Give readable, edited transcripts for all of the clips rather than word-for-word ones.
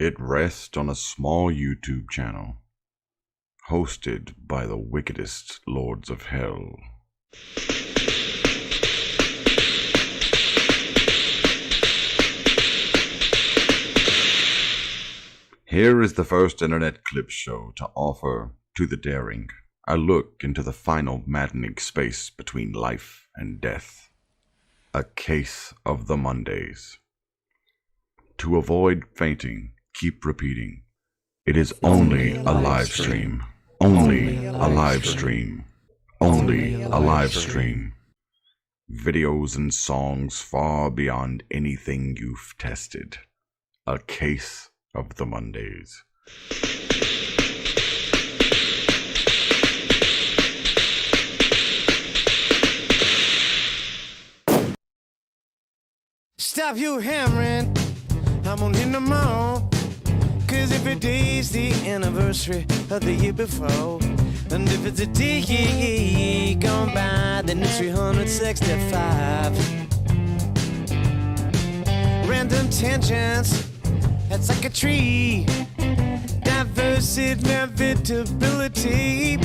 It rests on a small YouTube channel, hosted by the wickedest lords of hell. Here is the first internet clip show to offer to the daring a look into the final maddening space between life and death. A case of the Mondays. To avoid fainting, keep repeating. It is only a live stream. Only a live stream. Only a live stream. Videos and songs far beyond anything you've tested. A case of the Mondays. Stop you hammering, I'm gonna hit them all. Cause every day's the anniversary of the year before. And if it's a day gone by, then it's 365. Random tangents, that's like a tree. Diverse inevitability.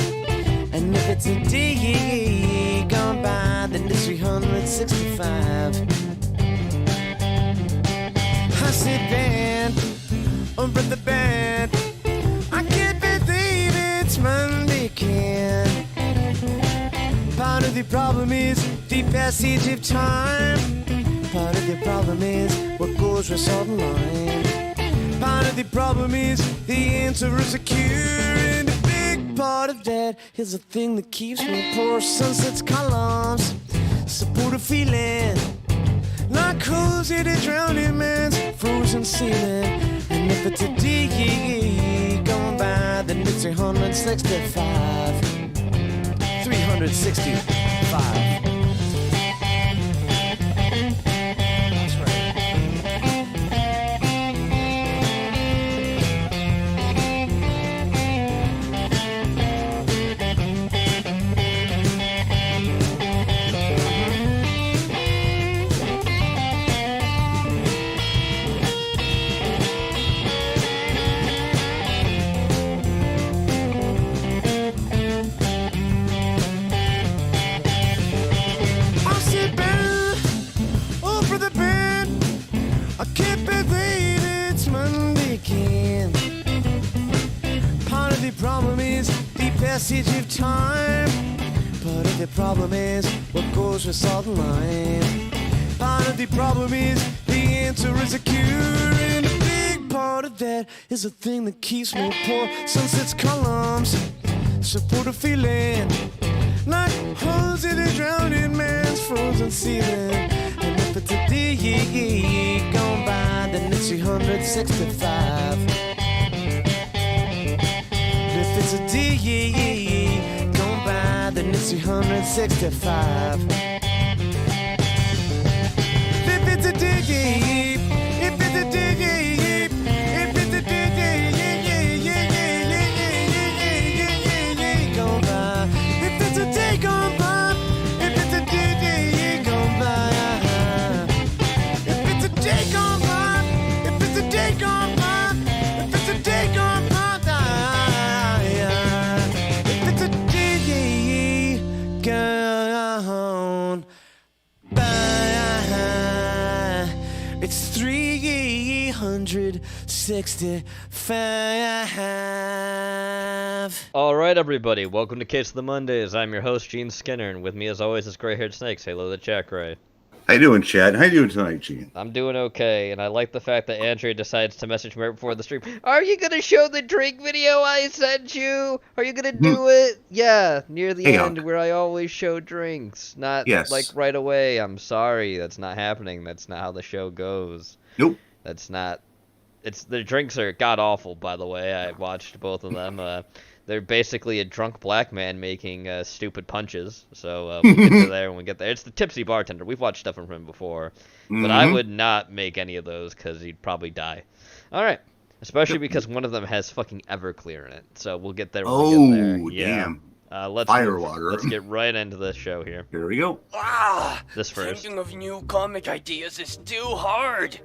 And if it's a day gone by, then it's 365. I sit band over the bed. I can't believe it's Monday again. Part of the problem is the passage of time. Part of the problem is what goes with salt and lime. Part of the problem is the answer is a cure. And a big part of that is the thing that keeps me poor. Sunset's columns support a feeling like cozy to drowning man's frozen ceiling. And if it's a day gone by, then it's 365. 365. That's right. I can't believe it's Monday again. Part of the problem is the passage of time. Part of the problem is what goes with salt and lime. Part of the problem is the answer is a cure. And a big part of that is the thing that keeps me poor. Sunset's columns support a feeling like holes in a drowning man's frozen ceiling. And if it's a day gone by, then it's 365. And if it's a day gone by, then it's 365. If it's a day, if it's a day, if it's a day gone by, if it's a day gone by, if it's a day gone by. Day gone by, if it's a day gone by, if it's a day gone by, if it's a day gone by, it's 365. All right, everybody, welcome to Case of the Mondays. I'm your host, Gene Skinner, and with me, as always, is Gray-Haired Snakes. Hey, hello, the chat, Gray. How you doing, Chad? How you doing tonight, Gene? I'm doing okay, and I like the fact that Andrea decides to message me right before the stream. Are you gonna show the drink video I sent you? Are you gonna do it? Yeah, near the end where I always show drinks. Not like right away. I'm sorry, that's not happening. That's not how the show goes. Nope. That's not. The drinks are god awful, by the way. I watched both of them. They're basically a drunk black man making stupid punches. So we'll get to there when we get there. It's the tipsy bartender. We've watched stuff from him before. But I would not make any of those because he'd probably die. All right. Especially because one of them has fucking Everclear in it. So we'll get there when we get there. Yeah. Damn. Let's get right into the show here. Here we go. This first. Thinking of new comic ideas is too hard.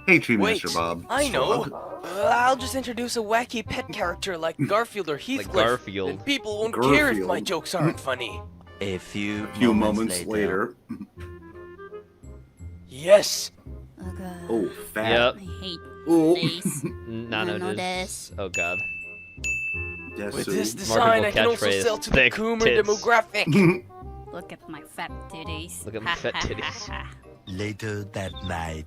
Hey, Tree Wait, Master Bob. I know. Slug. I'll just introduce a wacky pet character like Garfield or Heathcliff. Garfield. And people won't care if my Garfield. jokes aren't funny. A few Moments later. Yes. Oh, fat. Yep. I hate Oh. this. Nano Nano des. Oh god. Yes, With sir. this design, I can also catchphrase, sell to the thick Coomer tits. demographic. Look at my fat titties. Look at my fat titties. later that night.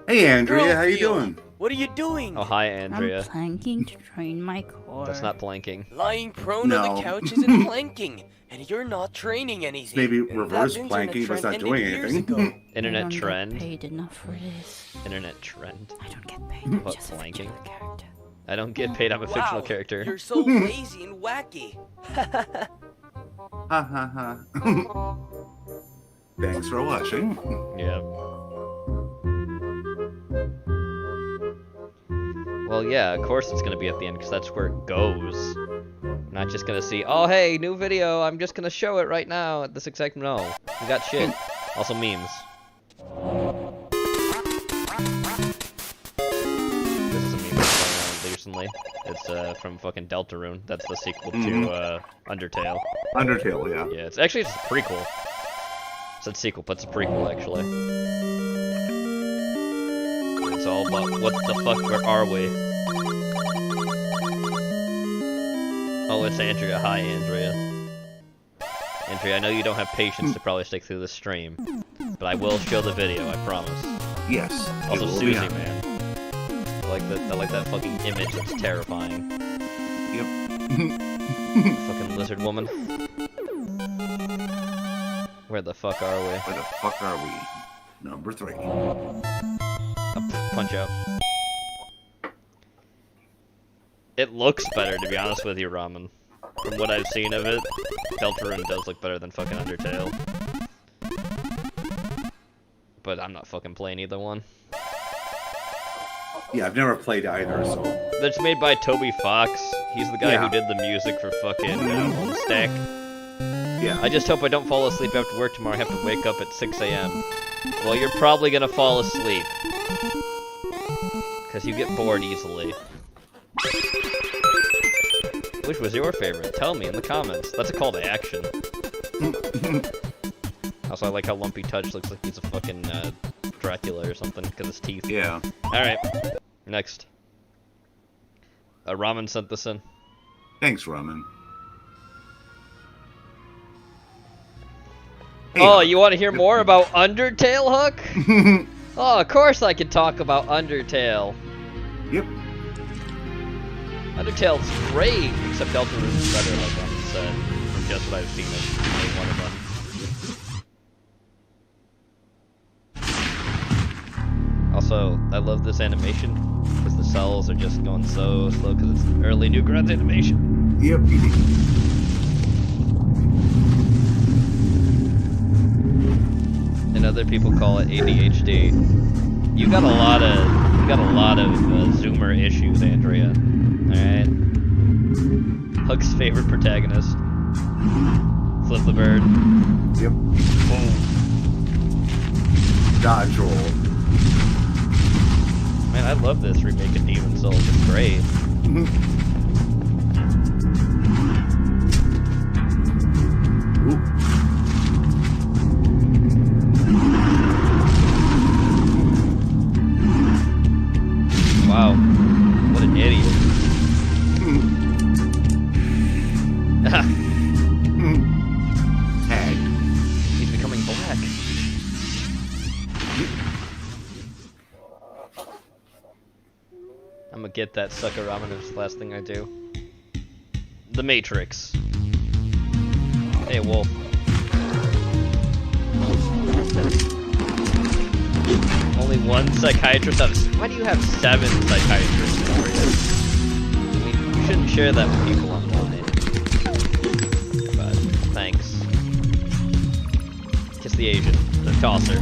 Hey, Andrea, how you Garfield, doing? What are you doing? Oh hi, I'm Andrea. planking to train my core. That's not planking. Lying prone on No. the couch isn't planking, and you're not training anything. Maybe That reverse internet planking, but it's not trend doing ended years anything. ago. Internet I don't trend. get paid enough for this. Internet trend. I don't get paid. What, Just a planking? fictional character. I don't get paid. I'm a fictional Wow, character. You're so lazy and wacky. Ha ha ha. Thanks for watching. Yeah. Well, yeah, of course it's gonna be at the end, because that's where it goes. I'm not just gonna see, oh hey, new video, I'm just gonna show it right now at this exact... No, we got shit. Also memes. This is a meme that's going around recently. It's from fucking Deltarune. That's the sequel to Undertale. Undertale, yeah. Yeah, it's actually just a prequel. It's a sequel, but it's a prequel, actually. It's all about what the fuck, where are we? Oh, it's Andrea. Hi, Andrea. Andrea, I know you don't have patience to probably stick through the stream, but I will show the video, I promise. Yes. Also, it will Susie, be on. man. I like that fucking image, that's terrifying. Yep. Fucking lizard woman. Where the fuck are we? Where the fuck are we? Number 3. Punch out. It looks better, to be honest with you, Ramen. From what I've seen of it, Deltarune does look better than fucking Undertale. But I'm not fucking playing either one. Yeah, I've never played either, so. That's made by Toby Fox. He's the guy Yeah. who did the music for fucking Homestack. Yeah. I just hope I don't fall asleep after work tomorrow. I have to wake up at 6 a.m. Well, you're probably gonna fall asleep. Because you get bored easily. Which was your favorite? Tell me in the comments. That's a call to action. Also, I like how Lumpy Touch looks like he's a fucking Dracula or something because his teeth. Yeah. Alright, next. Ramen sent this in. Thanks, Ramen. Oh, you want to hear more about Undertale, Hook? Oh, of course I could talk about Undertale. Yep. Undertale's great, except Deltarune's better, like Ramen said, from just what I've seen of one of them. Also, I love this animation, because the cells are just going so slow, because it's early New Grunts animation. Yep. And other people call it ADHD. You got a lot of Zoomer issues, Andrea. All right. Hook's favorite protagonist. Flip the bird. Yep. Boom. Dodge roll. Man, I love this remake of Demon Souls. It's great. Ooh. Wow. What an idiot. Tag. He's becoming black. I'm gonna get that sucker ramen. It's the last thing I do. The Matrix. Hey, Wolf. Only one psychiatrist out of... Why do you have 7 psychiatrists in Korea? I mean, you shouldn't share that with people online. But, thanks. Kiss the Asian. The tosser.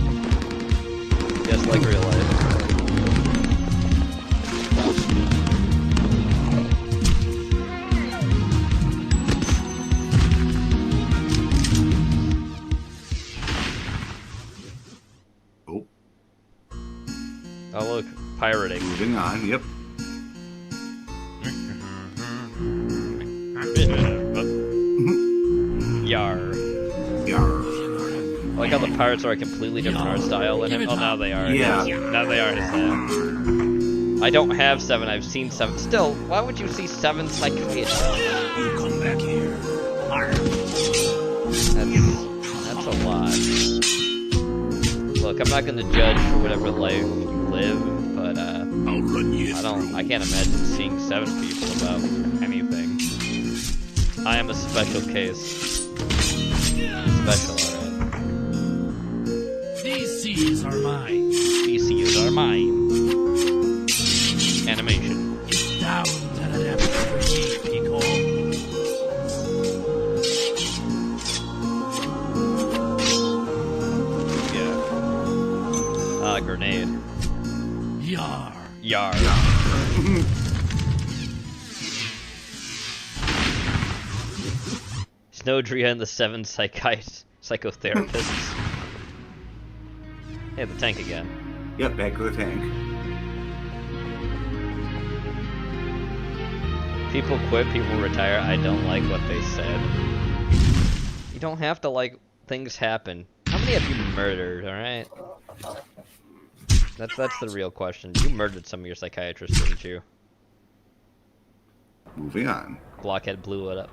Just like real life. Oh. Oh look, pirating. Moving on. Yep. Yar. Yar. I like how the pirates are a completely different art style than him. Oh, now they are. Yeah. Now they are his name. I don't have 7. I've seen 7. Still, why would you see 7 psychiatrists? You come back here. That's a lot. Look, I'm not gonna judge for whatever life you live, but I'll run you I can't imagine seeing 7 people about anything. I am a special case. Special, alright. These seas are mine. These seas are mine. Animation. Get down to the depths of the atypical. Yeah. Grenade. Yar. Yar. Snowdria and the 7 psychotherapists. Hey, the tank again. Yep, back to the tank. People quit, people retire. I don't like what they said. You don't have to like things happen. How many have you murdered, alright? That's the real question. You murdered some of your psychiatrists, didn't you? Moving on. Blockhead blew it up.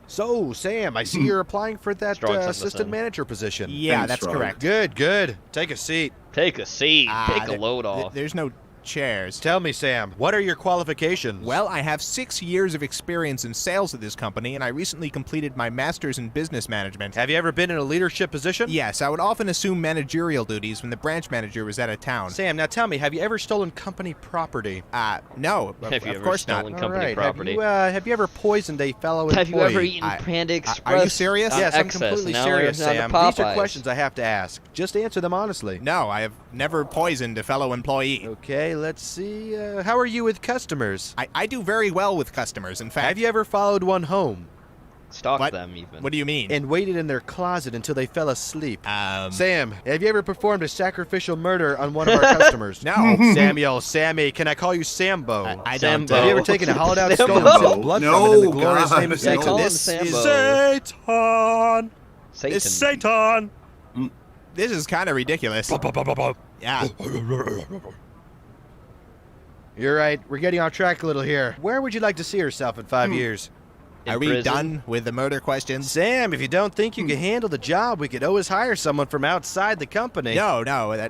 So, Sam, I see you're applying for that Strong sent this assistant in. manager position. Yeah, Thanks, that's Rob. correct. Good, good. Take a seat. Take a seat. Take a there- load off. There's no chairs. Tell me, Sam, what are your qualifications? Well, I have 6 years of experience in sales at this company, and I recently completed my master's in business management. have you ever been in a leadership position? Yes, I would often assume managerial duties when the branch manager was out of town. Sam, now tell me, have you ever stolen company property? No, Have you of ever course stolen not. company All right. property? Have you ever poisoned a fellow employee? Have you ever eaten I- Panda are Express? you serious? on Yes, I'm excess? completely Now serious, we're down to Sam. These are Popeyes. questions I have to ask. Just answer them honestly. No, I have never poisoned a fellow employee. Okay, let's see. How are you with customers? I do very well with customers. In fact, Have you ever followed one home Stalk What? them even. What do you mean? and waited in their closet until they fell asleep? Um, Sam, have you ever performed a sacrificial murder on one of our customers? No. Samuel, Sammy, can I call you Sambo? I don't. Sambo. Have you ever taken a hollowed out skull and Sambo. sipped blood No, from it in the glorious God. name of Yeah, Satan? call him This Sambo. is Satan! Satan. It's Satan! This is kind of ridiculous. Yeah. You're right. We're getting off track a little here. Where would you like to see yourself in 5 years? In Are we prison? done with the murder questions? Sam, if you don't think you can handle the job, we could always hire someone from outside the company. No. In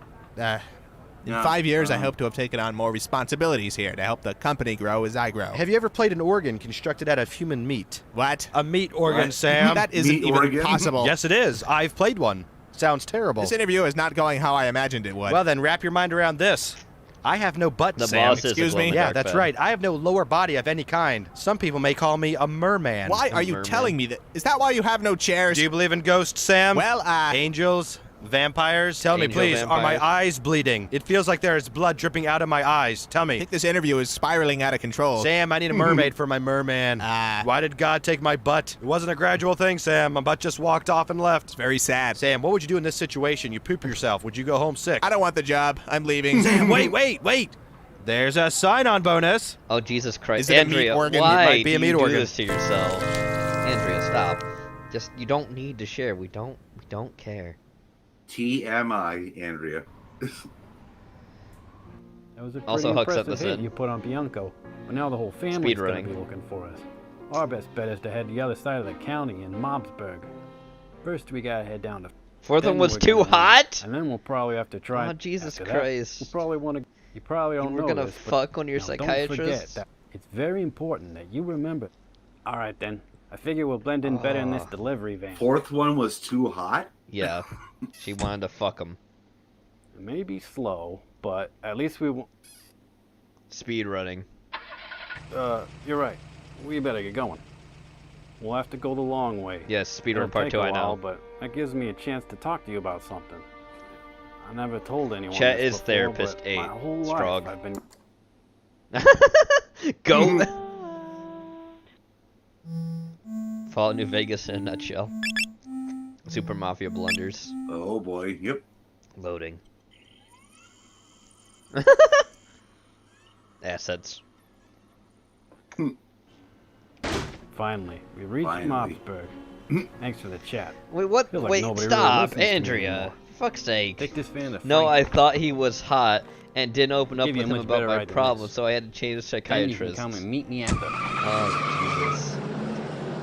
No, 5 years, I no. hope to have taken on more responsibilities here to help the company grow as I grow. Have you ever played an organ constructed out of human meat? What? A meat organ, What? Sam. That isn't Meat even organ? possible. Yes, it is. I've played one. Sounds terrible. This interview is not going how I imagined it would. Well, then wrap your mind around this. I have no butt, The Sam. boss is a excuse me? Yeah, glow-in-the-dark that's bed. right. I have no lower body of any kind. Some people may call me a merman. why are you merman. telling me that? Is that why you have no chairs? Do you believe in ghosts, Sam? Well, Angels? Vampires? Tell me, Angel please, are my vampires. eyes bleeding? It feels like there is blood dripping out of my eyes. Tell I me. think this interview is spiraling out of control. Sam, I need a mermaid for my merman. Ah. Why did God take my butt? It wasn't a gradual thing, Sam. My butt just walked off and left. It's very sad. Sam, what would you do in this situation? You poop yourself. Would you go home sick? I don't want the job. I'm leaving. Wait. There's a sign-on bonus. Oh Jesus Christ, Is it a meat Andrea! organ? It Why might be a do meat you do organ. this to yourself? Andrea, stop. Just you don't need to share. We don't care. TMI, Andrea. That was a pretty Also, Huck set impressive this hit in. you put on Bianco, but now the whole family's gonna Speedrunning. be looking for us. Our best bet is to head the other side of the county in Mobsburg. First, we gotta head down to. Fourth one then was we're too gonna- hot. And then we'll probably have to try. Oh, Jesus after that, Christ. We'll probably want to. You probably don't were know gonna this, but fuck one of your now, Don't psychiatrists? forget that it's very important that you remember. All right then. I figure we'll blend in better in this delivery van. Fourth one was too hot? Yeah, she wanted to fuck him. It may be slow, but at least we won't. Speed running. You're right. We better get going. We'll have to go the long way. Yes, speed It'll run part take 2. a I while, know. but that gives me a chance to talk to you about something. I never told anyone. Chet this is before, therapist but 8. My whole Strong. life I've been. Go. Fallout New Vegas in a nutshell. Super Mafia blunders. Oh boy, yep. Loading. Assets. Finally, we reached Finally. Mobsburg. Thanks for the chat. Wait, what? Feels like Wait, nobody really stop, listens to me Andrea. anymore. Fuck's sake. Take this fan to No, I Frank. thought he was hot and didn't open up Give you with a him much about better my ride than problem, this. so I had to change Then you can psychiatrist. come and meet me at the... Oh, Jesus.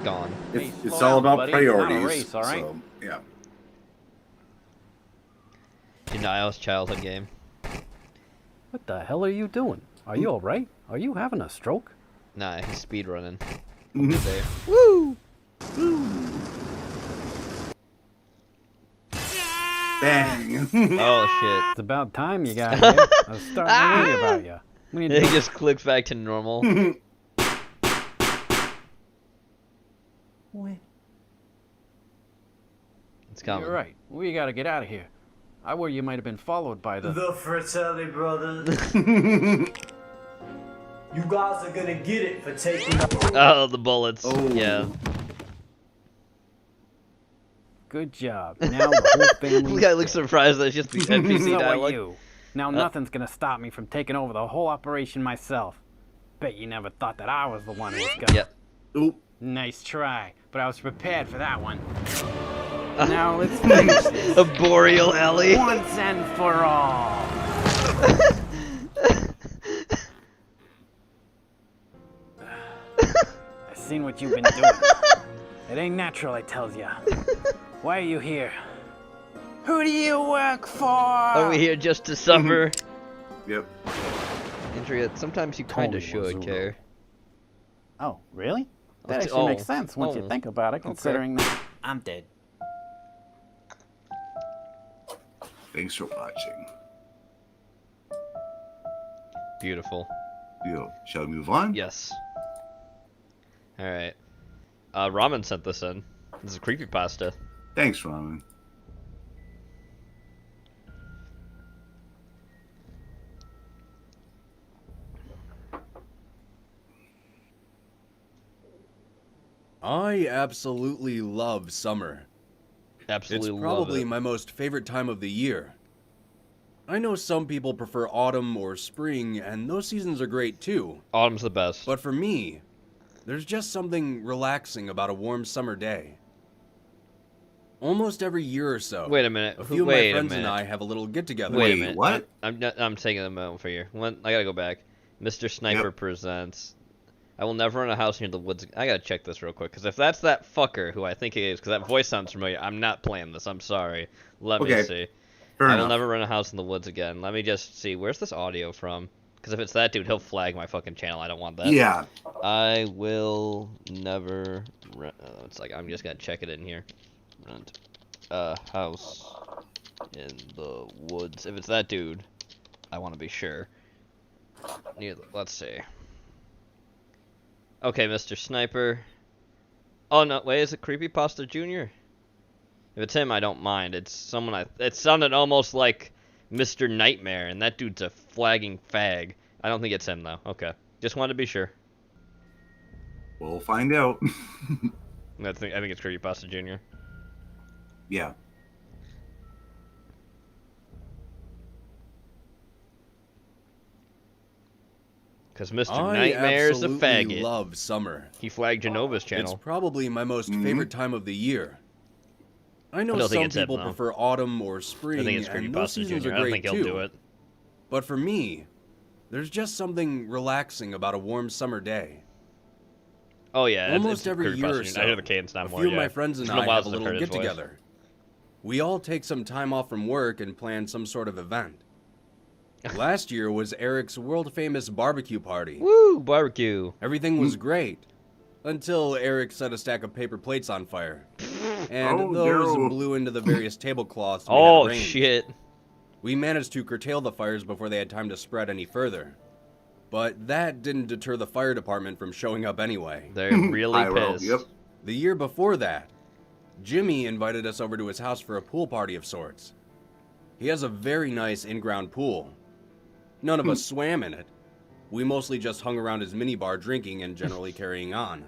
Gone. Hey, It's slow all down, about buddy. It's not a priorities. race, all right? So, yeah. Denial's childhood game. What the hell are you doing? Are you alright? Are you having a stroke? Nah, he's speedrunning. Mhm. There. Bang. Oh, It's about time you got here. I was starting to worry about you. We need shit. to He just clicks back to normal. It's coming. You're right. We gotta get out of here. I worry you might have been followed by the... Fratelli brothers. You guys are gonna get it for taking. Oh, the bullets. Oh. Yeah. Good job. Now the whole family... The guy looks surprised that it's just the NPC So are dialogue. you. Now nothing's gonna stop me from taking over the whole operation myself. Bet you never thought that I was the one who was gonna... Yep. Oop. Nice try, but I was prepared for that one. Now let's finish this. A boreal alley. Once and for all. I've seen what you've been doing. It ain't natural, I tells ya. Why are you here? Who do you work for? Are we here just to suffer? Yep. Andrea, sometimes you kinda Tony should Mazzullo. care. Oh, really? That Let's- actually makes oh, sense once oh, you think about it, considering that I'm dead. Thanks for watching. Beautiful. Yo, shall we move on? Yes. Alright. Ramen sent this in. This is a creepypasta. Thanks, Ramen. I absolutely love summer. Absolutely It's probably love it. my most favorite time of the year. I know some people prefer autumn or spring, and those seasons are great too. Autumn's the best. But for me, there's just something relaxing about a warm summer day. Almost every year or so, Wait a minute. a few of my Wait a friends and minute. I have a little get-together. Wait a Wait, minute. what? I'm taking a moment for you. I gotta go back. Mr. Sniper presents. I will never run a house near the woods. I gotta check this real quick, because if that's that fucker who I think it is, because that voice sounds familiar, I'm not playing this. I'm sorry. Let me Okay, see. Fair I enough. will never run a house in the woods again. Let me just see. Where's this audio from? Because if it's that dude, he'll flag my fucking channel. I don't want that. Yeah. I will never rent. It's like I'm just gonna check it in here. Rent a house in the woods. If it's that dude, I want to be sure. Let's see. Okay, Mr. Sniper. Oh no, wait, is it Creepypasta Jr.? If it's him, I don't mind. It's someone it sounded almost like Mr. Nightmare, and that dude's a flagging fag. I don't think it's him though. Okay, just wanted to be sure. We'll find out. I think it's Creepypasta Jr. Yeah. Because Mr. I Nightmare's a absolutely faggot. love summer. He flagged Genova's It's channel. probably my most Mhm. favorite time of the year. I know I don't think some it's him, people though. prefer autumn or I spring, think it's and those Creepypasta seasons Jr. are I don't great think he'll too. do it. But for me, there's just something relaxing about a warm summer day. Oh yeah, Almost it's every year Creepypasta or Jr. so, I hear the cadence now a more. few of yeah. my friends and It's been a I while have a since I've little heard his voice. get-together. We all take some time off from work and plan some sort of event. Last year was Eric's world-famous barbecue party. Woo, barbecue. Everything was great, until Eric set a stack of paper plates on fire. And Oh, those no. blew into the various tablecloths we had Oh arranged. shit. We managed to curtail the fires before they had time to spread any further. But that didn't deter the fire department from showing up anyway. They're really Pyro, pissed. Yep. The year before that, Jimmy invited us over to his house for a pool party of sorts. He has a very nice in-ground pool. None of us swam in it. We mostly just hung around his minibar drinking and generally carrying on.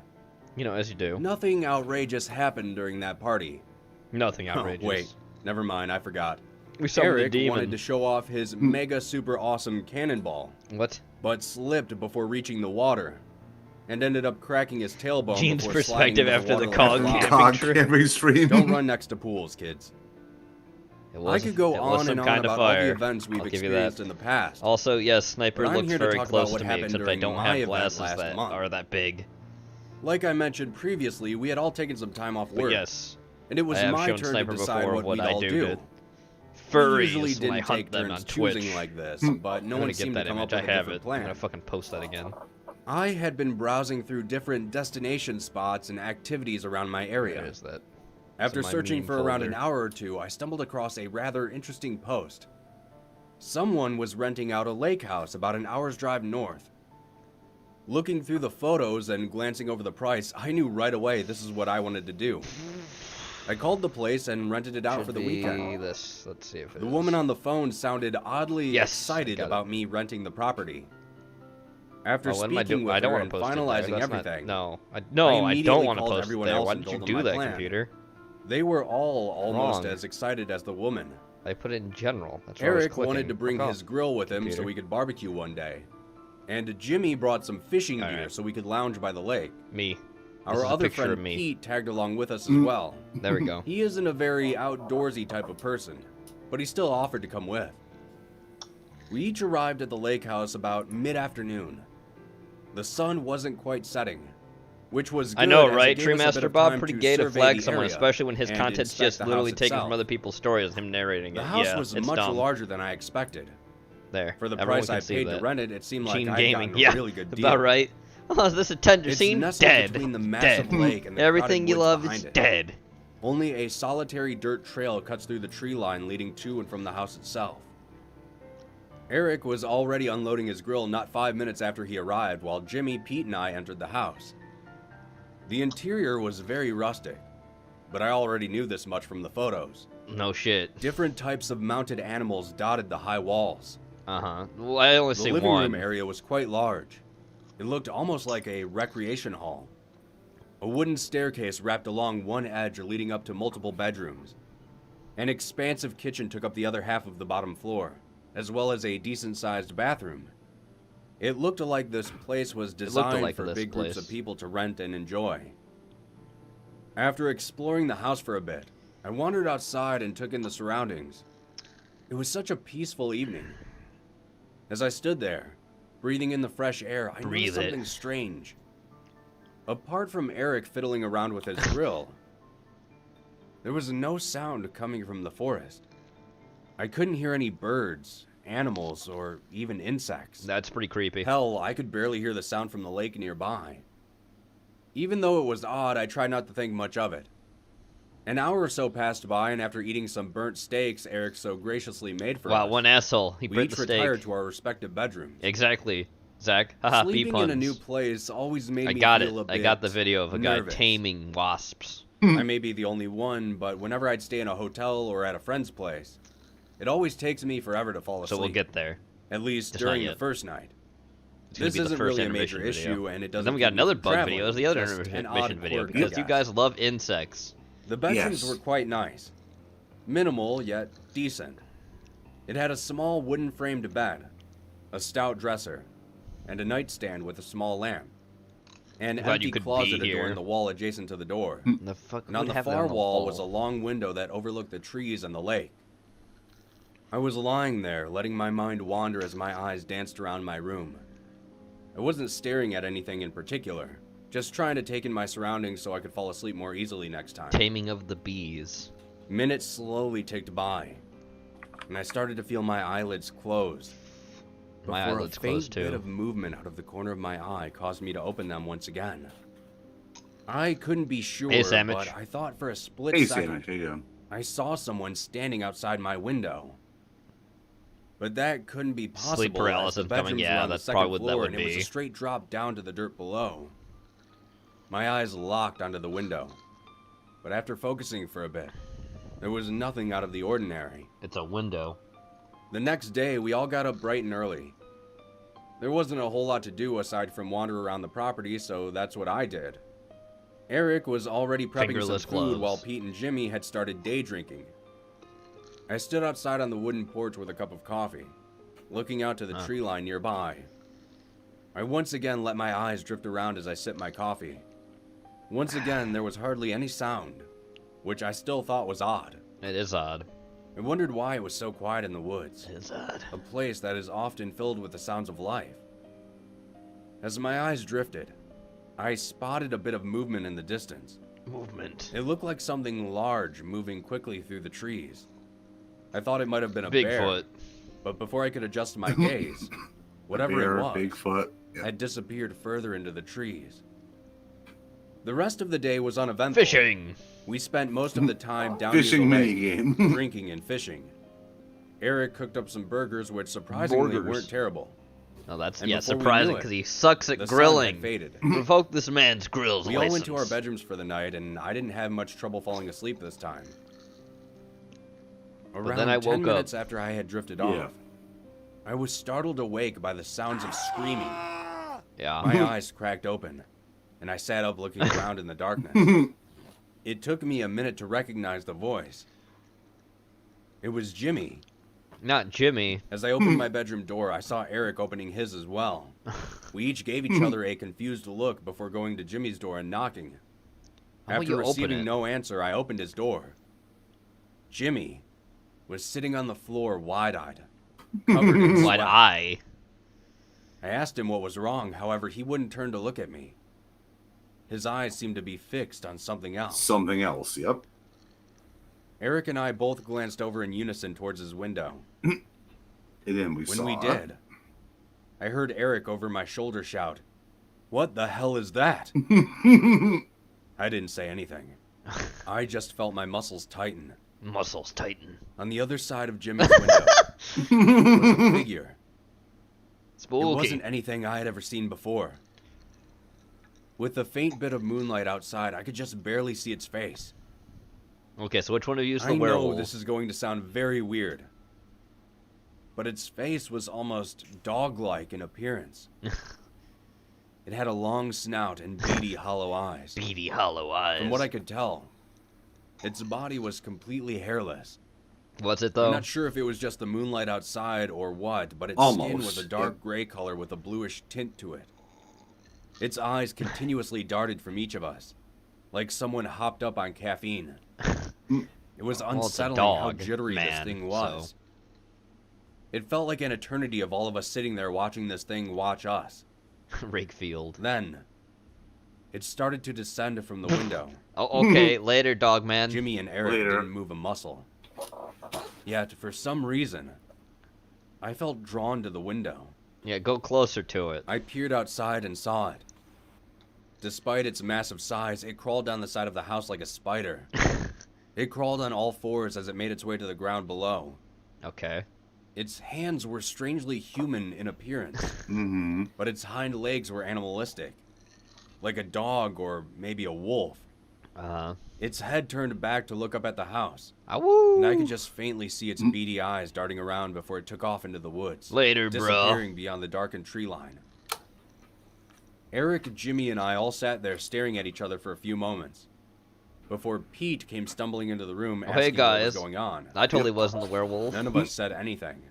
You know, as you do. Nothing outrageous happened during that party. Nothing Oh, outrageous. wait, never mind, I forgot. We summoned a Eric demon. wanted to show off his mega super awesome cannonball, What? but slipped before reaching the water, and ended up cracking his tailbone Gene's before sliding perspective into after the water cog like a camping flop. Cog trip. camping stream. Don't run next to pools, kids. It I was, could go it was on some and on kind of about all the fire. events we've I'll give you experienced that. in the past. Also, yes, Sniper But I'm looks here to very talk close about to what me, happened except I during don't my have event glasses last that month. are that big. Like I mentioned previously, we had all taken some time off But work, yes, and it was I have my shown turn to Sniper decide before what what we'd I all do do. to We usually furries when I didn't hunt take them on turns Twitch. choosing like this, but no I'm one gonna seemed get to that come image. up I with a have different it. plan. I'm gonna fucking post that again. I had been browsing through different destination spots and activities around my area. Where is that? After in my searching meme for around folder. an hour or two, I stumbled across a rather interesting post. Someone was renting out a lake house about an hour's drive north. Looking through the photos and glancing over the price, I knew right away this is what I wanted to do. I called the place and rented it out Should for the be weekend. this. Let's see if it The is. woman on the phone sounded oddly Yes, excited got it. about me renting the property. After Oh, what am I speaking doing? with I don't her want and to post it there. finalizing That's not- everything, no, I I don't immediately want to called post it everyone there. else Why and did you told them do my that, plan. computer? they were all almost Wrong. as excited as the woman. I put it in general. That's where I was Eric wanted clicking. to bring Fuck his off, grill with him so computer. we could barbecue one day. And Jimmy brought some fishing gear Alright. so we could lounge by the lake. Me. Our This is a other picture of friend me. Pete tagged along with us as well. There we go. He isn't a very outdoorsy type of person, but he still offered to come with. We each arrived at the lake house about mid-afternoon. The sun wasn't quite setting, which was good I know, as it right? gave Tree us a bit Master of Bob, time pretty to gay to survey flag the someone, area especially when his and content's inspect just the literally house taken from itself. other people's stories, him narrating The it. house Yeah, was it's much dumb. larger than I expected. There. For the Everyone price can I see paid that. to rent it, it seemed like Gene I'd Gaming. gotten Yeah, a really good deal. about right. Oh, is this a tender It's scene? nestled Dead. between the massive Dead. lake and the Everything crowded you woods love behind is it. dead. Only a solitary dirt trail cuts through the tree line leading to and from the house itself. Eric was already unloading his grill not 5 minutes after he arrived, while Jimmy, Pete, and I entered the house. The interior was very rustic, but I already knew this much from the photos. No shit. Different types of mounted animals dotted the high walls. Uh-huh. Well, I only The see living one. room area was quite large. It looked almost like a recreation hall. A wooden staircase wrapped along one edge leading up to multiple bedrooms. An expansive kitchen took up the other half of the bottom floor, as well as a decent-sized bathroom. It looked like this place was designed like for this big groups place. of people to rent and enjoy. After exploring the house for a bit, I wandered outside and took in the surroundings. It was such a peaceful evening. As I stood there, breathing in the fresh air, I Breathe noticed it. something strange. Apart from Eric fiddling around with his grill, there was no sound coming from the forest. I couldn't hear any birds, animals, or even insects. That's pretty creepy. Hell, I could barely hear the sound from the lake nearby. Even though it was odd, I tried not to think much of it. An hour or so passed by, and after eating some burnt steaks Eric so graciously made for Wow, us, one asshole. He we burnt each the steak. retired to our respective bedrooms. Exactly. Zach. Haha, bee Sleeping puns. in a new place always made I me got feel it. a I bit got the video of a guy nervous. taming wasps. I may be the only one, but whenever I'd stay in a hotel or at a friend's place, it always takes me forever to fall So asleep. we'll get there. At least Just not during the yet. first night. It's gonna This be the isn't first really a major intermission video. issue, and it And doesn't. then we got keep me another from bug traveling, video. It was the other just an intermission odd video quirk, I because you guess. guys love insects. The bedrooms Yes. were quite nice. Minimal, yet decent. It had a small wooden framed bed, a stout dresser, and a nightstand with a small lamp. An Glad empty you could closet be here. adorned the wall adjacent to the door. The fuck And on would the have that far the wall was a wall? long window that overlooked the trees and the lake. I was lying there, letting my mind wander as my eyes danced around my room. I wasn't staring at anything in particular, just trying to take in my surroundings so I could fall asleep more easily next time. Taming of the bees. Minutes slowly ticked by, and I started to feel my eyelids close. My Before eyelids a faint closed, too. bit of movement out of the corner of my eye caused me to open them once again. I couldn't be sure, Hey, Sandwich. but I thought for a split Hey, second Sandwich, how you doing? I saw someone standing outside my window. But that couldn't be possible. Sleep as the paralysis coming, bedrooms yeah, were on the that's second probably what that floor, would and it was be. a straight drop down to the dirt below. My eyes locked onto the window, but after focusing for a bit, there was nothing out of the ordinary. It's a window. The next day, we all got up bright and early. There wasn't a whole lot to do aside from wander around the property, so that's what I did. Eric was already prepping some Fingerless food gloves. while Pete and Jimmy had started day drinking. I stood outside on the wooden porch with a cup of coffee, looking out to the tree line nearby. I once again let my eyes drift around as I sipped my coffee. Once again, there was hardly any sound, which I still thought was odd. It is odd. I wondered why it was so quiet in the woods, It is odd. a place that is often filled with the sounds of life. As my eyes drifted, I spotted a bit of movement in the distance. Movement. It looked like something large moving quickly through the trees. I thought it might have been a Bigfoot. bear, but before I could adjust my gaze, whatever Bear, it was Bigfoot. Yeah. had disappeared further into the trees. The rest of the day was uneventful. Fishing. We spent most of the time down Fishing near the lake, minigame. drinking and fishing. Eric cooked up some burgers, which surprisingly weren't terrible. Oh, that's And before we surprising knew it, because he sucks at the sun grilling. had faded. Revoke this man's grills We all license. went to our bedrooms for the night, and I didn't have much trouble falling asleep this time. Around then I 10 woke up. minutes after I had drifted off, I was startled awake by the sounds of screaming. Yeah. My eyes cracked open, and I sat up looking around in the darkness. It took me a minute to recognize the voice. It was Jimmy. Not Jimmy. As I opened my bedroom door, I saw Eric opening his as well. We each gave each other a confused look before going to Jimmy's door and knocking. How will After you open receiving it? no answer, I opened his door. Jimmy was sitting on the floor wide-eyed, covered in Wide sweat. eye. I asked him what was wrong, however, he wouldn't turn to look at me. His eyes seemed to be fixed on something else. Something else, yep. Eric and I both glanced over in unison towards his window. And then we When saw we did, I heard Eric over my shoulder shout, "What the hell is that?" I didn't say anything. I just felt my muscles tighten. Muscles tighten. On the other side of Jimmy's window was a figure. Spooky. It wasn't anything I had ever seen before. With the faint bit of moonlight outside, I could just barely see its face. Okay, so which one of you is the I werewolf? know this is going to sound very weird, but its face was almost dog-like in appearance. It had a long snout and beady, hollow eyes. Beady, hollow eyes. From what I could tell, its body was completely hairless. What's it I'm though? not sure if it was just the moonlight outside or what, but its skin Almost, was a dark yeah. gray color with a bluish tint to it. Its eyes continuously darted from each of us, like someone hopped up on caffeine. It was Well, it's a unsettling how dog, jittery this man, thing was. so- It felt like an eternity of all of us sitting there watching this thing watch us. Rakefield. Then, it started to descend from the window. Oh, okay. Later, dog man. Jimmy and Eric Later. didn't move a muscle. Yet, for some reason, I felt drawn to the window. Yeah, go closer to it. I peered outside and saw it. Despite its massive size, it crawled down the side of the house like a spider. It crawled on all fours as it made its way to the ground below. Okay. Its hands were strangely human in appearance, Mm-hmm. but its hind legs were animalistic, like a dog or maybe a wolf. Its head turned back to look up at the house, Awoo. and I could just faintly see its beady eyes darting around before it took off into the woods, Later, bro. disappearing beyond the darkened tree line. Eric, Jimmy, and I all sat there staring at each other for a few moments, before Pete came stumbling into the room Oh, asking hey, what was guys. going on. I totally wasn't the werewolf. None of us said anything,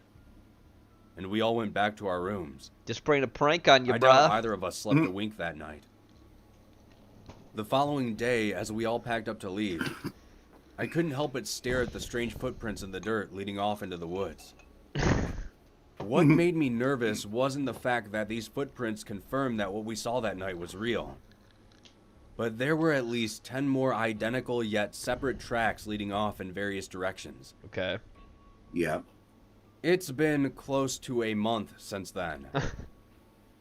and we all went back to our rooms. Just playing a prank on you, I doubt bruh. either of us slept a wink that night. The following day, as we all packed up to leave, I couldn't help but stare at the strange footprints in the dirt leading off into the woods. What made me nervous wasn't the fact that these footprints confirmed that what we saw that night was real, but there were at least 10 more identical yet separate tracks leading off in various directions. Okay. Yeah. It's been close to a month since then,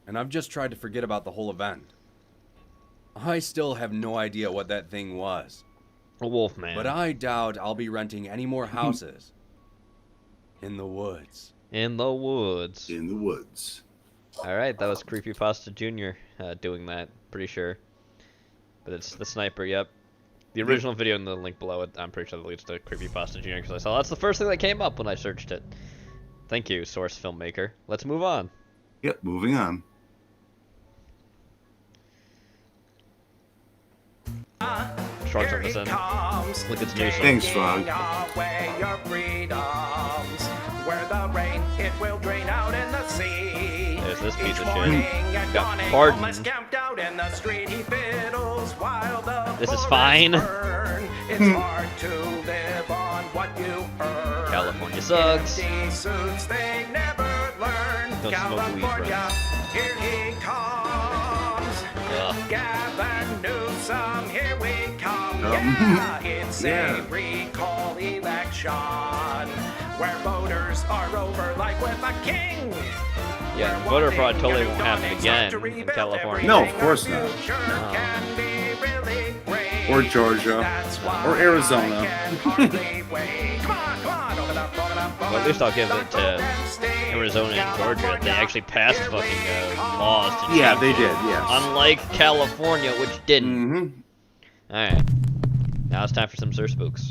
and I've just tried to forget about the whole event. I still have no idea what that thing was, A wolf man. but I doubt I'll be renting any more houses in the woods. In the woods. In the woods. Alright, that was Creepypasta Jr. Doing that, pretty sure. But it's the sniper, yep. The original video in the link below it, I'm pretty sure that leads to Creepypasta Jr. because I saw that's the first thing that came up when I searched it. Thank you, source filmmaker. Let's move on. Yep, moving on. Shrug's on this end. Look, it's new song. Thanks, Frog. Away your freedoms, where the rain it will drain out in the sea. There's this piece of Morning shit. and Got dawning, pardoned. homeless camped out in the street. He fiddles while the This is bullets fine. burn. It's hard to live on what you earn. California sucks. Empty suits they never learn. Don't smoke weed, California, friends. here he comes. Ugh. Gavin Newsom, here we come. Yeah, it's Yeah. a recall election where voters are over like with a king. Yeah, voter fraud totally won't happen again in California. No, of course not. Or Georgia. Or Arizona. Well, at least I'll give it to Arizona and Georgia. They actually passed fucking laws to change Yeah, they it. did, yes. Unlike California, which didn't. Mm-hmm. Alright. Now it's time for some Sir Spooks.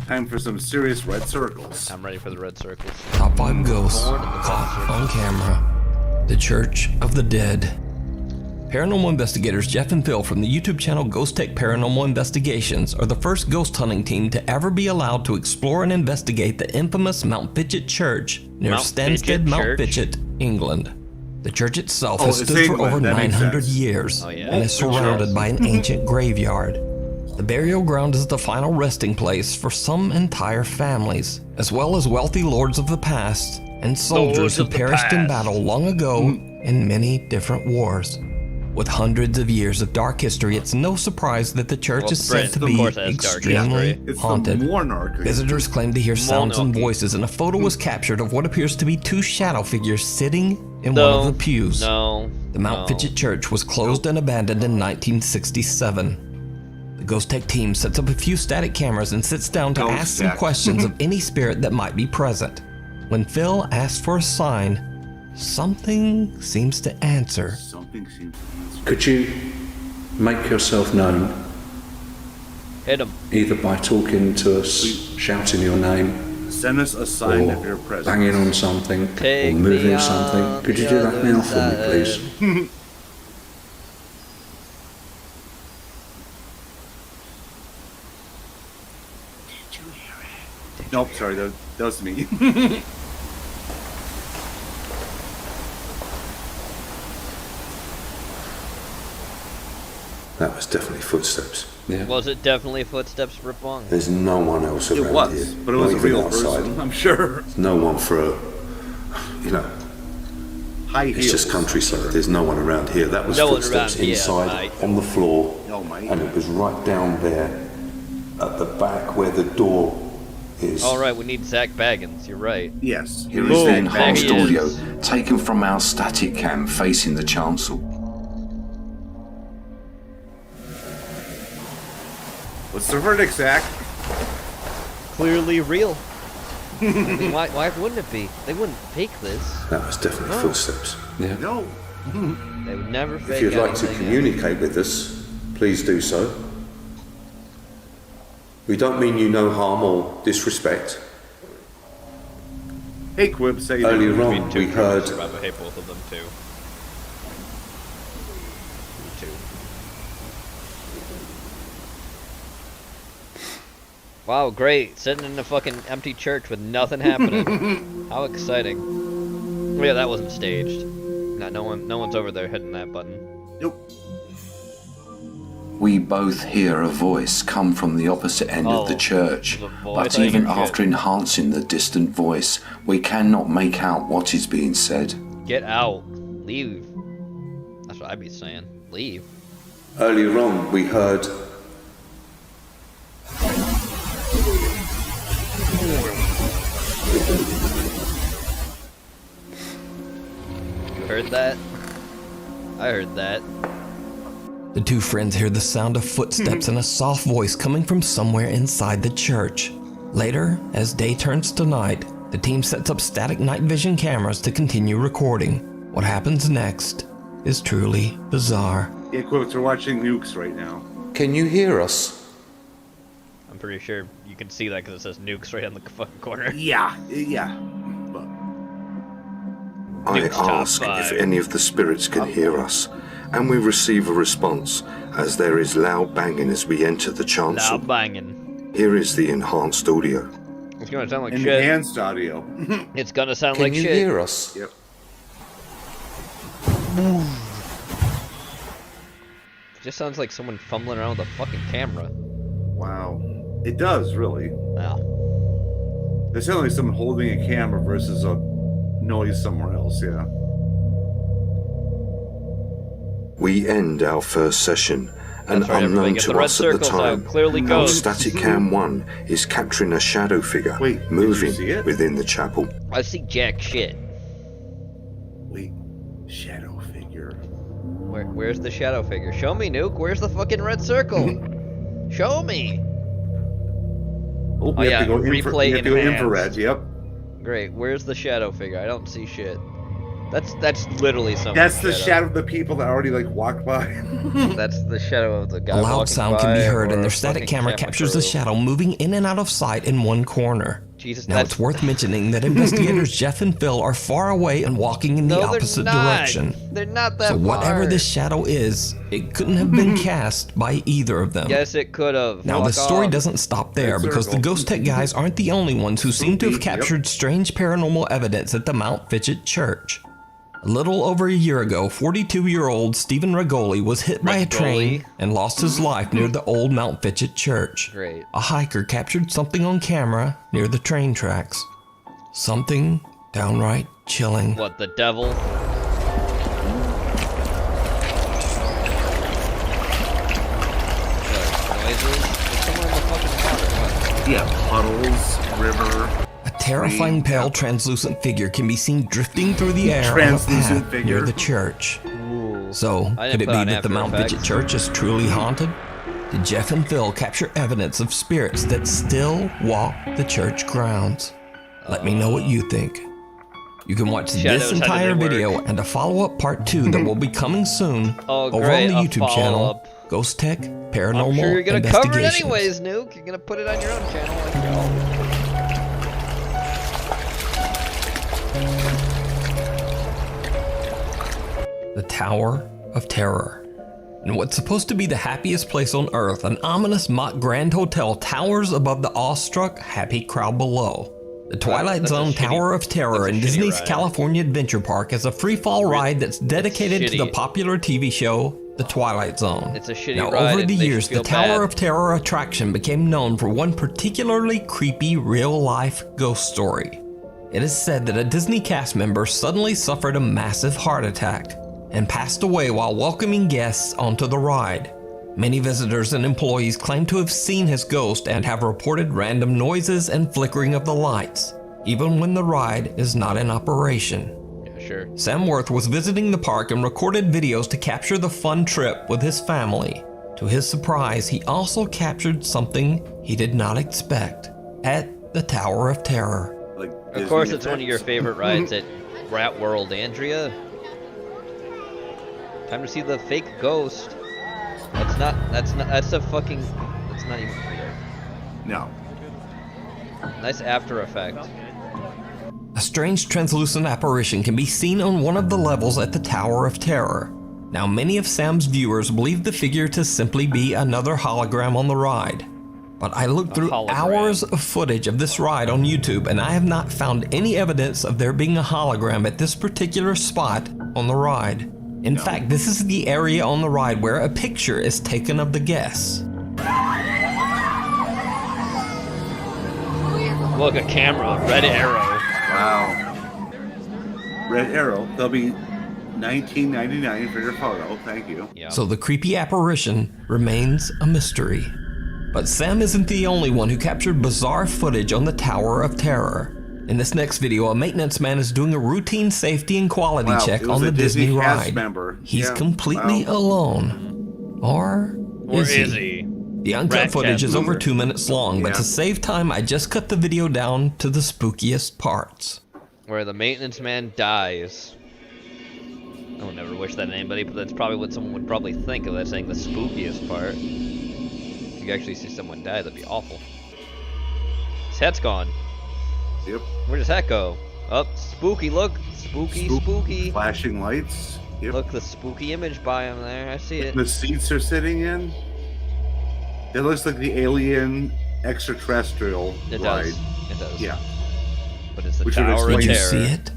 Time for some serious red circles. I'm ready for the red circles. Top 5 ghosts Born in the caught on camera. The Church of the Dead. Paranormal investigators Jeff and Phil from the YouTube channel Ghost Tech Paranormal Investigations are the first ghost hunting team to ever be allowed to explore and investigate the infamous Mount Fitchett Church near Mount Stansted, Fitchett Mount Church? Fitchett, England. The church itself Oh, has it's stood for England. over That makes 900 sense. years Oh, yeah? and is surrounded by an ancient graveyard. The burial ground is the final resting place for some entire families, as well as wealthy lords of the past and soldiers Lords who of the perished in past. battle long ago in many different wars. With hundreds of years of dark history, it's no surprise that the church Well, is said to Britain, of be course, has dark extremely history. It's haunted. the monarchy. Visitors claim to hear sounds and Monarchy. voices, and a photo was captured of what appears to be two shadow figures sitting in one of the pews. No. The Mount Fitchett Church was closed and abandoned in 1967. The Ghost Tech team sets up a few static cameras and sits down to Ghost ask some Tech. questions of any spirit that might be present. When Phil asks for a sign, something seems to answer. Something seems to Could you make yourself known Hit him. either by talking to us, shouting your name, Send us a sign or of your presence. banging on something, Take or me moving on something? Could you the do that other now for me, side. please? Nope, sorry, that was me. That was definitely footsteps. Yeah. Was it definitely footsteps, Rip Wong? There's no one else around It was, here. but it was not a even real outside. person, I'm sure. No one for a, High heels. it's just countryside. There's no one around here. That was No one footsteps around here, inside mate. on the floor, No, mate. and it was right down there at the back where the door is. Alright, we need Zach Baggins. You're right. Yes. Here is Boom, the there enhanced he audio is. taken from our static cam facing the chancel. What's the verdict, Zach? Clearly real. I mean, why wouldn't it be? They wouldn't fake this. That was definitely No. footsteps. Yeah. No. They would never fake If you'd like to anything. communicate with us, please do so. We don't mean you no harm or disrespect. Hey, Quib, say you Earlier doing? on, we heard I hate both of them too. Me too. Wow, great! Sitting in a fucking empty church with nothing happening. How exciting! Oh, yeah, that wasn't staged. No one's over there hitting that button. Nope. we both hear a voice come from the opposite end of the Oh, church, the voice, but I even hear after shit. enhancing the distant voice, we cannot make out what is being said. Get out! Leave! That's what I'd be saying. Leave. Earlier on, we heard You heard that? I heard that. The two friends hear the sound of footsteps and a soft voice coming from somewhere inside the church. Later, as day turns to night, the team sets up static night vision cameras to continue recording. What happens next is truly bizarre. Yeah, Quib, we're watching nukes right now. Can you hear us? I'm pretty sure you can see that because it says nukes right on the fucking corner. Yeah. But I Nuke's top ask if five. any of the spirits can hear us, and we receive a response, as there is loud banging as we enter the chancel. Loud banging. Here is the enhanced audio. It's gonna sound like shit. Enhanced audio. It's gonna sound Can like you shit. hear us? Yep. It just sounds like someone fumbling around with a fucking camera. Wow. It does, really. Wow. There's certainly someone holding a camera versus a noise somewhere else, yeah. We end our first session, and That's right, everybody, unknown get to the red us at the circles time, out. Clearly our ghosts. static cam 1 is capturing a shadow figure moving within the chapel. I see jack shit. Wait, shadow figure. Where's the shadow figure? Show me, Nuke. Where's the fucking red circle? Show me. Oh, we have to go replay we have to go enhanced. infrared. Yep. Great. Where's the shadow figure? I don't see shit. That's literally something. That's the shadow of the people that already like walked by. That's the shadow of the guy. A loud walking sound can be by, heard, or and their a static fucking camera captures the crew. shadow moving in and out of sight in one corner. Jesus, now, it's worth mentioning that investigators Jeff and Phil are far away and walking in the opposite direction. They're not that So whatever far. this shadow is, it couldn't have been cast by either of them. Yes, it could have. Now, the Fuck story off. doesn't stop there, Red because the circle. Ghost Tech guys aren't the only ones who seem to have captured strange paranormal evidence at the Mount Fitchett Church. A little over a year ago, 42-year-old Stephen Regoli was hit by a train and lost his life near the old Mount Fitchett Church. Great. A hiker captured something on camera near the train tracks. Something downright chilling. What, the devil? Yeah, puddles, river. A terrifying pale translucent figure can be seen drifting through the air on a Translucent path figure. near the church. So, I could didn't it put be on that the After Mount Effects. Fitchett Church is truly haunted? Did Jeff and Phil capture evidence of spirits that still walk the church grounds? Let me know what you think. You can watch Shadows, this how do entire they work? video and a follow-up part 2 that will be coming soon Oh, over great, on the a YouTube channel, follow-up. Ghost Tech Paranormal I'm sure you're gonna cover it Investigations. anyways, Nuke. You're gonna put it on your own channel like y'all. The Tower of Terror. In what's supposed to be the happiest place on Earth, an ominous mock grand hotel towers above the awestruck, happy crowd below. The Twilight That's a Zone shitty- Tower of Terror in that's a shitty Disney's ride. California Adventure Park is a free-fall ride that's dedicated to the shitty. popular TV show, The Twilight Zone. It's a shitty Now, ride. over It the makes you years, the feel Tower bad. of Terror attraction became known for one particularly creepy real-life ghost story. It is said that a Disney cast member suddenly suffered a massive heart attack and passed away while welcoming guests onto the ride. Many visitors and employees claim to have seen his ghost and have reported random noises and flickering of the lights, even when the ride is not in operation. Yeah, sure. Sam Worth was visiting the park and recorded videos to capture the fun trip with his family. To his surprise, he also captured something he did not expect at the Tower of Terror. Of course, it's one of your favorite rides at Rat World, Andrea. Time to see the fake ghost. That's not a fucking, that's not even real. No. Nice After Effect. A strange translucent apparition can be seen on one of the levels at the Tower of Terror. Now, many of Sam's viewers believe the figure to simply be another hologram on the ride. But I looked through hours of footage of this ride on YouTube, and I have not found any evidence of there being a hologram at this particular spot on the ride. In fact, this is the area on the ride where a picture is taken of the guests. Look, a camera, red arrow. Wow. Red arrow. They'll be $19.99 for your photo. Thank you. So the creepy apparition remains a mystery. But Sam isn't the only one who captured bizarre footage on the Tower of Terror. In this next video, a maintenance man is doing a routine safety and quality Wow, check it was on the a Disney Disney cast ride. member. He's Yeah, completely wow. alone. Or is he? The uncut Rat footage cast is over member. 2 minutes long, but Yeah. to save time, I just cut the video down to the spookiest parts. Where the maintenance man dies. I would never wish that on anybody, but that's probably what someone would probably think of that saying the spookiest part. If you actually see someone die, that'd be awful. His hat's gone. Yep. Where does that go? Up, spooky, look. Spooky, spooky. Flashing lights. Yep. Look, the spooky image by him there. I see it. The seats are sitting in. It looks like the alien extraterrestrial It ride. does. It does. Yeah. But it's the Which would Tower of explain- You Terror. see it?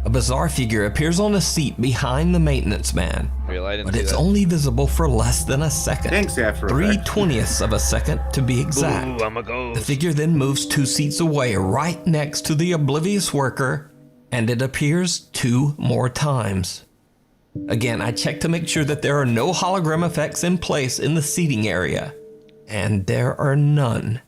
A bizarre figure appears on a seat behind the maintenance man, Real, I didn't but see it's that. only visible for less than a second. Thanks, After Effects. 3/20ths of a second to be exact. Ooh, I'm a The ghost. figure then moves 2 seats away, right next to the oblivious worker, and it appears 2 more times. Again, I checked to make sure that there are no hologram effects in place in the seating area, and there are none.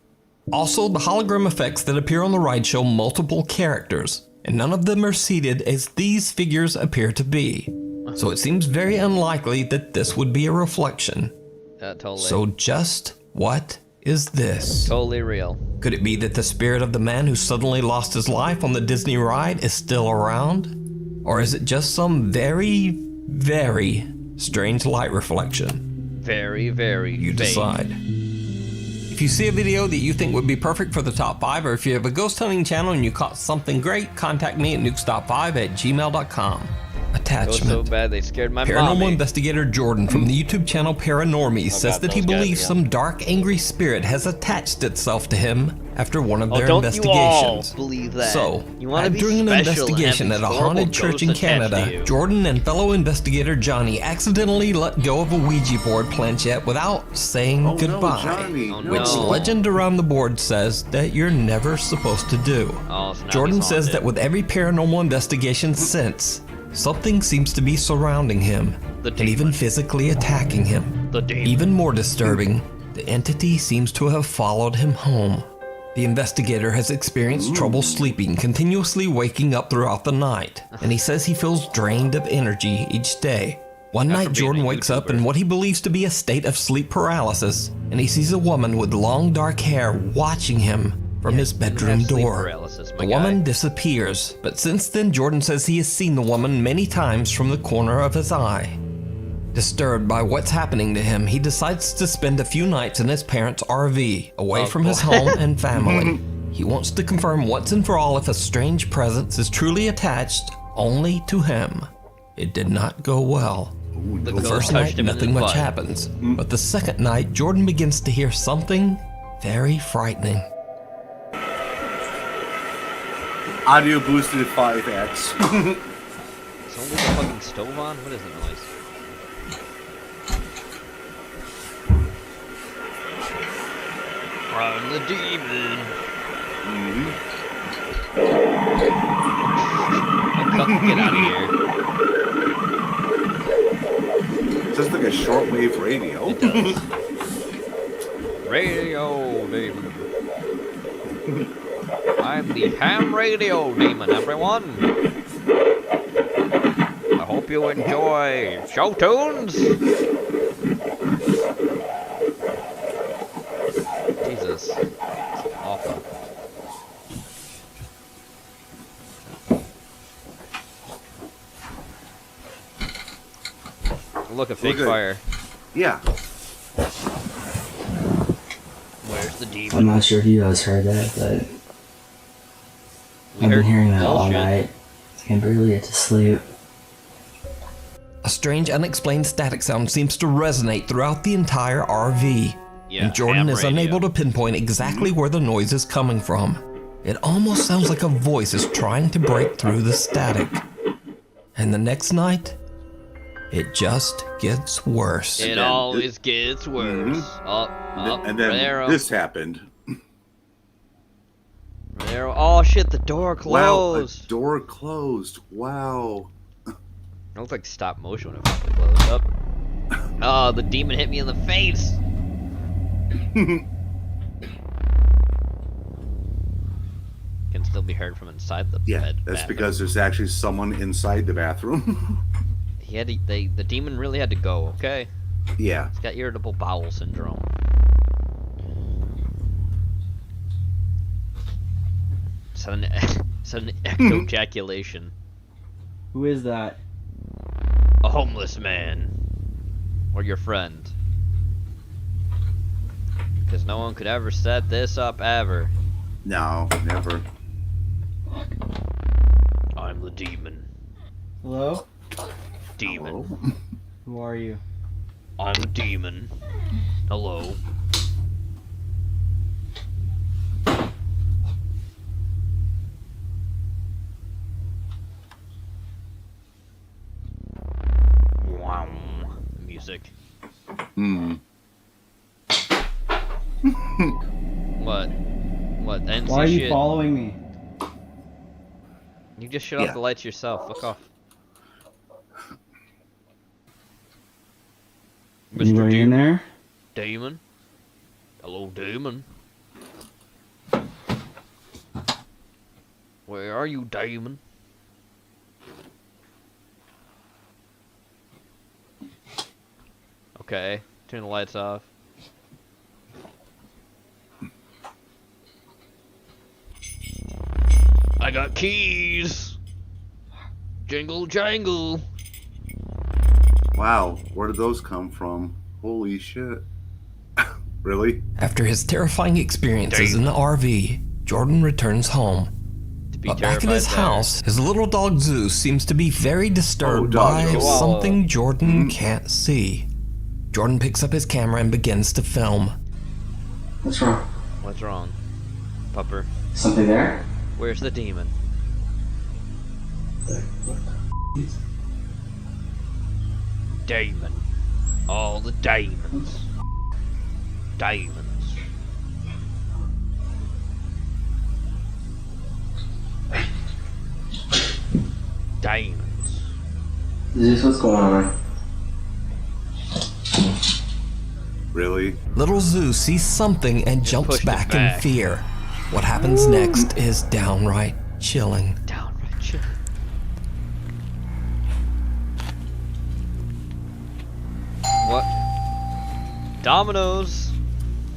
Also, the hologram effects that appear on the ride show multiple characters, and none of them are seated as these figures appear to be. So it seems very unlikely that this would be a reflection. Totally. So just what is this? Totally real. Could it be that the spirit of the man who suddenly lost his life on the Disney ride is still around? Or is it just some very, very strange light reflection? Very, very You vague. decide. If you see a video that you think would be perfect for the top 5, or if you have a ghost hunting channel and you caught something great, contact me at nukestop5@gmail.com. It was so Attachment. bad they scared my Paranormal mommy. investigator Jordan from the YouTube channel Paranormies says God, that he those guys, believes yeah. some dark, angry spirit has attached itself to him after one of Oh, their don't investigations. you all believe that? So, You wanna be during an special and investigation have at a these haunted horrible church in ghosts attached to Canada, you. Jordan and fellow investigator Johnny accidentally let go of a Ouija board planchette without saying Oh, goodbye. no, Johnny. Oh, Which no. legend around the board says that you're never supposed to do. Oh, so now Jordan he's says haunted. that with every paranormal investigation since, something seems to be surrounding him, The and even demon. physically attacking him. The demon. Even more disturbing, the entity seems to have followed him home. The investigator has experienced trouble sleeping, continuously waking up throughout the night, and he says he feels drained of energy each day. One After night, being Jordan a wakes up YouTuber. in what he believes to be a state of sleep paralysis, and he sees a woman with long dark hair watching him from his bedroom have sleep door. paralysis, my The guy. woman disappears, but since then, Jordan says he has seen the woman many times from the corner of his eye. Disturbed by what's happening to him, he decides to spend a few nights in his parents' RV, away Oh, from his boy. home and family. He wants to confirm once and for all if a strange presence is truly attached only to him. It did not go well. The The ghost first touched night, him in nothing the much butt. happens. But the second night, Jordan begins to hear something very frightening. Audio boosted at 5x. Is only the fucking stove on? What is the noise? Run the demon. Get out of here. Just like a shortwave radio. It does. Radio demon. I'm the ham radio demon, everyone. I hope you enjoy show tunes. Jesus. Awful. Look, a fake Look at- fire. Yeah. Where's the demon? I'm not sure if you guys heard that, but We I've heard been hearing that all bullshit. night. I can barely get to sleep. A strange, unexplained static sound seems to resonate throughout the entire RV, Yeah, and Jordan ham is radio. unable to pinpoint exactly where the noise is coming from. It almost sounds like a voice is trying to break through the static. And the next night, it just gets worse. It then always gets worse. Up, up, And then there, this happened. there. Oh shit! The door Wow, a closed. door closed. Wow. It looked like stop motion when it finally closed up. Oh, the demon hit me in the face. Can still be heard from inside the Yeah, bed. that's bathroom. because there's actually someone inside the bathroom. he had to, the demon really had to go. Okay, Yeah. he's got irritable bowel syndrome. Sudden ectoejaculation. Who is that? A homeless man. Or your friend. Because no one could ever set this up ever. No, never. I'm the demon. Hello? Demon. Who are you? I'm a demon. Hello. Wow. Music. What? What? NC Why are you shit? following me? You just shut off the lights yourself. Fuck off. Anybody in there? Demon? Hello, demon. Where are you, demon? Okay, turn the lights off. I got keys! Jingle jangle! Wow, where did those come from? Holy shit. Really? After his terrifying experiences in the RV, Jordan returns home. But back at his house, his little dog Zeus seems to be very disturbed by something Jordan can't see. Jordan picks up his camera and begins to film. What's wrong? What's wrong? Pupper. Something there? Where's the demon? Demon. All the demons. Demons. Demons. Zeus, what's going on? Really? Little Zeus sees something and jumps back in fear. What happens next is downright chilling. Downright chilling. What? Domino's.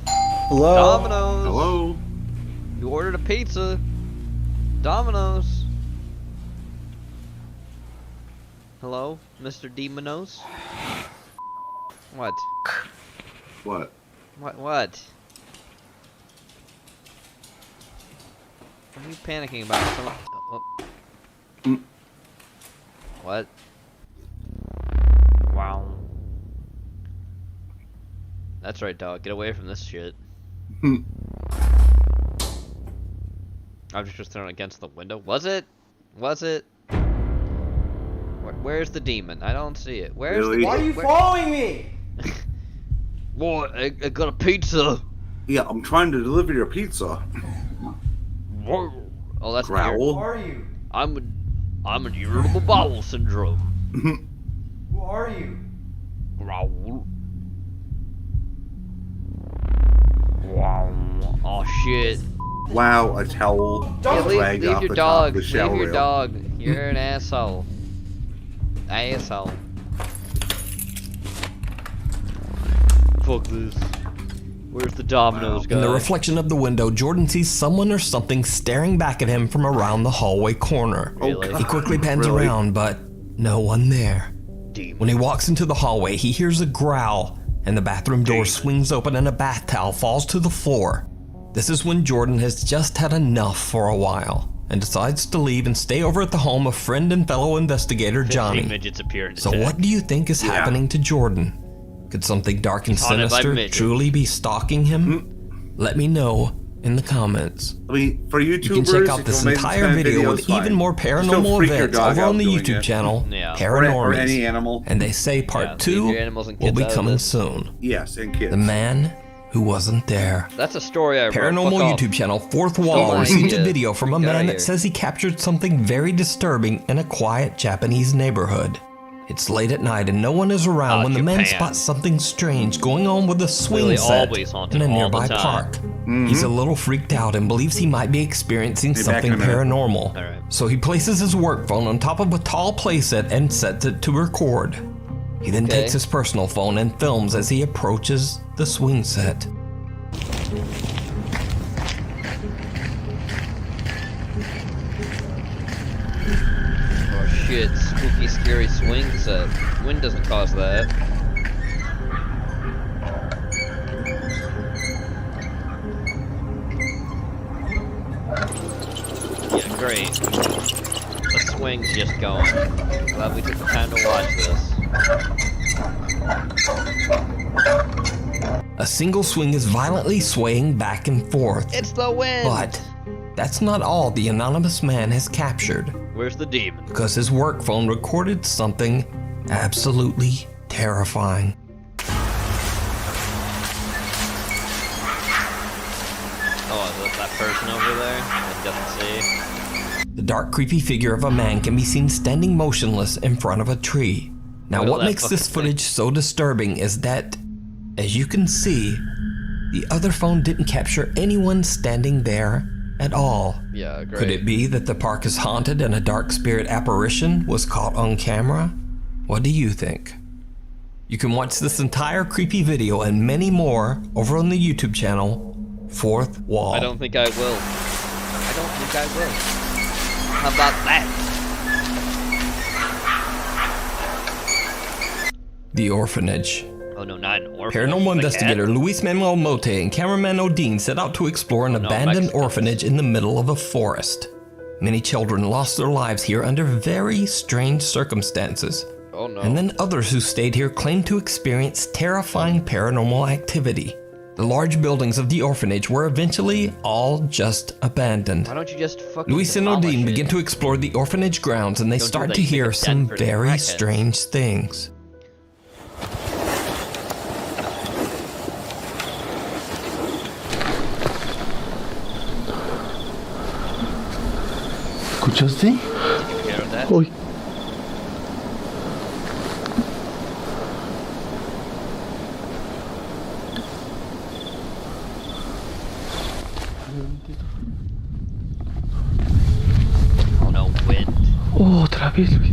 Hello? Domino's. Hello? You ordered a pizza. Domino's. Hello, Mr. Demonos? What? What? What? What are you panicking about? Someone... oh. What? Wow. That's right, dog. Get away from this shit. Object was thrown against the window. Was it? Was it? Where's the demon? I don't see it. Where's the Why are you following me? What? I got a pizza. Yeah, I'm trying to deliver your pizza. Oh, that's Growl. weird. Who are you? I'm an irritable bowel syndrome. Who are you? Growl. Wow. Oh shit. Wow, a towel. Yeah, dragged leave off your the top dog. of the Leave shower your rail. dog. You're an asshole. Asshole. Fuck this. Where's the Domino's guy? In the reflection of the window, Jordan sees someone or something staring back at him from around the hallway corner. Really? He quickly pans around, but no one there. Demon. When he walks into the hallway, he hears a growl, and the bathroom door swings open and a bath towel falls to the floor. This is when Jordan has just had enough for a while, and decides to leave and stay over at the home of friend and fellow investigator 15 Johnny. midgets appear in So attack. what do you think is happening to Jordan? Could something dark and Haunted by sinister midgets. truly be stalking him? Let me know in the comments. I mean, for YouTubers, You can check out if this you'll make entire 10 video videos, with fine. even more Just don't paranormal freak your events dog over out on the doing YouTube it. channel, Yeah. Or any Paranormies. animal. And they say Yeah, part leave 2 your animals and will kids be out of coming this. soon. Yes, and kids. The man who wasn't there. That's a story I wrote. Paranormal Fuck off. YouTube channel Fourth Wall Don't received a mind. video from a Get outta man here. that says he captured something very disturbing in a quiet Japanese neighborhood. It's late at night and no one is around when the man Japan. spots something strange going on with a swing Really set always haunted in a all the nearby time. park. He's a little freaked out and believes he might be experiencing Be back something in a minute. paranormal. Alright. So he places his work phone on top of a tall playset and sets it to record. He then Okay. takes his personal phone and films as he approaches the swing set. Oh shit, spooky, scary swing set. Wind doesn't cause that. Yeah, great. A swings just going. Glad we took the time to watch this. A single swing is violently swaying back and forth. It's the wind! But that's not all the anonymous man has captured. Where's the demon? Because his work phone recorded something absolutely terrifying. Oh, is that person over there that doesn't see? The dark, creepy figure of a man can be seen standing motionless in front of a tree. Now, what makes this footage so disturbing is that, as you can see, the other phone didn't capture anyone standing there at all. Yeah, great. Could it be that the park is haunted and a dark spirit apparition was caught on camera? What do you think? You can watch this entire creepy video and many more over on the YouTube channel, Fourth Wall. I don't think I will. I don't think I will. How about that? The Orphanage. Oh no, not an orphanage. Paranormal investigator Luis Manuel Mote and cameraman Odin set out to explore an abandoned orphanage in the middle of a forest. Many children lost their lives here under very strange circumstances. Oh no. And then others who stayed here claimed to experience terrifying paranormal activity. The large buildings of the orphanage were eventually all just abandoned. Why don't you just fucking Luis and demolish Odin it? begin to explore the orphanage grounds and they Don't do start that, to you make hear a some dent for the very crackheads. strange things. ¿Escuchaste? Did you hear that? Uy. Oh no, wind. Oh, otra vez, Luis.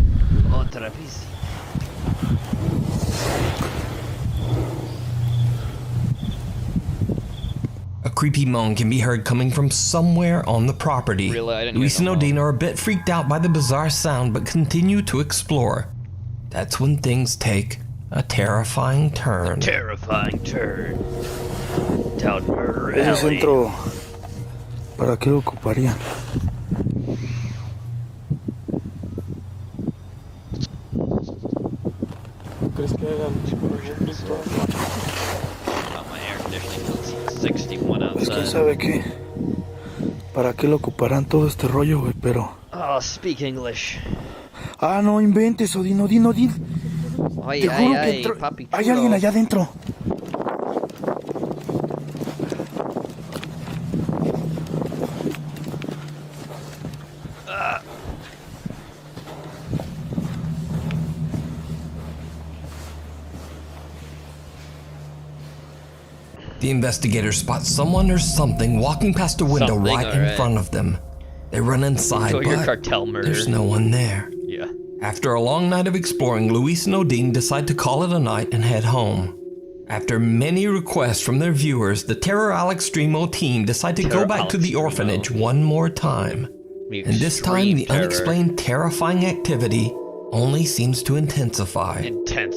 Otra vez. A creepy moan can be heard coming from somewhere on the property. Really? I didn't Luis hear and no Odin are a bit freaked out by the bizarre sound but continue to explore. That's when things take a terrifying turn. Terrifying turn. Down murder Ese alley. centro, ¿para qué lo ocuparían? ¿Crees que hagan Oh, my air conditioning was 61 Es que outside. sabe qué, ¿para qué lo ocuparán todo este rollo, güey? Pero... Oh, speak English. Ah, no inventes, Odin, Odin, Odin. Ay, Te juro que ay, entró- papi hay chulo. alguien allá adentro. The investigators spot someone or something walking past a window Something, right in alright. front of them. They run inside, So your but cartel murder. there's no one there. Yeah. After a long night of exploring, Luis and Odin decide to call it a night and head home. After many requests from their viewers, the Terror Alex Streamo team decide to go back to the orphanage one more time. And this time, the unexplained terrifying activity only seems to intensify. Intense.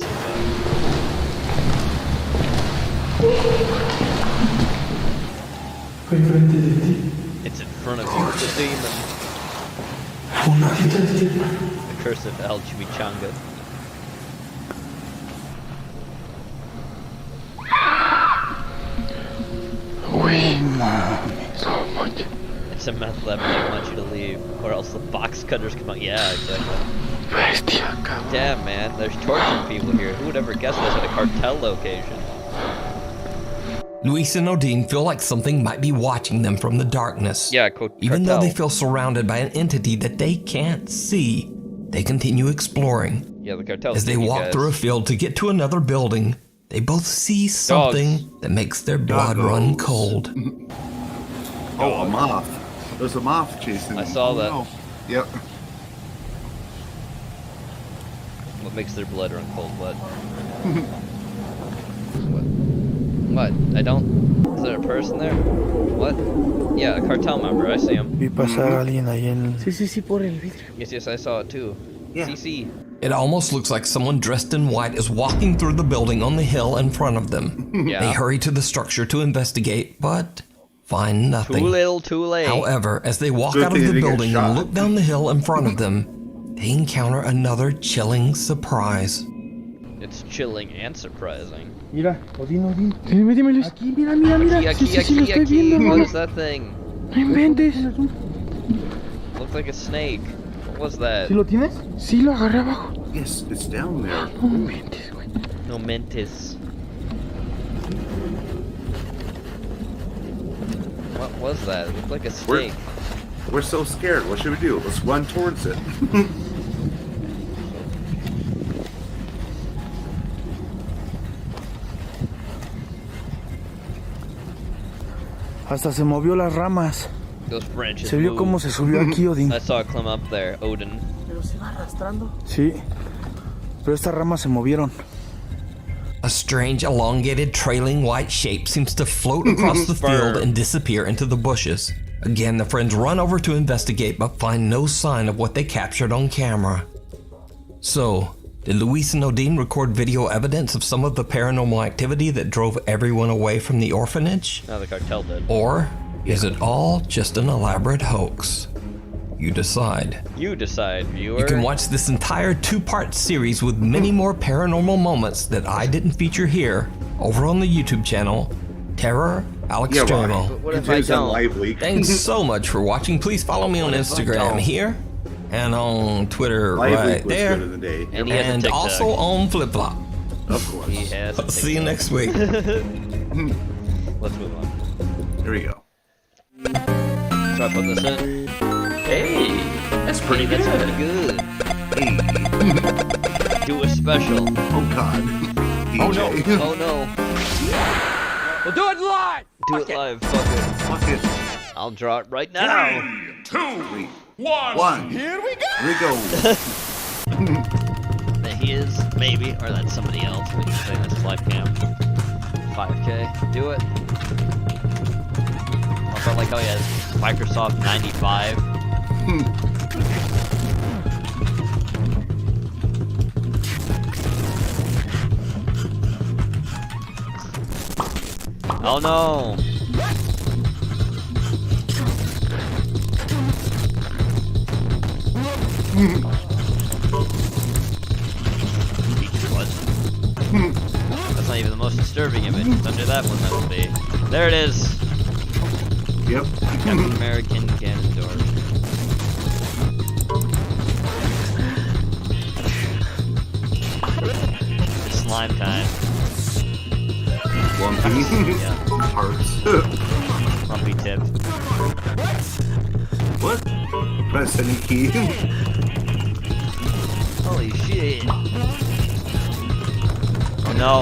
It's in front of you, the demon. The curse of El Chimichanga. Uy, mami, so much. It's a meth lab and they want you to leave, or else the box cutters come out. Yeah, exactly. Bestia, cabrón. Damn, man, there's torturing people here. Who would ever guess this at a cartel location? Luis and Odin feel like something might be watching them from the darkness. Yeah, Even though cartel. they feel surrounded by an entity that they can't see, they continue exploring. Yeah, the cartel. As they walk through a field to get to another building, they both see something that makes their blood run cold. Oh, a moth. There's a moth chasing I them. saw Oh, that. no. Yep. What makes their blood run cold? What? What? I don't. Is there a person there? What? Yeah, a cartel member. I see him. Vi pasar a alguien ahí en... Sí, por el vidrio. Yes, yes, I saw it too. Yeah. CC. It almost looks like someone dressed in white is walking through the building on the hill in front of them. Yeah. They hurry to the structure to investigate, but find Too nothing. little, too late. However, as they walk Good out of thing the they didn't get building shot. and look down the hill in front of them, they encounter another chilling surprise. It's chilling and surprising. Mira, Odín, Odín. Dime, Luis. Aquí, mira, mira, mira. Aquí. What is that thing? No inventes. Looks like a snake. What was that? ¿Sí lo tienes? Sí, lo agarré abajo. Yes, it's down there. No inventes, güey. No mentes. What was that? It looked like a snake. We're so scared. What should we do? Let's run towards it. Hasta se movió las ramas. Those branches Se vio moved. cómo se subió aquí, Odín. I saw it climb up there, Odin. Pero se va arrastrando. Sí, pero estas ramas se movieron. A strange, elongated, trailing white shape seems to float across the field and disappear into the bushes. Again, the friends run over to investigate but find no sign of what they captured on camera. So, did Luis and Odin record video evidence of some of the paranormal activity that drove everyone away from the orphanage? No, the cartel did. Or is it all just an elaborate hoax? You decide. You decide, viewer. You can watch this entire 2-part series with many more paranormal moments that I didn't feature here over on the YouTube channel, Terror Al Extremo. What if I don't? Thanks so much for watching. Please follow me on Instagram here and on Twitter right there, and also on Flip Flop. Of course. He has. See you next week. Let's move on. Here we go. So I put this in. Hey, that's pretty good. That's pretty good. Hey. Do a special. Oh God. Oh no. Oh no. We'll do it live. Do it live. Fuck it. Fuck it. I'll draw it right now. 3, 2, 1. Here we go. That he is, maybe, or that's somebody else. What do you think? That's live cam. 5K. Do it. Also, like, oh yeah, Microsoft 95. Oh no! What? That's not even the most disturbing image. It's under that one that will be. There it is! Yep. Captain American Ganondorf. It's slime time. Lumpy. Yeah. Hearts. Lumpy tip. What? Press any key. Holy shit. Oh no.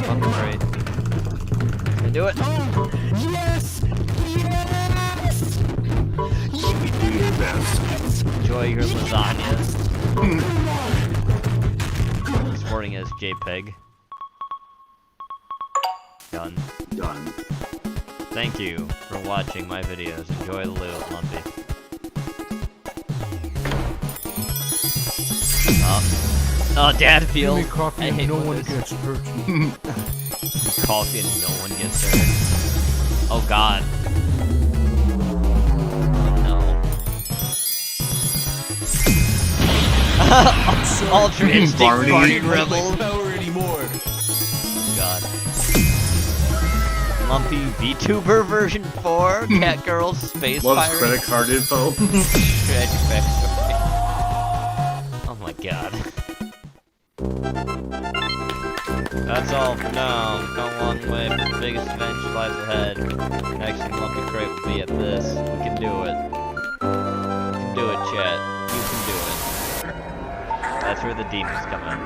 Fucking great. Can I do it? Yes! Yes! You do your best. Enjoy your lasagna. Sporting as JPEG. Done. Done. Thank you for watching my videos. Enjoy the loot, Lumpy. Oh, Dad feels. Give me coffee and no one gets hurt. Coffee and no one gets hurt. Oh God. Oh no. Ultra Instinct Party Rebel. Power anymore. God. Lumpy VTuber version 4. Catgirl Space Loves Pirate. credit card info. Tragic backstory. Oh my God. That's all for now. Come a long way, but the biggest adventure lies ahead. Next thing Lumpy Crate will be at this. We can do it. You can do it, chat. You can do it. That's where the demons come in.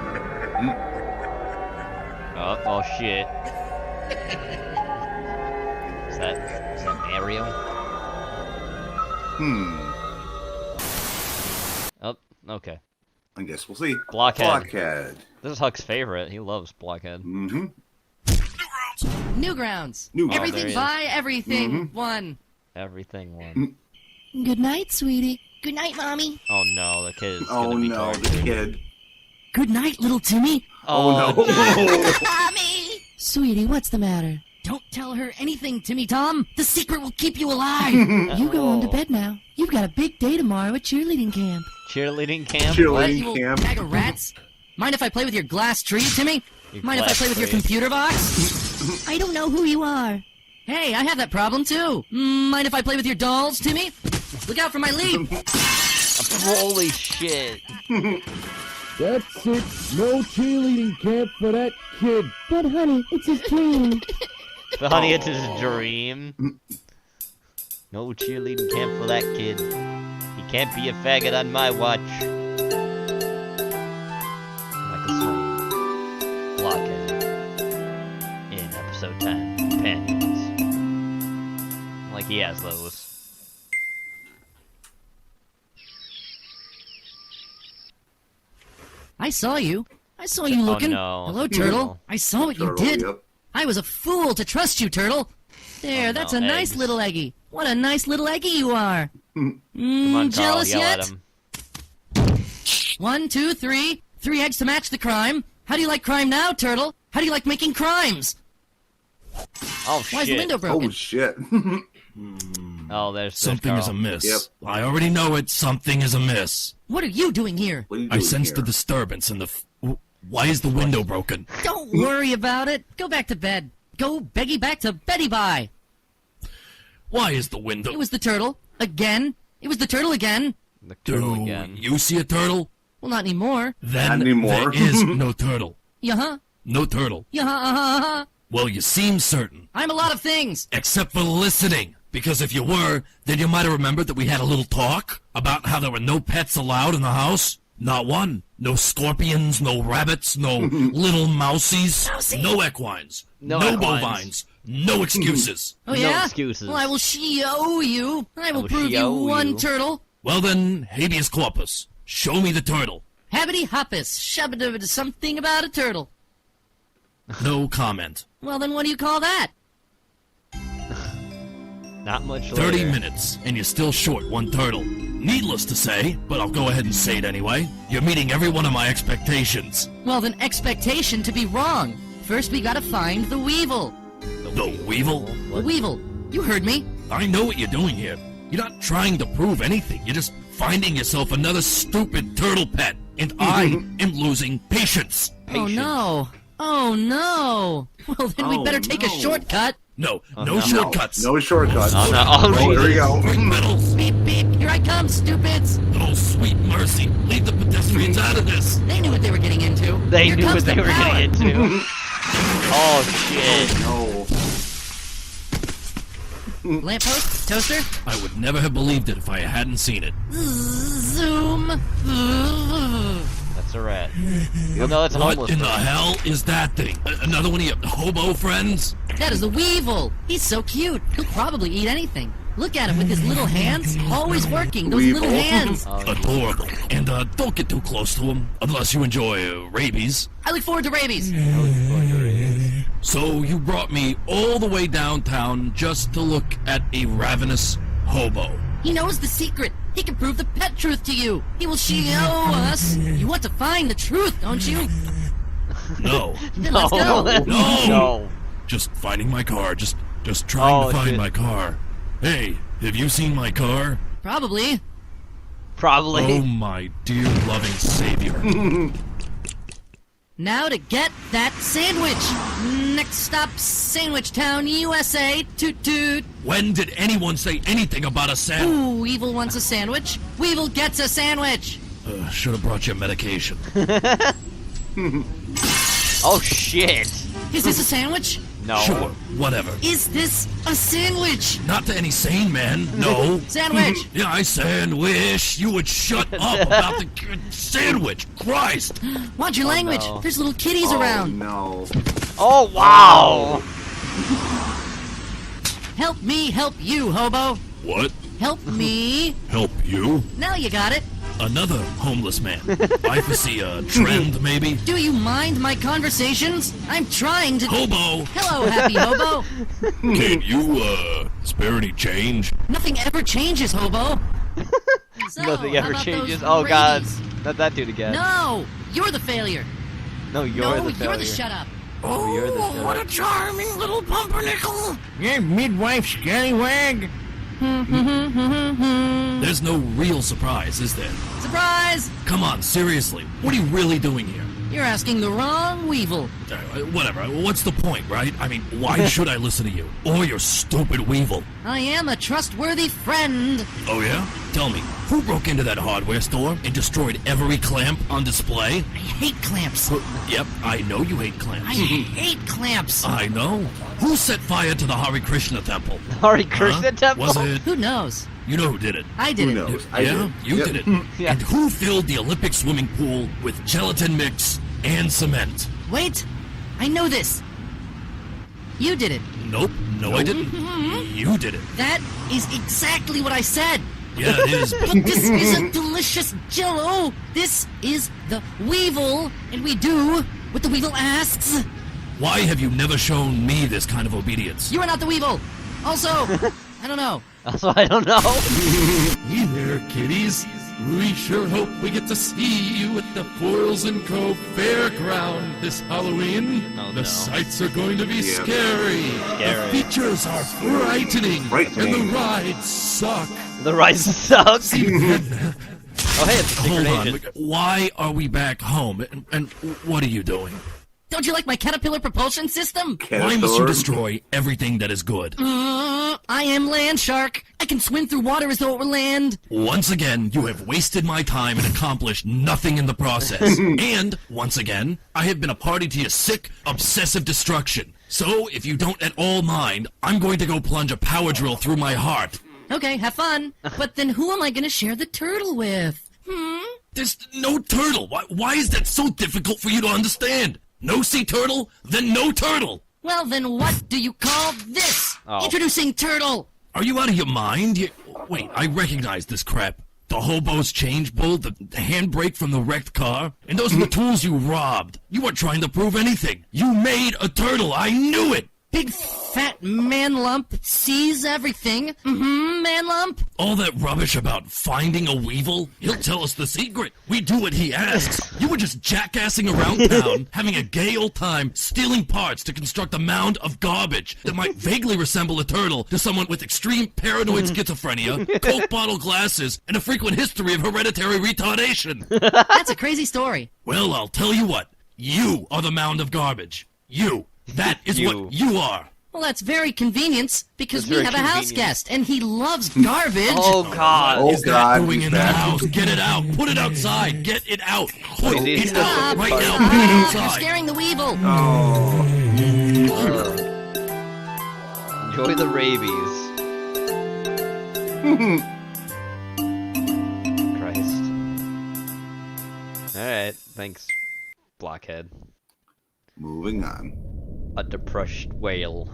Oh shit. Is that Mario? Oh, okay. I guess we'll see. Blockhead. Blockhead. This is Huck's favorite. He loves Blockhead. Mm-hmm. Newgrounds. Newgrounds. Everything There he is. by everything. One. Everything one. Good night, sweetie. Good night, mommy. Oh no, the kid is Oh gonna be no, targeted. the kid. Good night, little Timmy. Oh, no. Mommy. Sweetie, what's the matter? Don't tell her anything, Timmy Tom. The secret will keep you alive. You go on to bed now. You've got a big day tomorrow at cheerleading camp. Cheerleading camp? Cheerleading You camp. bag of rats. Mind if I play with your glass tree, Timmy? Mind if I play with your computer box? I don't know who you are. Hey, I have that problem too. Mind if I play with your dolls, Timmy? Look out for my leap. Holy shit. That's it. No cheerleading camp for that kid. But honey, it's his dream. But honey, it's his dream. No cheerleading camp for that kid. He can't be a faggot on my watch. Michael Swain. Blockhead. In episode 10. Companions. Like he has those. I saw you. I saw you looking. Oh, no. Hello, Turtle. I saw what you did. Yep. I was a fool to trust you, Turtle. There, Oh, that's no, a nice eggs. little eggy. What a nice little eggy you are. Come on, Carl, Jealous yell yet? at him. 1, 2, 3. 3 eggs to match the crime. How do you like crime now, Turtle? How do you like making crimes? Oh, Why is the window broken? Oh, shit. Oh, there's Something is Carl. amiss. Yep. I already know it. Something is amiss. What are you doing here? What are you I doing sensed the here? disturbance in the. Why is the window broken? Don't worry about it. Go back to bed. Go beggy back to Betty Bye. Why is the window? It was the turtle. Again. It was the turtle again. The turtle Do again. you see a turtle? Well, not anymore. Then Not anymore. there is no turtle. Yeah-huh. No turtle. Yeah-huh. Well, you seem certain. I'm a lot of things. Except for listening. Because if you were, then you might have remembered that we had a little talk about how there were no pets allowed in the house. Not one. No scorpions, no rabbits, no little mousies, no equines, No no equines. bovines, no excuses. Oh, No yeah? excuses. Well, I will show you. I will will prove you show one you. turtle. Well then, habeas corpus. Show me the turtle. Habity hoppus. Shabba something about a turtle. No comment. Well, then what do you call that? Not much 30 later. minutes, and you're still short one turtle. Needless to say, but I'll go ahead and say it anyway, you're meeting every one of my expectations. Well, then expectation to be wrong. First, we gotta find the weevil. The weevil? The weevil. You heard me. I know what you're doing here. You're not trying to prove anything. You're just finding yourself another stupid turtle pet. And I am losing patience. Oh, no. Oh, no. Well, then we'd Oh, better take a no. shortcut. No, Oh, no no. shortcuts. No shortcuts. Oh, no. Oh, here we Jesus. go. Bring metals. Beep, beep. Here I come, stupids. Oh, sweet mercy. Leave the pedestrians out of this. They knew what they were getting into. They Here knew comes what they the were power. getting into. Oh, shit. No. Lamppost? Toaster? I would never have believed it if I hadn't seen it. Zoom. That's a rat. You know that's a What homeless in the person. hell is that thing? Another one of your hobo friends? That is the weevil. He's so cute. He'll probably eat anything. Look at him with his little hands. Always working. Those Weevil. little hands. Adorable. And don't get too close to him, unless you enjoy rabies. I look forward to rabies. So you brought me all the way downtown just to look at a ravenous hobo. He knows the secret. He can prove the pet truth to you. He will show us. You want to find the truth, don't you? No. Then let's go. No. No. Just finding my car. Just trying to find shit. my car. Hey, have you seen my car? Probably. Probably. Oh my dear loving savior. Now to get that sandwich. Next stop, Sandwich Town, USA. Toot toot. When did anyone say anything about a sandwich? Ooh, Weevil wants a sandwich. Weevil gets a sandwich. Should have brought you medication. Oh, shit. Is this a sandwich? No. Sure, whatever. Is this a sandwich? Not to any sane man, no. Sandwich. Yeah, I wish you would shut up about the sandwich. Christ. Watch your language. no. There's little kitties Oh, around. no. Oh, wow. Help me help you, hobo. What? Help me. Help you? Now you got it. Another homeless man. I foresee a trend, maybe. Do you mind my conversations? I'm trying to... Hobo! Hello, happy hobo. Can't you, spare any change? Nothing ever changes, hobo. So, Nothing how ever about changes. those Oh, God. rabies? Not that dude again. No, you're the failure. No, you're the failure. You're the shut up. Oh, you're the what a charming little pumpernickel! Yeah, midwife scallywag. There's no real surprise, is there? Surprise! Come on, seriously. What are you really doing here? You're asking the wrong Weevil. Whatever. What's the point, right? I mean, why should I listen to you? Or your stupid Weevil? I am a trustworthy friend. Oh, yeah? Tell me, who broke into that hardware store and destroyed every clamp on display? I hate clamps. Yep, I know you hate clamps. I hate clamps. I know. Who set fire to the Hare Krishna temple? Hare Krishna temple? Was it? Who knows? You know who did it. I did Who it. knows? Yeah, you Yep. did it. Yeah. And who filled the Olympic swimming pool with gelatin mix and cement? Wait, I know this. You did it. Nope, no I didn't. You did it. That is exactly what I said. Yeah, it is. But this isn't delicious Jello. This is the Weevil, and we do what the Weevil asks. Why have you never shown me this kind of obedience? You are not the Weevil. Also, I don't know. Also, I don't know. Hey there, kiddies. We sure hope we get to see you at the Foils & Co. Fairground this Halloween. Oh, the no. sights are going to be scary. Scary. The features are frightening. Frightening. And the rides suck. The rice sucks. See, Oh, hey, it's a secret hold on. agent. Why are we back home? And what are you doing? Don't you like my caterpillar propulsion system? Why must you destroy everything that is good? I am Land Shark. I can swim through water as though it were land. Once again, you have wasted my time and accomplished nothing in the process. And, once again, I have been a party to your sick, obsessive destruction. So, if you don't at all mind, I'm going to go plunge a power drill through my heart. Okay, have fun. But then who am I going to share the turtle with? There's no turtle. Why is that so difficult for you to understand? No sea turtle? Then no turtle. Well, then what do you call this? Oh. Introducing Turtle. Are you out of your mind? Wait, I recognize this crap. The hobo's change bowl, the handbrake from the wrecked car, and those are the tools you robbed. You weren't trying to prove anything. You made a turtle. I knew it. Big fat man lump sees everything. Man lump. All that rubbish about finding a weevil? He'll tell us the secret. We do what he asks. You were just jackassing around town, having a gay old time, stealing parts to construct a mound of garbage that might vaguely resemble a turtle to someone with extreme paranoid schizophrenia, Coke bottle glasses, and a frequent history of hereditary retardation. That's a crazy story. Well, I'll tell you what. You are the mound of garbage. You. That is what you are. Well, that's very convenient because That's we very have a house convenient. guest and he loves garbage. Oh, God. Oh, Is God. that doing he's in the back. house? Get it out. Put it outside. Get it out. Put Please, it out Stop, right now. stop. Put it You're outside. scaring the Weevil. Enjoy the rabies. Christ. Alright, thanks, blockhead. Moving on. A depressed whale.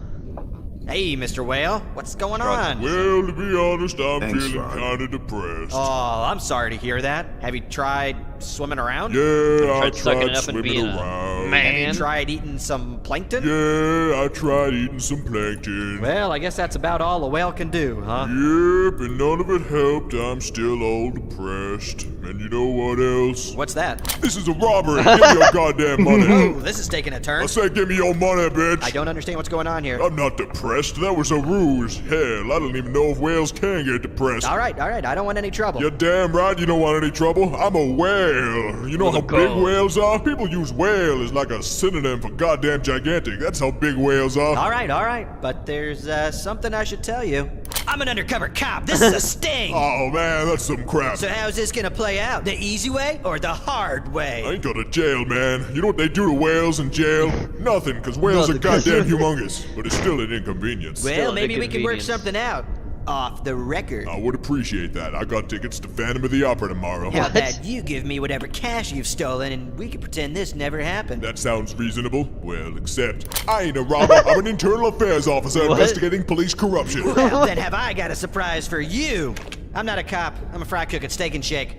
Hey, Mr. Whale, what's going on? Well, to be honest, I'm Thanks, feeling Ron. kind of depressed. Oh, I'm sorry to hear that. Have you tried swimming around? Yeah, I Tried sucking tried it up and swimming being a around. Have you man. tried eating some plankton? Yeah, I tried eating some plankton. Well, I guess that's about all a whale can do, huh? Yep, and none of it helped. I'm still all depressed. And you know what else? What's that? This is a robbery. Give me your goddamn money. Ooh, this is taking a turn. I said give me your money, bitch. I don't understand what's going on here. I'm not depressed. That was a ruse. Hell, I don't even know if whales can get depressed. All right, I don't want any trouble. You're damn right you don't want any trouble. I'm a whale. You know how big whales are? People use whale as like a synonym for goddamn gigantic. That's how big whales are. All right. But there's something I should tell you. I'm an undercover cop. This is a sting. Oh man, that's some crap. So how's this gonna play out? The easy way or the hard way? I ain't go to jail, man. You know what they do to whales in jail? Nothing, because whales are goddamn humongous. But it's still an inconvenience. Well, maybe we can work something out. Off the record. I would appreciate that. I got tickets to Phantom of the Opera tomorrow. How about you give me whatever cash you've stolen and we can pretend this never happened? That sounds reasonable. Well, except I ain't a robber. I'm an internal affairs officer investigating police corruption. Well, then have I got a surprise for you. I'm not a cop. I'm a fry cook at Steak and Shake.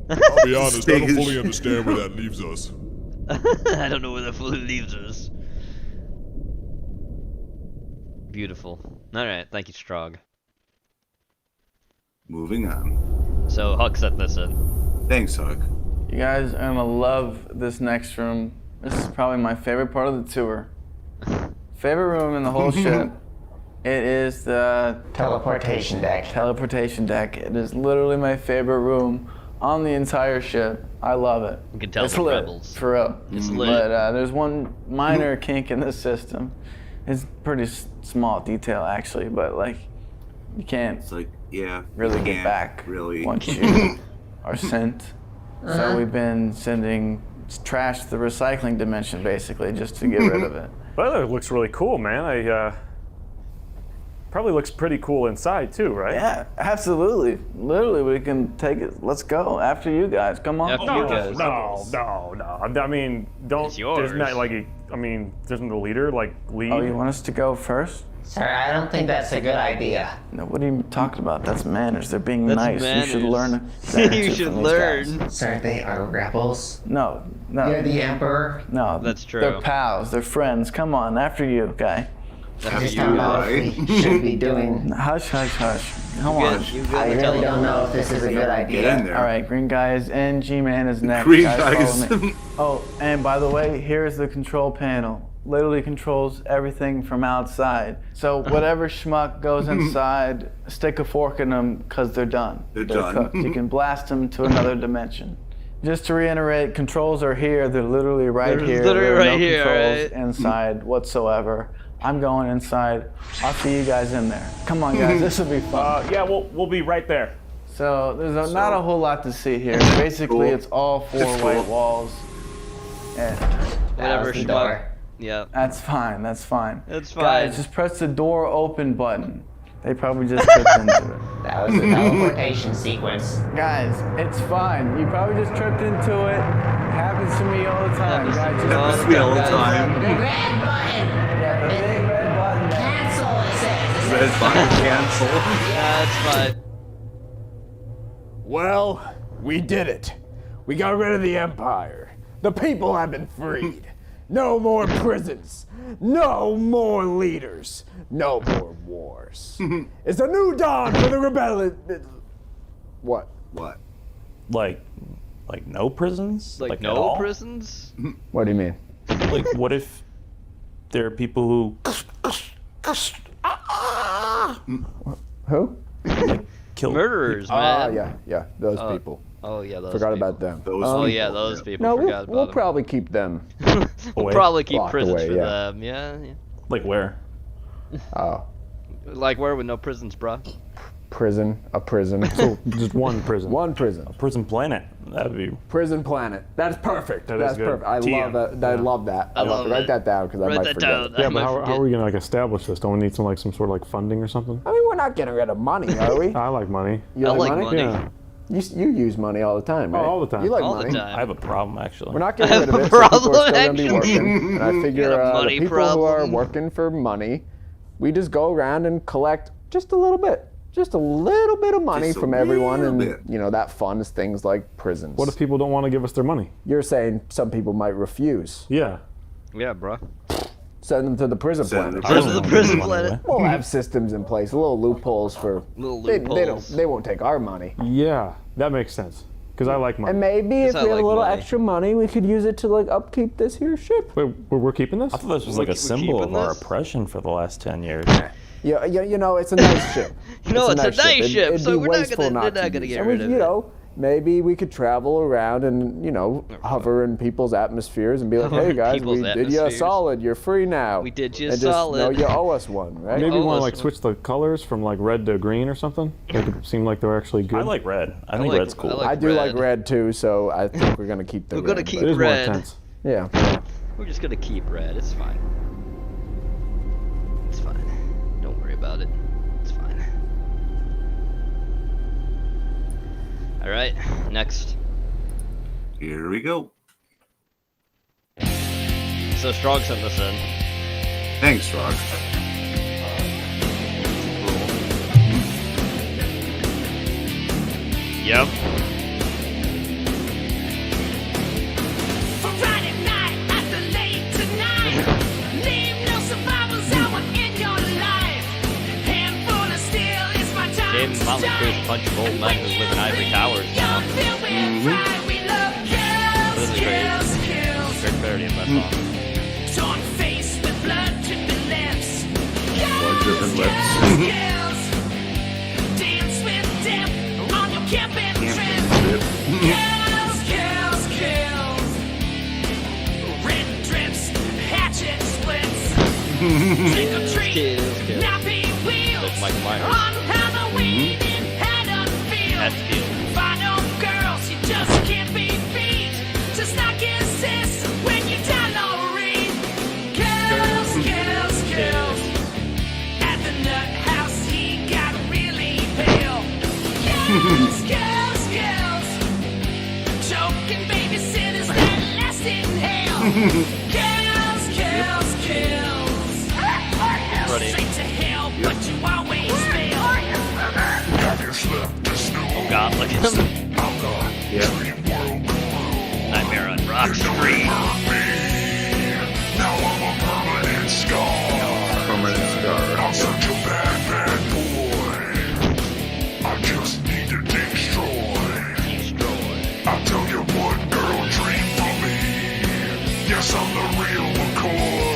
I'll be honest, I don't fully understand where that leaves us. I don't know where that fully leaves us. Beautiful. Alright, thank you, Strog. Moving on. So, Huck set this in. Thanks, Huck. You guys are gonna love this next room. This is probably my favorite part of the tour. Favorite room in the whole ship. It is the teleportation deck. Teleportation deck. It is literally my favorite room on the entire ship. I love it. You can tell it's the lit, rebels. for real. It's lit. But there's one minor kink in the system. It's pretty small detail actually, but like you can't really get back once you are sent. So we've been sending trash to the recycling dimension basically just to get rid of it. Well, it looks really cool, man. Probably looks pretty cool inside too, right? Yeah, absolutely. Literally, we can take it. Let's go after you guys. Come on. No. I mean, don't. It's yours. There's not like doesn't the leader like lead? Oh, you want us to go first? Sir, I don't think that's a good idea. No, what are you talking about? That's manners. They're being That's nice. manners. You should learn. You should learn. Sir, they are rebels. No. You're the Emperor. No, that's true. They're pals. They're friends. Come on, after you, guy. Just don't know if we should be doing. Hush. Come on. I really don't know if this is a good idea. Get in there. All right, green guy is in. G-Man is next. Green Guys, guy follow is- me. Oh, and by the way, here's the control panel. Literally controls everything from outside. So whatever schmuck goes inside, stick a fork in them because they're done. They're done. cooked. You can blast them to another dimension. Just to reiterate, controls are here. They're literally right They're here. literally There are right no here, controls right? inside whatsoever. I'm going inside. I'll see you guys in there. Come on, guys. This will be fun. Yeah, we'll be right there. So there's not a whole lot to see here. Basically, it's all four white walls. And Whatever, the schmuck. door. Yeah. That's fine. It's fine. Guys, just press the door open button. They probably just tripped into it. That was the teleportation sequence. Guys, it's fine. You probably just tripped into it. Happens to me all the time. Guys, just Happens to me all the time. The red button. Yeah, the big red button. Cancel, it says. Red button cancel. That's fine. Well, we did it. We got rid of the Empire. The people have been freed. No more prisons. No more leaders. No more wars. It's a new dawn for the rebellion. What? What? Like no prisons? Like at no all? prisons? What do you mean? Like, what if there are people who Who? kill Murderers, man. Yeah, those people. Oh yeah, those Forgot people. about them. Oh yeah, those people. No, Forgot we'll about them. probably keep them. We'll away. probably keep Locked prisons away, for yeah. them. Yeah. like where? Oh, Like where with no prisons, bro? a prison. So just one prison. One prison. A prison planet. That'd be Prison planet. That's perfect. That is That's good. perfect. I TM. love that. I love that. I love love Write it. that down because I Write might that forget. down. it. I Yeah, might but how forget. are we gonna like establish this? Don't we need some sort of like funding or something? I mean, we're not getting rid of money, are we? I like money. You I like money. Yeah. You use money all the time, right? all the time. You like All the money. time. I have a problem actually. We're not getting I rid of have a it. So people problem, are still gonna be actually. working. And I figure Got a the money people who are problem. working for money, we just go around and collect just a little bit. Just a little bit of money Just a from everyone, little and bit. that funds things like prisons. What if people don't want to give us their money? You're saying some people might refuse? Yeah. Yeah, bro. Send them to the prison Send them planet. to Send them to the prison planet. We'll have systems in place, little loopholes for. Little They loopholes. won't take our money. Yeah, that makes sense. Because I like money. And maybe if I we had like a little money. extra money, we could use it to like upkeep this here ship. Wait, we're keeping this? I thought this was like We're a symbol keeping of our this? oppression for the last 10 years. Yeah, it's a nice ship. You know, it's a nice ship, It'd so be we're not wasteful gonna to get use. rid of And it. maybe we could travel around and hover in people's atmospheres and be like, hey guys, we People's did you a atmospheres. solid. You're free now. We did you a and just solid. know you owe us one, right? Maybe you want to us like one. switch the colors from like red to green or something? Make it seem like they're actually good. I like red. I think like- red's cool. I like I do like red. red too, so I think we're gonna keep the We're red. gonna keep It is more red. intense. Yeah. We're just gonna keep red. It's fine. It's fine. Don't worry about it. It's fine. All right. Next. Here we go. So Strong sent this in. Thanks, Rog. Yep. James Mountain Crew's a bunch of old men who live in ivory towers. This is great. Great parody of that song. And lips. That's Mike Myers. Hatfield. Choking babysitters that last in hell. Kills. Straight to hell, but you always fail. Oh god, look at him. Nightmare on Rock Street. Now I'm a permanent scar. I'm such a bad boy. I just need to destroy. I'll tell you what, girl, dream for me. Yes, I'm the real McCoy.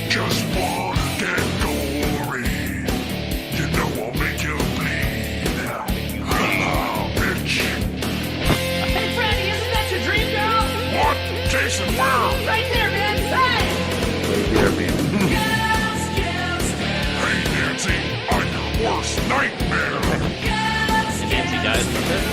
Just wanna get gory. You know I'll make you bleed. Bitch. Hey, Freddy, isn't that your dream girl? What? Jason, where? Right there, man. Hey! Hey, Nancy, I'm your worst nightmare. Nancy dies from this.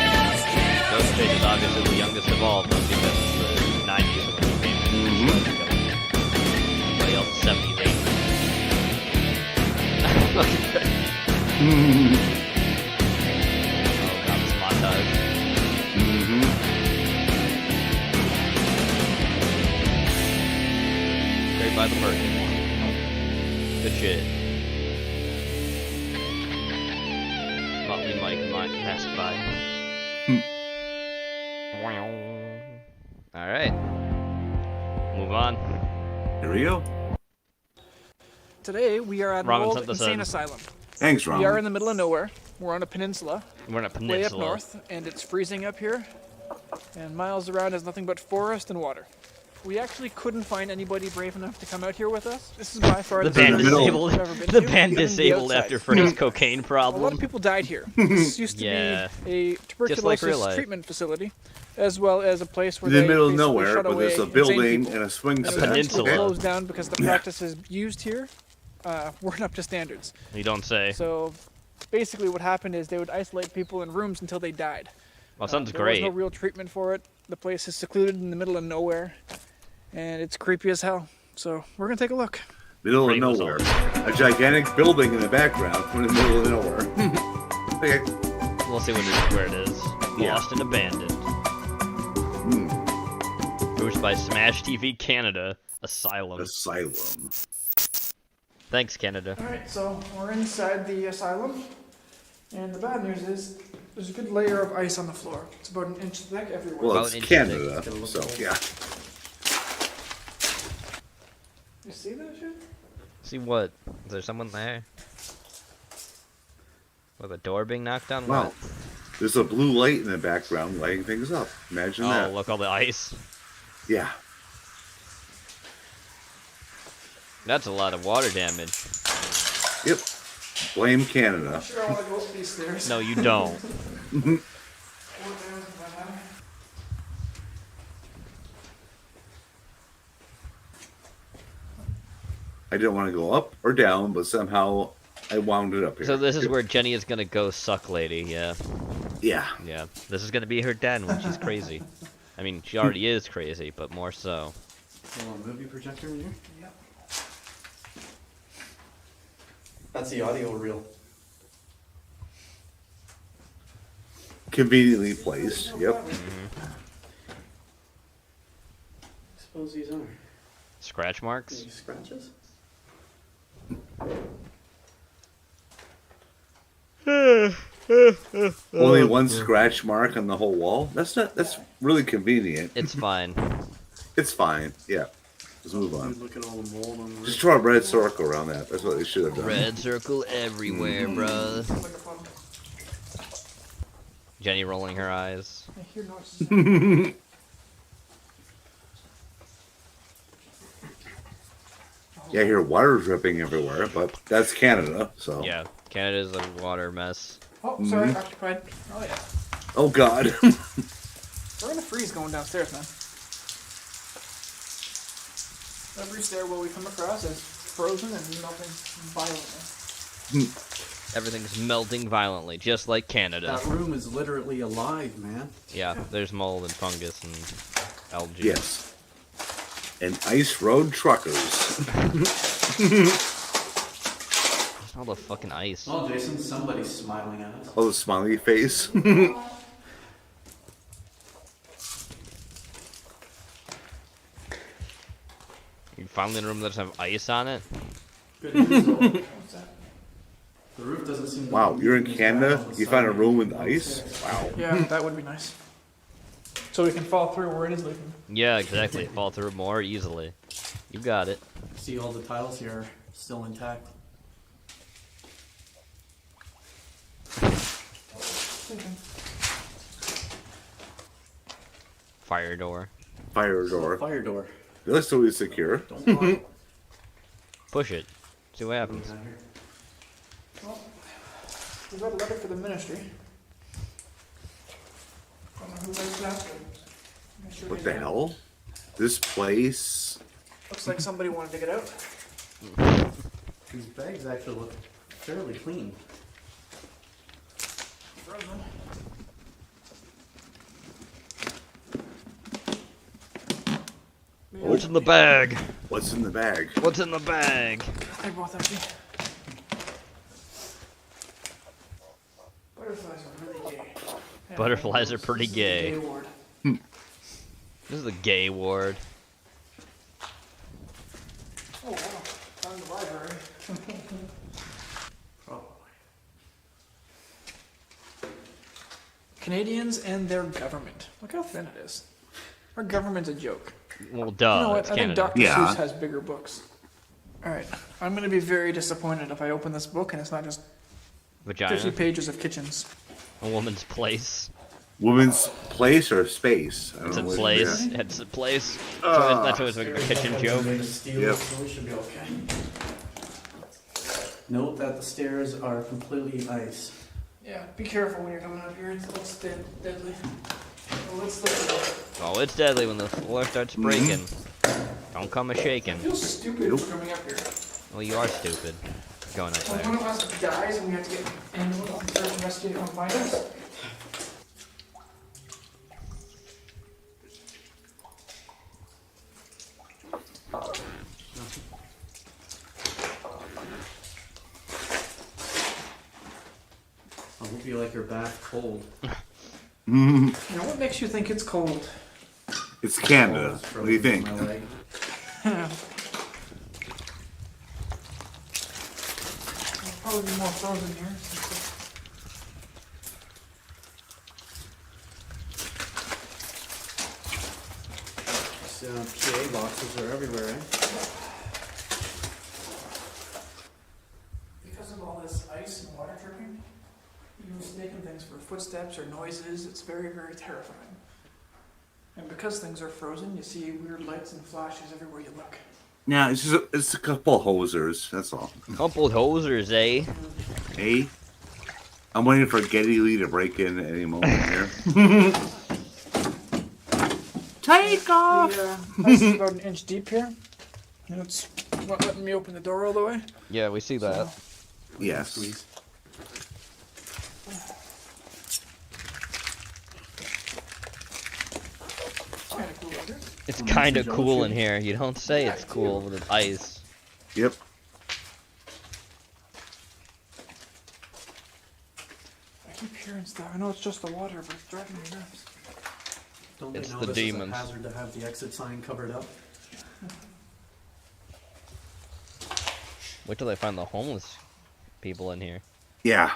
Ghostface is obviously the youngest of all, but because it's the 90s when he came in. Everybody else is 70s, 80s. Look at that. Oh god, this montage. Straight by the Merkin. Good shit. Motley Mike passed by. Alright. Move on. Here we go. Today we are at an Robin old sent this insane in. asylum. Thanks, We Robin. are in the middle of nowhere. We're on a peninsula. We're on a Way up peninsula. north, and it's freezing up here. And miles around is nothing but forest and water. We actually couldn't find anybody brave enough to come out here with us. This is by far The the band safest disabled. we've ever been The to, band even disabled outside. after Freddy's cocaine A lot problem. of people died here. This used to Yeah. be a Just like real tuberculosis life. treatment facility, as well as a place where In the they middle of basically nowhere, shut but away there's a insane building people. and a swing And it set. was eventually Peninsula. closed down because the practices used here weren't up to standards. You don't say. So basically what happened is they would isolate people in rooms until they died. Well, sounds There great. was no real treatment for it. The place is secluded in the middle of nowhere, and it's creepy as hell. So we're gonna take a look. Middle of nowhere. A gigantic building in the background in the middle of nowhere. Okay. We'll see where it is. Yeah. Lost and abandoned. Produced by Smash TV Canada. Asylum. Thanks, Canada. Alright, so we're inside the asylum, and the bad news is there's a good layer of ice on the floor. It's about an inch thick everywhere. Well, it's Canada, so yeah. You see that shit? See what? Is there someone there? With a door being knocked down? Wow. What? There's a blue light in the background lighting things up. Imagine Oh, that. look, all the ice. Yeah. That's a lot of water damage. Yep. Blame Canada. Sure, I want to go up these stairs. No, you don't. I didn't want to go up or down, but somehow I wound it up here. So this is where Jenny is gonna go suck lady, yeah. Yeah. Yeah. This is gonna be her den when she's crazy. I mean, she already is crazy, but more so. Movie projector in here? Yep. That's the audio reel. Conveniently placed. Yep. I suppose these are. Scratch marks? Any scratches? Only one scratch mark on the whole wall. That's really convenient. It's fine. It's fine. Yeah. Let's move on. Look at all the mold on the roof. Just draw a red circle around that. That's what they should have done. Red circle everywhere, bruh. Jenny rolling her eyes. I hear noises. Yeah, I hear water dripping everywhere, but that's Canada, so. Yeah, Canada's a water mess. Oh, sorry, occupied. Oh, yeah. Oh, God. We're in a freeze going downstairs, man. Every stairwell we come across is frozen and melting violently. Everything's melting violently, just like Canada. That room is literally alive, man. Yeah, there's mold and fungus and algae. Yes. And ice road truckers. All the fucking ice. Oh, Jason, somebody's smiling at us. Oh, the smiley face. You found a room that doesn't have ice on it? Good news, though. What's that? The roof doesn't seem to Wow, be you're in leaking Canada? down on the You found a side. room with ice? Wow. Yeah, that would be nice. So we can fall through where it is leaking. Yeah, exactly. Fall through more easily. You got it. See, all the tiles here are still intact. Fire door. Fire door. Fire door. That's totally secure. Push it. See what happens. Well, we got a letter for the ministry. Don't know who writes that, but I'm sure What they the know. hell? This place. Looks like somebody wanted to get out. These bags actually look fairly clean. Frozen. What's in the bag? What's in the bag? What's in the bag? They're both empty. Butterflies are really gay. Yeah, Butterflies are pretty this is the gay. gay ward. This is the gay ward. Oh wow, found the library. Canadians and their government. Look how thin it is. Our government's a joke. Well, duh. You know what? It's I think Canada. Dr. Yeah. Seuss has bigger books. Alright, I'm gonna be very disappointed if I open this book and it's not just 50 Vagina. pages of kitchens. A woman's place. Woman's place or space? I It's don't a know place. which- It's a place. Ah. That's always a kitchen joke. Yep. So we should be okay. Note that the stairs are completely ice. Yeah, be careful when you're coming up here. It looks deadly. Oh, it's slippery. Oh, it's deadly when the floor starts breaking. Don't come a shaking. I feel stupid for coming up here. Well, you are stupid. Going up When there. one of us dies and we have to get ambulance and search and rescue to come find us. I hope you like your bath cold. Mhm. You know what makes you think it's cold? It's Canada. What do you think? My leg. There's probably be more frozen here. PA boxes are everywhere, eh? Because of all this ice and water dripping, you're mistaking things for footsteps or noises. It's very, very terrifying. And because things are frozen, you see weird lights and flashes everywhere you look. Yeah, it's a couple of hosers. That's all. Couple hosers, eh? Hey, I'm waiting for Geddy Lee to break in at any moment here. Take off! The ice is about an inch deep here. And it's not letting me open the door all the way. Yeah, we see that. Yes. Kinda cool, isn't it? It's kind of cool in here. You don't say it's cool with the ice. Yep. I keep hearing stuff. I know it's just the water, but it's driving me nuts. Don't It's they know the this demons. is a hazard to have the exit sign covered up? Wait till they find the homeless people in here. Yeah.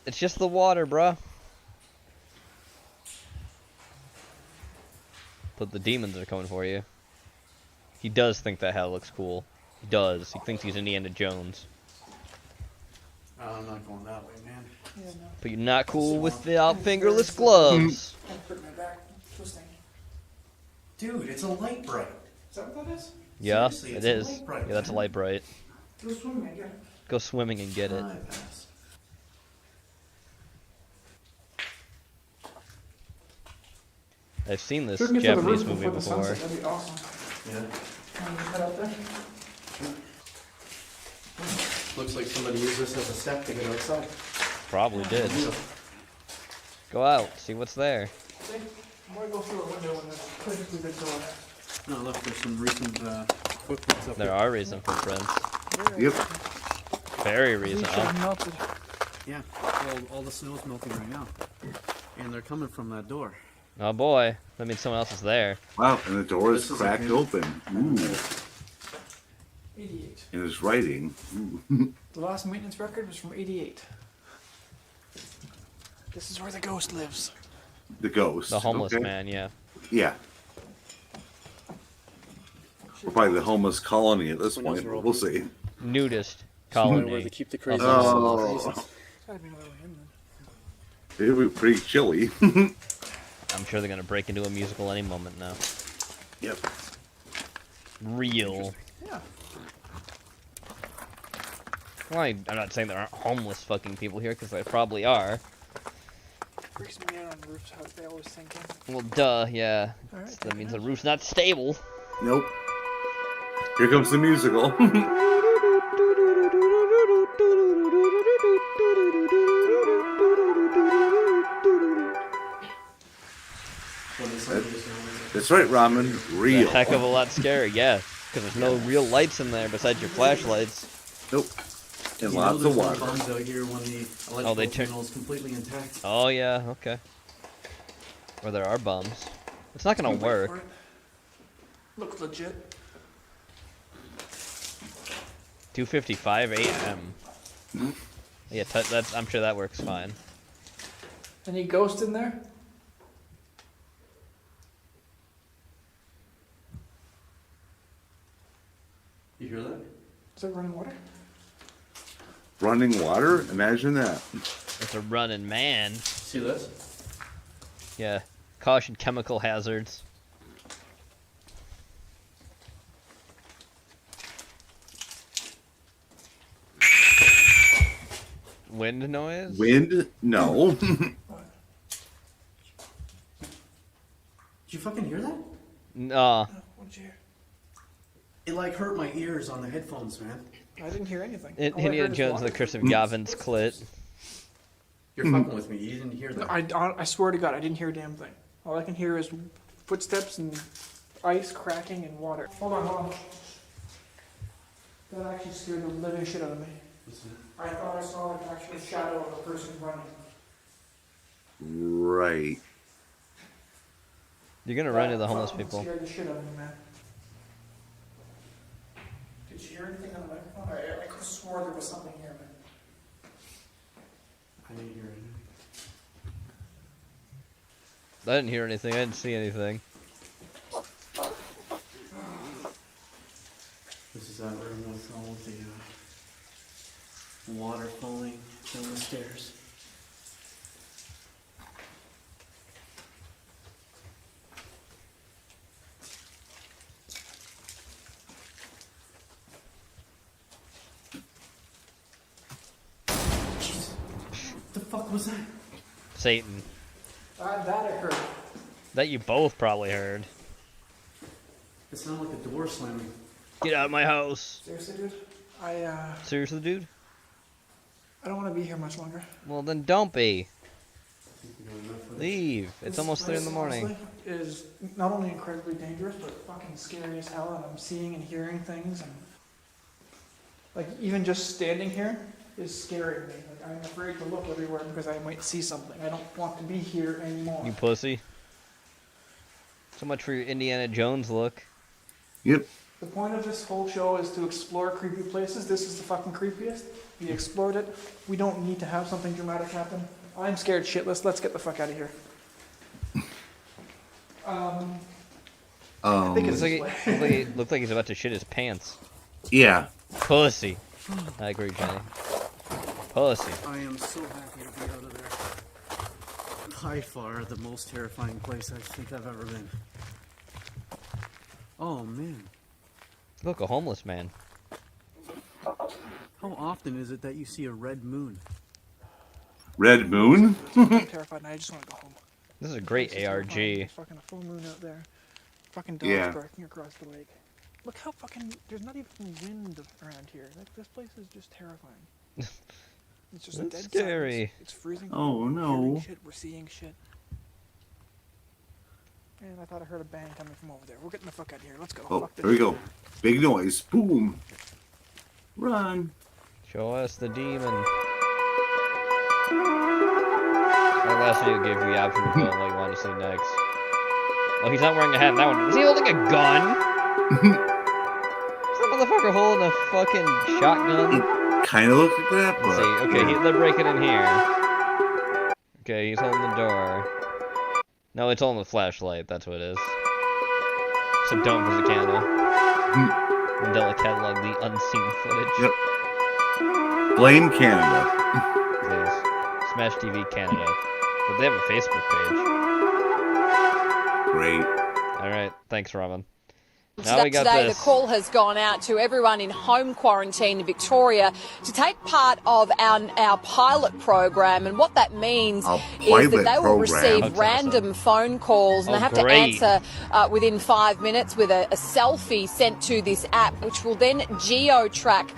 It's just the water, bruh. But the demons are coming for you. He does think that hat looks cool. He does. He thinks he's Indiana Jones. I'm not going that way, man. Yeah, no. But you're not cool without fingerless gloves. I'm putting my back twisting. Dude, it's a light bright. Is that what that is? Yeah, Seriously, it it's a is. light bright, Yeah, that's a man. light bright. Go swimming again. Go swimming and get it. I pass. I've seen this If we can get to the Japanese roof movie before the before. sunset, that'd be awesome. Yeah. Wanna just head out there? Looks like somebody used this as a step to get outside. Probably did. Go out, see what's there. See? I'm gonna go through a window and then put it through the door. No, look, there's some recent footprints up There are recent footprints. Yep. Very recent. These melted. Yeah, all the snow's melting right now. And they're coming from that door. Oh boy, that means someone else is there. Wow, and the door is This is cracked okay. open. Ooh. 88. And it's writing. Ooh. The last maintenance record was from 88. This is where the ghost lives. The ghost. The homeless okay. man, yeah. Yeah. We're probably the homeless colony at this point, but we'll see. Nudist colony. Where they keep the crazy. Oh. There's gotta be another way in then. It'll be pretty chilly. I'm sure they're gonna break into a musical any moment now. Yep. Real. Yeah. Well, I'm not saying there aren't homeless fucking people here, because there probably are. Freaks me out on roofs how they always think in. Well, duh, yeah. Alright, That means the roof's not stable. Nope. Here comes the musical. That's right, Ramen. Real. A heck of a lot scary, yeah. Because there's no real lights in there besides your flashlights. Nope. And You lots know of there's water. no bombs out here when the electrical they turn- panel is completely intact. Oh, yeah, okay. Or there are bums. It's not gonna work. Looks legit. 2:55 a.m. Yeah, that's. I'm sure that works fine. Any ghost in there? You hear that? Is it running water? Running water? Imagine that. It's a running man. See this? Yeah. Caution chemical hazards. Wind noise? Wind? No. Did you fucking hear that? Nah. What'd you hear? It like hurt my ears on the headphones, man. I didn't hear anything. It, All I Indiana heard is Jones water. and the Curse of Gavin's clit. You're fucking with me. You didn't hear that. I swear to God, I didn't hear a damn thing. All I can hear is footsteps and ice cracking and water. Hold on. That actually scared the living shit out of me. I thought I saw like an actual shadow of a person running. Right. You're gonna run into the That homeless fucking people. Scared the shit out of me, man. Did you hear anything on the microphone? I could have swore there was something here, man. I didn't hear anything. I didn't hear anything. I didn't see anything. This is that room with all of the water falling down the stairs. Jeez. What the fuck was that? Satan. That I heard. That you both probably heard. It sounded like a door slamming. Get out of my house. Seriously, dude? Seriously, dude? I don't want to be here much longer. Well, then don't be. Leave. It's This almost 3 in the place, morning. honestly, is not only incredibly dangerous, but fucking scary as hell, and I'm seeing and hearing things, and like even just standing here is scaring me. Like I'm afraid to look everywhere because I might see something. I don't want to be here anymore. You pussy. So much for your Indiana Jones look. Yep. The point of this whole show is to explore creepy places. This is the fucking creepiest. We explored it. We don't need to have something dramatic happen. I'm scared shitless. Let's get the fuck out of here. I think it's Looks like he's about to shit his pants. Yeah. Pussy. I agree, Johnny. Pussy. I am so happy to be out of there. By far the most terrifying place I think I've ever been. Oh man. Look, a homeless man. How often is it that you see a red moon? Red moon? I'm terrified and I just want to go home. This is a great ARG. Fucking a full moon out there. Fucking dogs barking across the lake. Look how fucking, there's not even wind around here. Like, this place is just terrifying. It's just a dead scary. silence. It's freezing. Oh, We're no. hearing shit. We're seeing shit. And I thought I heard a bang coming from over there. We're getting the fuck out of here. Let's go. Oh, Fuck this here we shit. go. Big noise. Boom. Run. Show us the demon. That last video gave you the option to film what you want to see next. Oh, he's not wearing a hat in that one. Is he holding a gun? Is that motherfucker holding a fucking shotgun? Kind of looks like that, but... Let's see. Okay, they're breaking in here. Okay, he's holding the door. No, it's holding the flashlight. That's what it is. So don't visit Canada. Mandela catalog the unseen footage. Yep. Blame Canada. Please. Smash TV Canada. But they have a Facebook page. Great. Alright, thanks, Robin. So Now we got today, this. the call has gone out to everyone in home quarantine in Victoria to take part of our pilot program. And what that means is that they will receive random phone calls and they have to answer within 5 minutes with a selfie sent to this app, which will then geo-track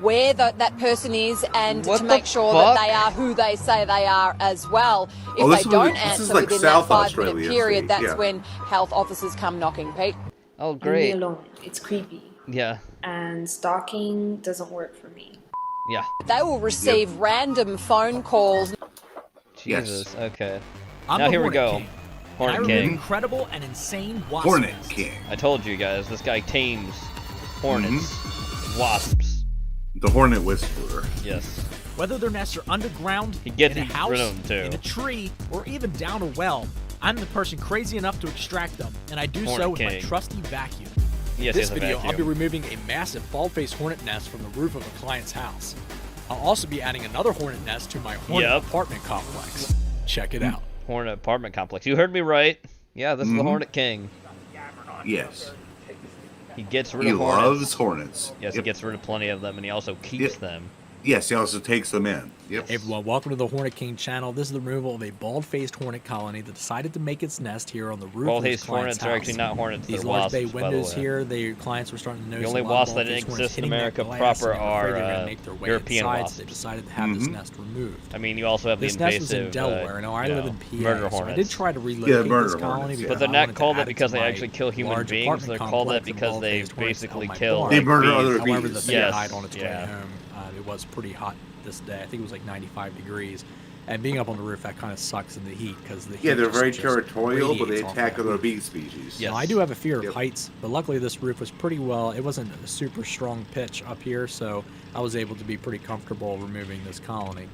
where that person is and to make sure that they are who they say they are as well. If they don't answer within that 5 minute period, that's when health officers come knocking. Pete? Oh, Leave great. me alone. It's creepy. Yeah. And stalking doesn't work for me. Yeah. They will receive random phone calls. Jesus. Okay. I'm now the here we Hornet go. King. Hornet I remove King. incredible and insane wasp Hornet nests. King. I told you guys, this guy tames hornets, wasps. The Hornet Whisperer. Yes. Whether their nests are underground, He gets in a house, rid of them too. in a tree, or even down a well, I'm the person crazy enough to extract them, and I do Hornet so with my King. trusty vacuum. Yes, this he has a video, I'll be vacuum. removing a massive bald-faced hornet nest from the roof of a client's house. I'll also be adding another hornet nest to my hornet apartment complex. Check it out. Hornet apartment complex. You heard me right. Yeah, this is the Hornet King. Yes. He gets rid He of hornets. loves hornets. Yes, he gets rid of plenty of them, and he also keeps them. Yes, he also takes them in. Yep. Hey everyone, welcome to the Hornet King channel. This is the removal of a bald-faced hornet colony that decided to make its nest here on the roof of this Bald-faced client's hornets are house. actually not hornets, These they're large wasps, bay by the windows way. here, the clients were starting to notice only a lot of wasps that bald-faced hornets exist in hitting that America glass, proper and they were afraid are, they were gonna make their way European inside, wasps. so they decided to have this nest removed. I mean, you also have This the nest invasive, was in Delaware. Now I live in PA, murder so hornets. I did try to relocate this colony, But they're not called that because they actually kill human beings. They're called that because they basically kill. They murder other However, the bees. thing died on its way Yeah. home. It was pretty hot this day. I think it was like 95 degrees. And being up on the roof, that kind of sucks in the heat because the heat Yeah, they're just- very just territorial, but they radiates off attack that other roof. bee species. Now, I do have a fear of heights, but luckily this roof was pretty well. It wasn't a super strong pitch up here, so I was able to be pretty comfortable removing this colony.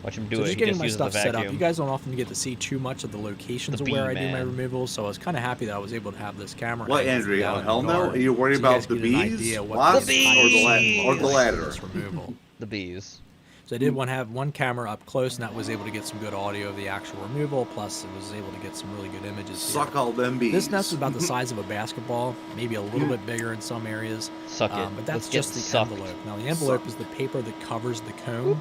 Watch him do So it. just He getting just my uses stuff the set up. vacuum. You guys don't often get to see too much of the locations The of where I bee do my man. removals, so I was kind of happy that I was able to have this camera. What, angled Andrea? down in Hell the no? garden, Are you worried so about guys the get an bees, idea what wasps, this or the is latter? for this removal. The bees. So I did have one camera up close, and that was able to get some good audio of the actual removal. Plus, it was able to get some really good images. Suck here. all them bees. This nest is about the size of a basketball, maybe a little bit bigger in some areas. Suck it. But that's Let's get just the sucked. envelope. Now, the envelope is the paper that covers the comb.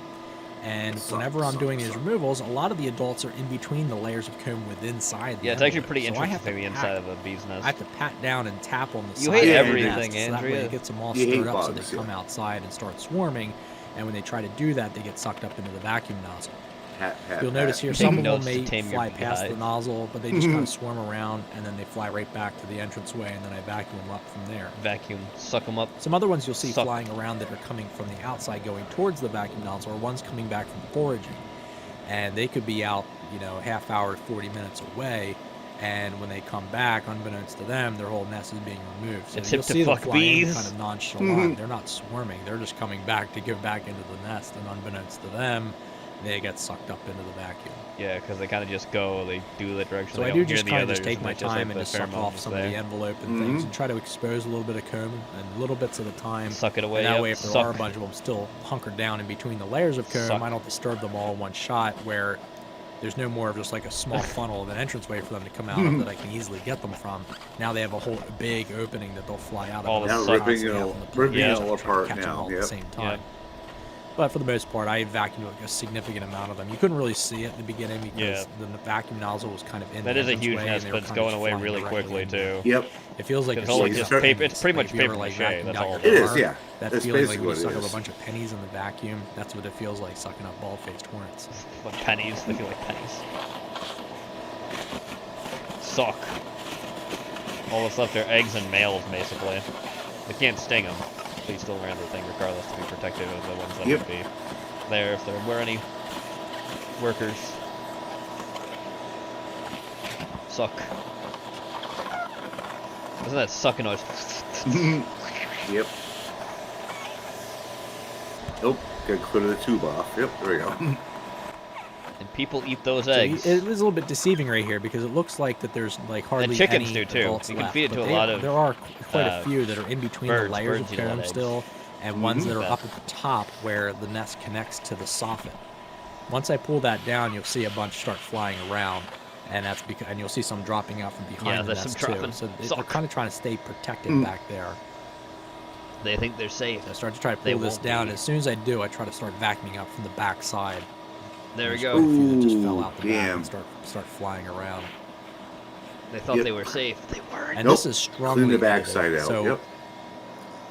And whenever I'm doing these removals, a lot of the adults are in between the layers of comb within inside the Yeah, it's actually envelope. pretty So I have interesting, to the inside of a bee's nest. I have to pat down and tap on the You side hate of the everything, nest, so that way Andrea. it gets them all You hate stirred up so bugs, they come outside and start swarming. And when they try to do that, they get sucked up into the vacuum nozzle. You'll notice here some of them Notes to may tame your fly past the beehive. nozzle, but they just kind of swarm around, and then they fly right back to the entranceway, and then I vacuum them up from there. Vacuum. Suck them up. Some other ones you'll see Suck. flying around that are coming from the outside going towards the vacuum nozzle, or ones coming back from foraging. And they could be out, half hour to 40 minutes away, And when they come back, unbeknownst to them, their whole nest is being removed. So It's you'll hip to see them fuck fly in bees. kind of nonchalant. They're not swarming. They're just coming back to go back into the nest. And unbeknownst to them, they get sucked up into the vacuum. Yeah, because they kind of just go, they do the direction. So they I don't do hear just the kind of others, just take my it's just, like, time and the just suck off pheromones some of there. the envelope and things and try to expose a little bit of comb and little bits at a time. Suck it away. And that yep. way, if there Suck. are a bunch of them still hunkered down in between the layers of comb, Suck. I don't disturb them all in one shot where there's no more of just like a small funnel of an entranceway for them to come out of that I can easily get them from. Now they have a whole big opening that they'll fly out of. All and the constantly ripping out it from the all plate, apart catch them now, all at yep. the same time. Yep. But for the most part, I vacuumed like a significant amount of them. You couldn't really see it in the beginning because the vacuum nozzle was kind of in That the is a huge entranceway, nest, and they but were it's kind of going away flying really directly quickly in too. there. Yep. It feels like It's you're only sucking just up paper. It's pretty pennies. much Like, if you paper ever, like, mache. vacuumed That's out all your it is, car, yeah. That That's feeling like basically when you what it suck up is. a bunch of pennies in the vacuum, that's what it feels like sucking up bald-faced hornets. What pennies? They feel like pennies. Suck. All that's left are eggs and males, basically. They can't sting them. They still ran the thing regardless to be protective of the ones that would be there if there were any workers. Suck. Isn't that sucking noise? Yep. Nope. Gotta clear the tube off. Yep, there we go. And people eat those So eggs. it was a little bit deceiving right here because it looks like that there's like hardly And chickens any do too. adults You can left, feed it but to a they- lot of, there are quite a few that are in between the birds. layers Birds of eat a lot comb of eggs. still, and ones that are Yeah. up at the top where the nest connects to the soffit. Once I pull that down, you'll see a bunch start flying around, and that's because you'll see some dropping out from behind Yeah, the there's nest some too. dropping. So they're Suck. kind of trying to stay protected back there. They think they're safe. So I start to try to They pull this won't down. be. As soon as I do, I try to start vacuuming up from the back side. There we There's go. quite a few that just fell out the back damn. and start flying around. They thought Yep. they were safe. They weren't. And this is strongly Clean the rated, backside out. So Yep.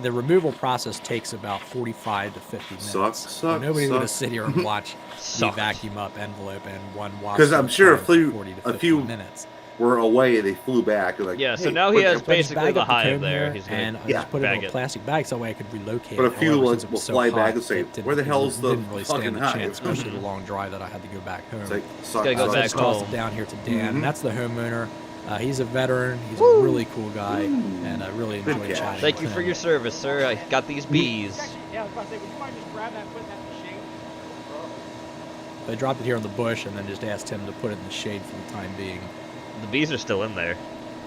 the removal process takes about 45 to 50 minutes. Suck, So suck, nobody's going to suck. sit here and watch the Suck. vacuum up envelope and one wash. Because I'm sure for 40 to a 50 few minutes. were away, they flew back. And like, Yeah, so hey, now he what has the- So I just basically bag the up hive comb there. here, He's gonna and I yeah, just put it bag in a it. plastic bag so that way I could relocate But a it. few However, ones since it will was so fly hot, back and say, it didn't- "Where the hell's the didn't really stand fucking the hive?" chance, especially the long drive that I had to go back home. It's like, So suck, Gotta go I back just tossed home. it down here to Dan, and that's the homeowner. He's a veteran. He's a really cool guy, and I really Good enjoyed cat. chatting Thank with you for him. your service, sir. I got these bees. Yeah, I was about to say, would you mind just grab that and put that in the shade? I dropped it here on the bush and then just asked him to put it in the shade for the time being. The bees are still in there.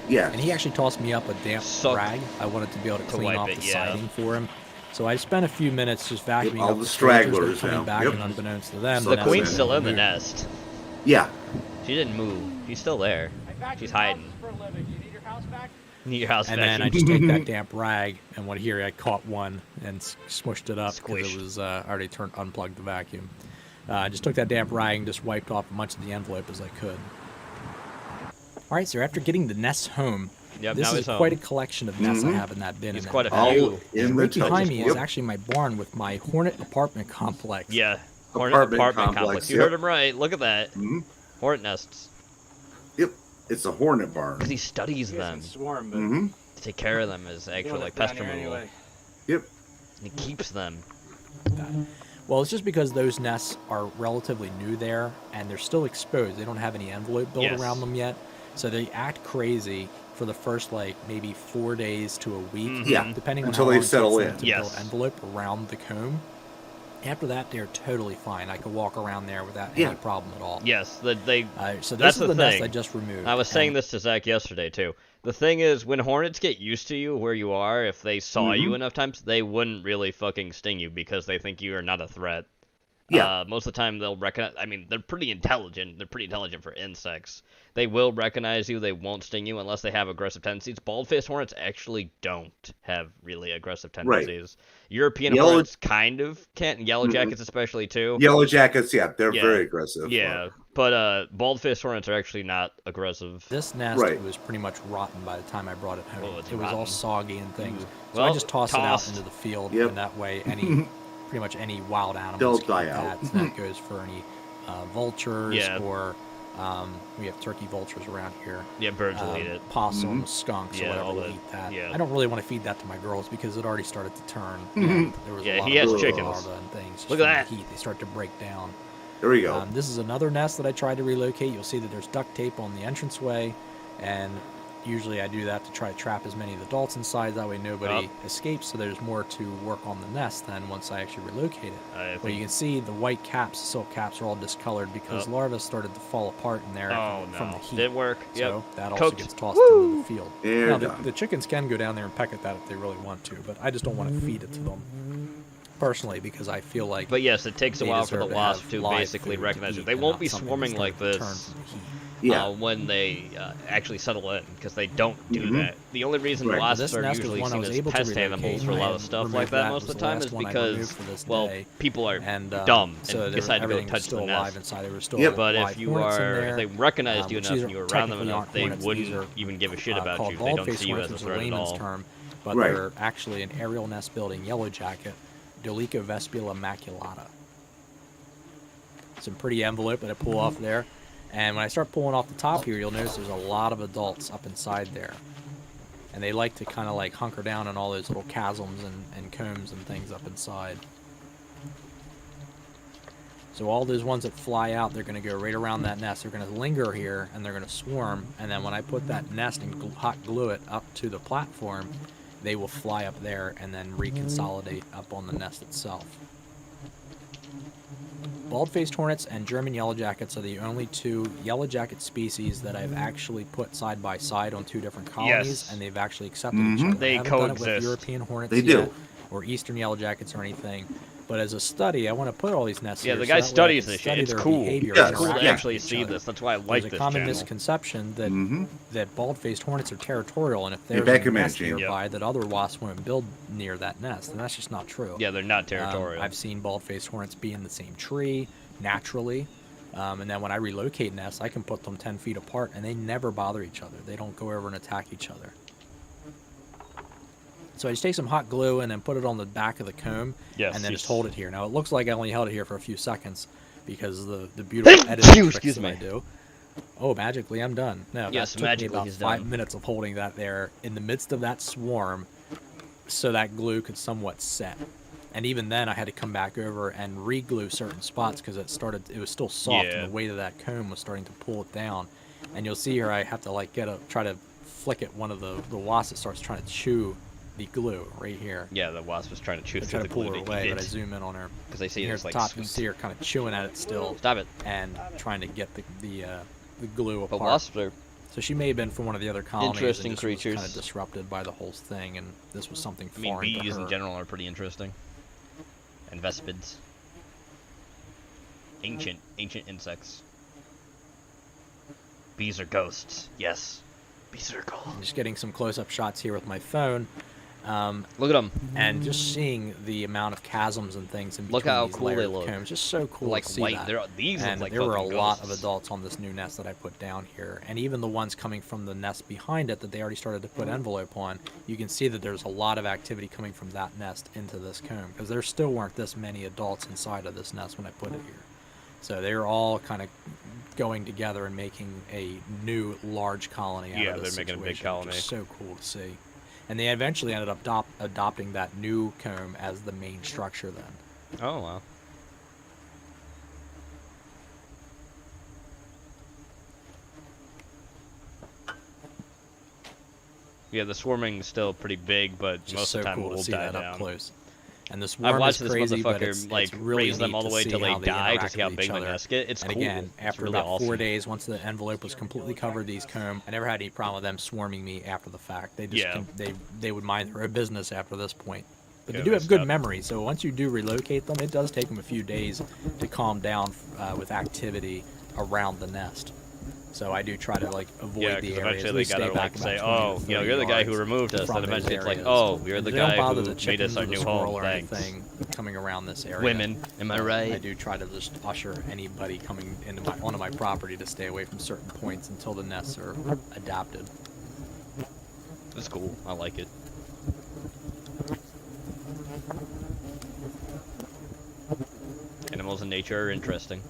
Yeah. And he actually tossed me up a damp Suck. rag. I wanted to be able to To clean wipe off it, the yeah. siding for him. So I spent a few minutes just vacuuming all up the the stragglers that were stragglers coming now. back, Yep. and unbeknownst to them, So the The nest queen's had still been in the removed. nest. Yeah. She didn't move. She's still there. I vacuum She's hiding. houses for a living. You need your house back? Need your house And back. then I just take that damp rag, and what here I caught one and smushed it up because Squished. it was I already unplugged the vacuum. I just took that damp rag and just wiped off as much of the envelope as I could. All right, so after getting the nests home, Yep, this now is he's home. quite a collection of nests I have in that bin. He's in quite that a bin. few. All in the Right behind me tub. is Yep. actually my barn with my Hornet apartment complex. Yeah. Hornet apartment complex. You yep. heard him right. Look at that. Mhm. Hornet nests. Yep. It's a hornet barn. Because he studies them. Swarm, but Mm-hmm. To take care of them as actual like pest removal. anyway. Yep. And he keeps them. Well, it's just because those nests are relatively new there, and they're still exposed. They don't have any envelope built Yes. around them yet, so they act crazy for the first like maybe 4 days to a week, Yeah, depending on until how they long it settle takes them in. to Yes. build envelope around the comb. After that, they're totally fine. I could walk around there without Yeah. any problem at all. Yes, so So this that's is the the nest thing. I just removed. I was saying and this to Zach yesterday too. The thing is, when hornets get used to you where you are, if they saw you enough times, they wouldn't really fucking sting you because they think you are not a threat. Yeah. Most of the time they'll recognize. I mean, they're pretty intelligent. They're pretty intelligent for insects. They will recognize you. They won't sting you unless they have aggressive tendencies. Bald-faced hornets actually don't have really aggressive tendencies. European Yellow- hornets kind of can't. Yellow jackets especially too. Yellow jackets, yeah, they're Yeah. very aggressive. Yeah, but bald-faced hornets are actually not aggressive. This nest Right. was pretty much rotten by the time I brought it home. Oh, it's it was all rotten. soggy and things. So Well, I just tossed it out tossed. into the field, Yep. and that way pretty much any wild animals They'll can die eat out. that. And that goes for any vultures Yeah. or we have turkey vultures around here. Yeah, birds will eat it. Possums, skunks, Yeah, or whatever all will that- eat that. yeah. I don't really want to feed that to my girls because it already started to turn. And there was Yeah, a lot he of has chickens. larvae and things. just Look at from that. The heat, they start to break down. There we go. This is another nest that I tried to relocate. You'll see that there's duct tape on the entranceway, and usually I do that to try to trap as many of the adults inside, that way nobody escapes, so there's more to work on the nest then once I actually relocate it. But you can see the white caps, silk caps, are all discolored because larvae started to fall apart in there from the heat. Didn't work. So Yep. that also Cooked. gets tossed into the field. They're Now, done. the chickens can go down there and peck at that if they really want to, but I just don't want to feed it to them personally because I feel like. But yes, it takes a they while for the deserve to wasp have to live basically food to recognize eat it. They and won't not be something swarming that's like gonna this turn from the heat. when they actually settle in, because they don't do that. The only reason Right. wasps This are nest was usually one I seen was as able to pest relocate animals for a lot and of stuff remove like that that. most Was of the the time last is one I because, removed for this well, day. people are And, dumb so and there- decide to go everything was touch still the alive nest. inside. There were still But live if you hornets in are, there, if they recognized you which enough these and are you were around them technically enough, aren't they hornets. These wouldn't are, even give a shit about called you. They don't bald-faced see you hornets, as a which is threat at layman's all. term, but Right. they're actually an aerial nest building yellow jacket, Dolichovespula maculata. Some pretty envelope that I pull off there. And when I start pulling off the top here, you'll notice there's a lot of adults up inside there. And they like to kind of like hunker down in all those little chasms and combs and things up inside. So all those ones that fly out, they're going to go right around that nest. They're going to linger here, and they're going to swarm. And then when I put that nest and hot glue it up to the platform, they will fly up there and then reconsolidate up on the nest itself. Bald-faced hornets and German yellow jackets are the only two yellow jacket species that I've actually put side by side on two different colonies, Yes. and they've actually accepted each other. They I haven't done it coexist. with European hornets They do. yet, or Eastern yellow jackets or anything. But as a study, I want to put all these nests Yeah, here the so guy that way I studies can this shit. study It's their cool. behavior It's and cool to interaction actually with each see other. this. That's why I like There's this a common channel. misconception that that bald-faced hornets are territorial, and if Hey, there's back a a minute, nest James. nearby, that other wasps won't build near that nest, and that's just not true. Yeah, they're not territorial. I've seen bald-faced hornets be in the same tree naturally, and then when I relocate nests, I can put them 10 feet apart, and they never bother each other. They don't go over and attack each other. So I just take some hot glue and then put it on the back of the comb, Yes, and then yes. just hold it here. Now it looks like I only held it here for a few seconds because of the beautiful editing tricks Excuse that me. I do. Oh, magically I'm done. No, Yes, that took me magically about he's 5 done. minutes of holding that there in the midst of that swarm, so that glue could somewhat set. And even then, I had to come back over and re-glue certain spots because it was still soft, Yeah. and the weight of that comb was starting to pull it down. And you'll see here, I have to like try to flick at one of the wasps that starts trying to chew the glue right here. Yeah, the wasp was trying to chew I through try the to pull glue her to away, eat but I it. zoom in on her. Because they see Here it at as the like top, you sweet. see her kind of chewing at it still. Stop it. And trying to get the glue apart. But wasps are So she may have been from one of the other colonies. interesting and just creatures. Was kind of disrupted by the whole thing, and this was something I mean, foreign to bees her. in general are pretty interesting. And vespids. Ancient insects. Bees are ghosts. Yes. Bees are ghosts. I'm just getting some close-up shots here with my phone. Look at them. And just seeing the amount of chasms and things in between Look how these cool they layered look. combs. Just so cool Like to see white. that. These look and like there were a fucking lot of ghosts. adults on this new nest that I put down here. And even the ones coming from the nest behind it that they already started to put envelope on, you can see that there's a lot of activity coming from that nest into this comb. Because there still weren't this many adults inside of this nest when I put it here. So they were all kind of going together and making a new large colony out Yeah, of this they're making a big situation, colony. which is so cool to see. And they eventually ended up adopting that new comb as the main structure then. Oh, wow. Yeah, the swarming's still pretty big, but Just most so of the time cool it to will see die that down. up close. And the I've swarm watched is this crazy, but motherfucker it's like really raise them neat all the to way see till they how die to interact see how with big each the other. nest get. It's and cool. again, It's after really about awesome. 4 days, once the envelope was completely covered these comb, I never had any problem with them swarming me after the fact. They just they would mind their own business after this point. But Yeah, they do they have good stop. memory, so once you do relocate them, it does take them a few days to calm down with activity around the nest. So I do try to like avoid Yeah, the because areas. eventually We they gotta stay back like about say, 20 to oh, 30 you're the guy who yards removed us. from And those eventually it's like, areas. oh, you're And the they don't guy bother who the made chickens us our or the new squirrel home. or Thanks. anything coming around this area. Women, am I right? I do try to just usher anybody coming into onto my property to stay away from certain points until the nests are adapted. It's cool. I like it. Animals in nature are interesting.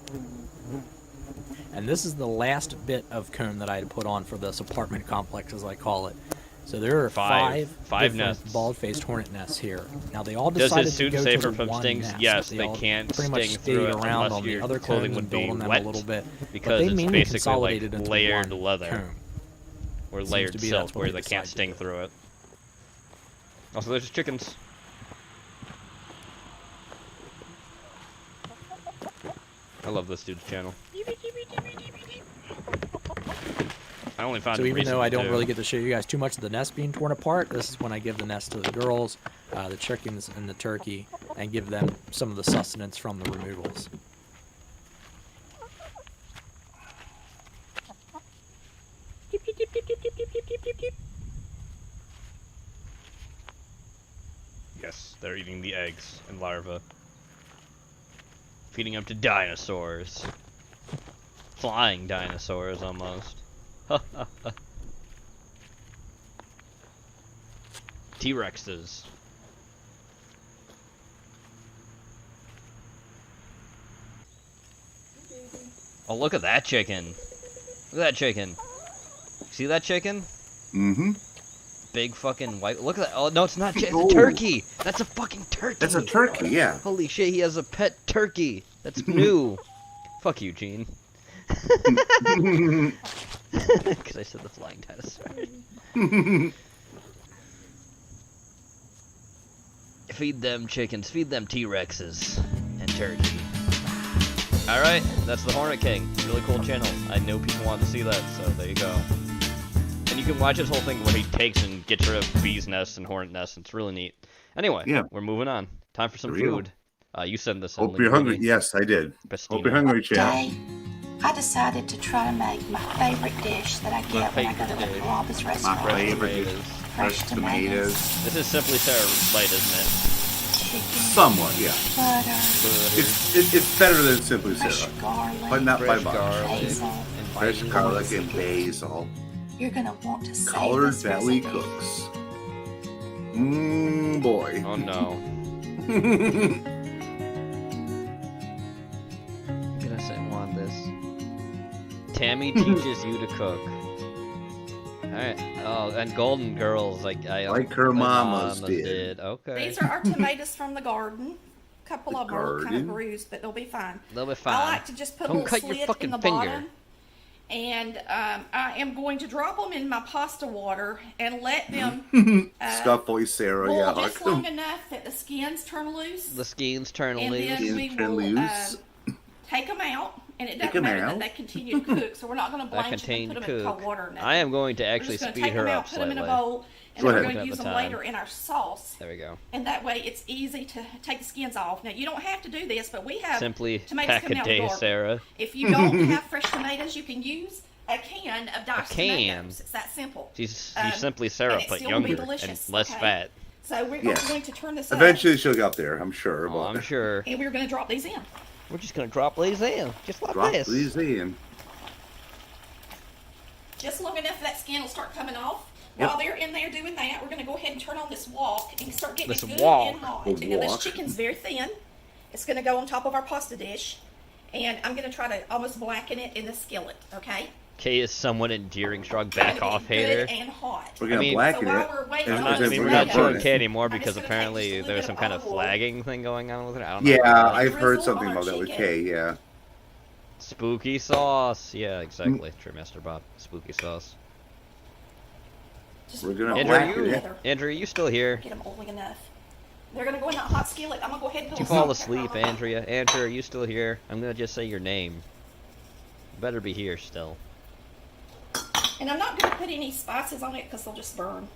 And this is the last bit of comb that I had put on for this apartment complex, as I call it. So there are five different nests. bald-faced hornet nests here. Now they all Does decided his suit to go save to her the from one stings? nest. Yes, they all can't pretty much sting stayed through it around unless on the your other clothing combs would and be build on them wet, a little bit. because but they it's mainly basically like consolidated into layered one leather. comb. or layered silk where they can't sting through it. Also, there's chickens. I love this dude's channel. I only found So it even though I don't recently, really too. get to show you guys too much of the nest being torn apart, this is when I give the nest to the girls, the chickens, and the turkey, and give them some of the sustenance from the removals. Yes, they're eating the eggs and larvae. Feeding them to dinosaurs. Flying dinosaurs, almost. T-Rexes. Oh, look at that chicken. Look at that chicken. See that chicken? Mm-hmm. Big fucking white. Look at that. Oh, no, it's not. It's a turkey. That's a fucking turkey. That's a turkey, yeah. Holy shit, he has a pet turkey. That's new. Fuck you, Gene. Because I said the flying dinosaur. Feed them chickens. Feed them T-Rexes. And turkey. Alright, that's the Hornet King. Really cool channel. I know people want to see that, so there you go. And you can watch his whole thing where he takes and gets rid of bees' nests and hornet nests. It's really neat. Anyway, Yeah. we're moving on. Time for some There you go. food. You send this in. Hope you're hungry. Yes, I did. Hope you're hungry, chat. I decided to try to make my favorite dish that I get when I go to Robbie's restaurant. My favorite is fresh tomatoes. This is Simply Sarah Light, isn't it? Somewhat, yeah. Butter. It's better than Simply Fresh Sarah, garlic. but not by Fresh much. garlic. Basil. Fresh garlic and basil. You're gonna want to save Collard this Valley recipe. Cooks. Mmm, boy. Oh no. Goodness, I want this. Tammy teaches you to cook. Alright. Oh, and Golden Girls, like her mamas did. Okay. These are our tomatoes from the garden. A couple of them are kind garden? of bruised, but they'll be fine. They'll be fine. I like to just put Don't a little cut your slit fucking in the finger. bottom. And I am going to drop them in my pasta water and let them Scuff voice Sarah, boil yeah. just long enough that the skins turn loose. The skins turn And loose. then we will take them out. And it Take doesn't 'em matter out. that they continue to cook, so we're not going to That blanch them and contain put them in cook. cold water. or nothing. I am going to We're actually just gonna speed take her them out, up put them in a slightly. bowl, and Go then we're ahead. going to use them later in our sauce. There we go. And that way it's easy to take the skins off. Now, you don't have to do this, but we have Simply tomatoes pack coming a out the day, garden. Sarah. If you don't have fresh tomatoes, you can use a can of diced can? tomatoes. It's that simple. She's Um, Simply Sarah, and it but still will be younger and delicious, less okay? fat. So we're Yes. going to turn this up, Eventually she'll get up there, I'm sure. Oh, I'm sure. and we're going to drop these in. We're just gonna drop these in, just like Drop this. these in. Just long enough that skin will start coming off. Yep. While they're in there doing that, we're going to go ahead and turn on this wok and start getting This it good wok. and hot. The Now, this wok. chicken's very thin. It's going to go on top of our pasta dish. And I'm going to try to almost blacken it in the skillet, okay? Kay is somewhat endearing. Shrug back off, hater. Good and hot. We're gonna blacken so it. while we're waiting and on I this mean, we're we're gonna not burn showing it. Kay anymore I'm because just gonna take apparently just a there's little some bit kind of of olive oil. flagging thing going on with it. I don't know. Yeah, I've Drizzle heard on something our about that with chicken. Kay, yeah. Spooky sauce. Yeah, exactly. True, Master Bob. Spooky sauce. Just We're gonna Andrew, blacken it. Andrew, are you still here? Get them oily enough. They're going to go in that hot skillet. I'm going to go ahead and put Did you fall asleep, Andrea? Andrew, are you still here? I'm gonna just say your name. You better be here still. And I'm not going to put any spices on it because they'll just burn.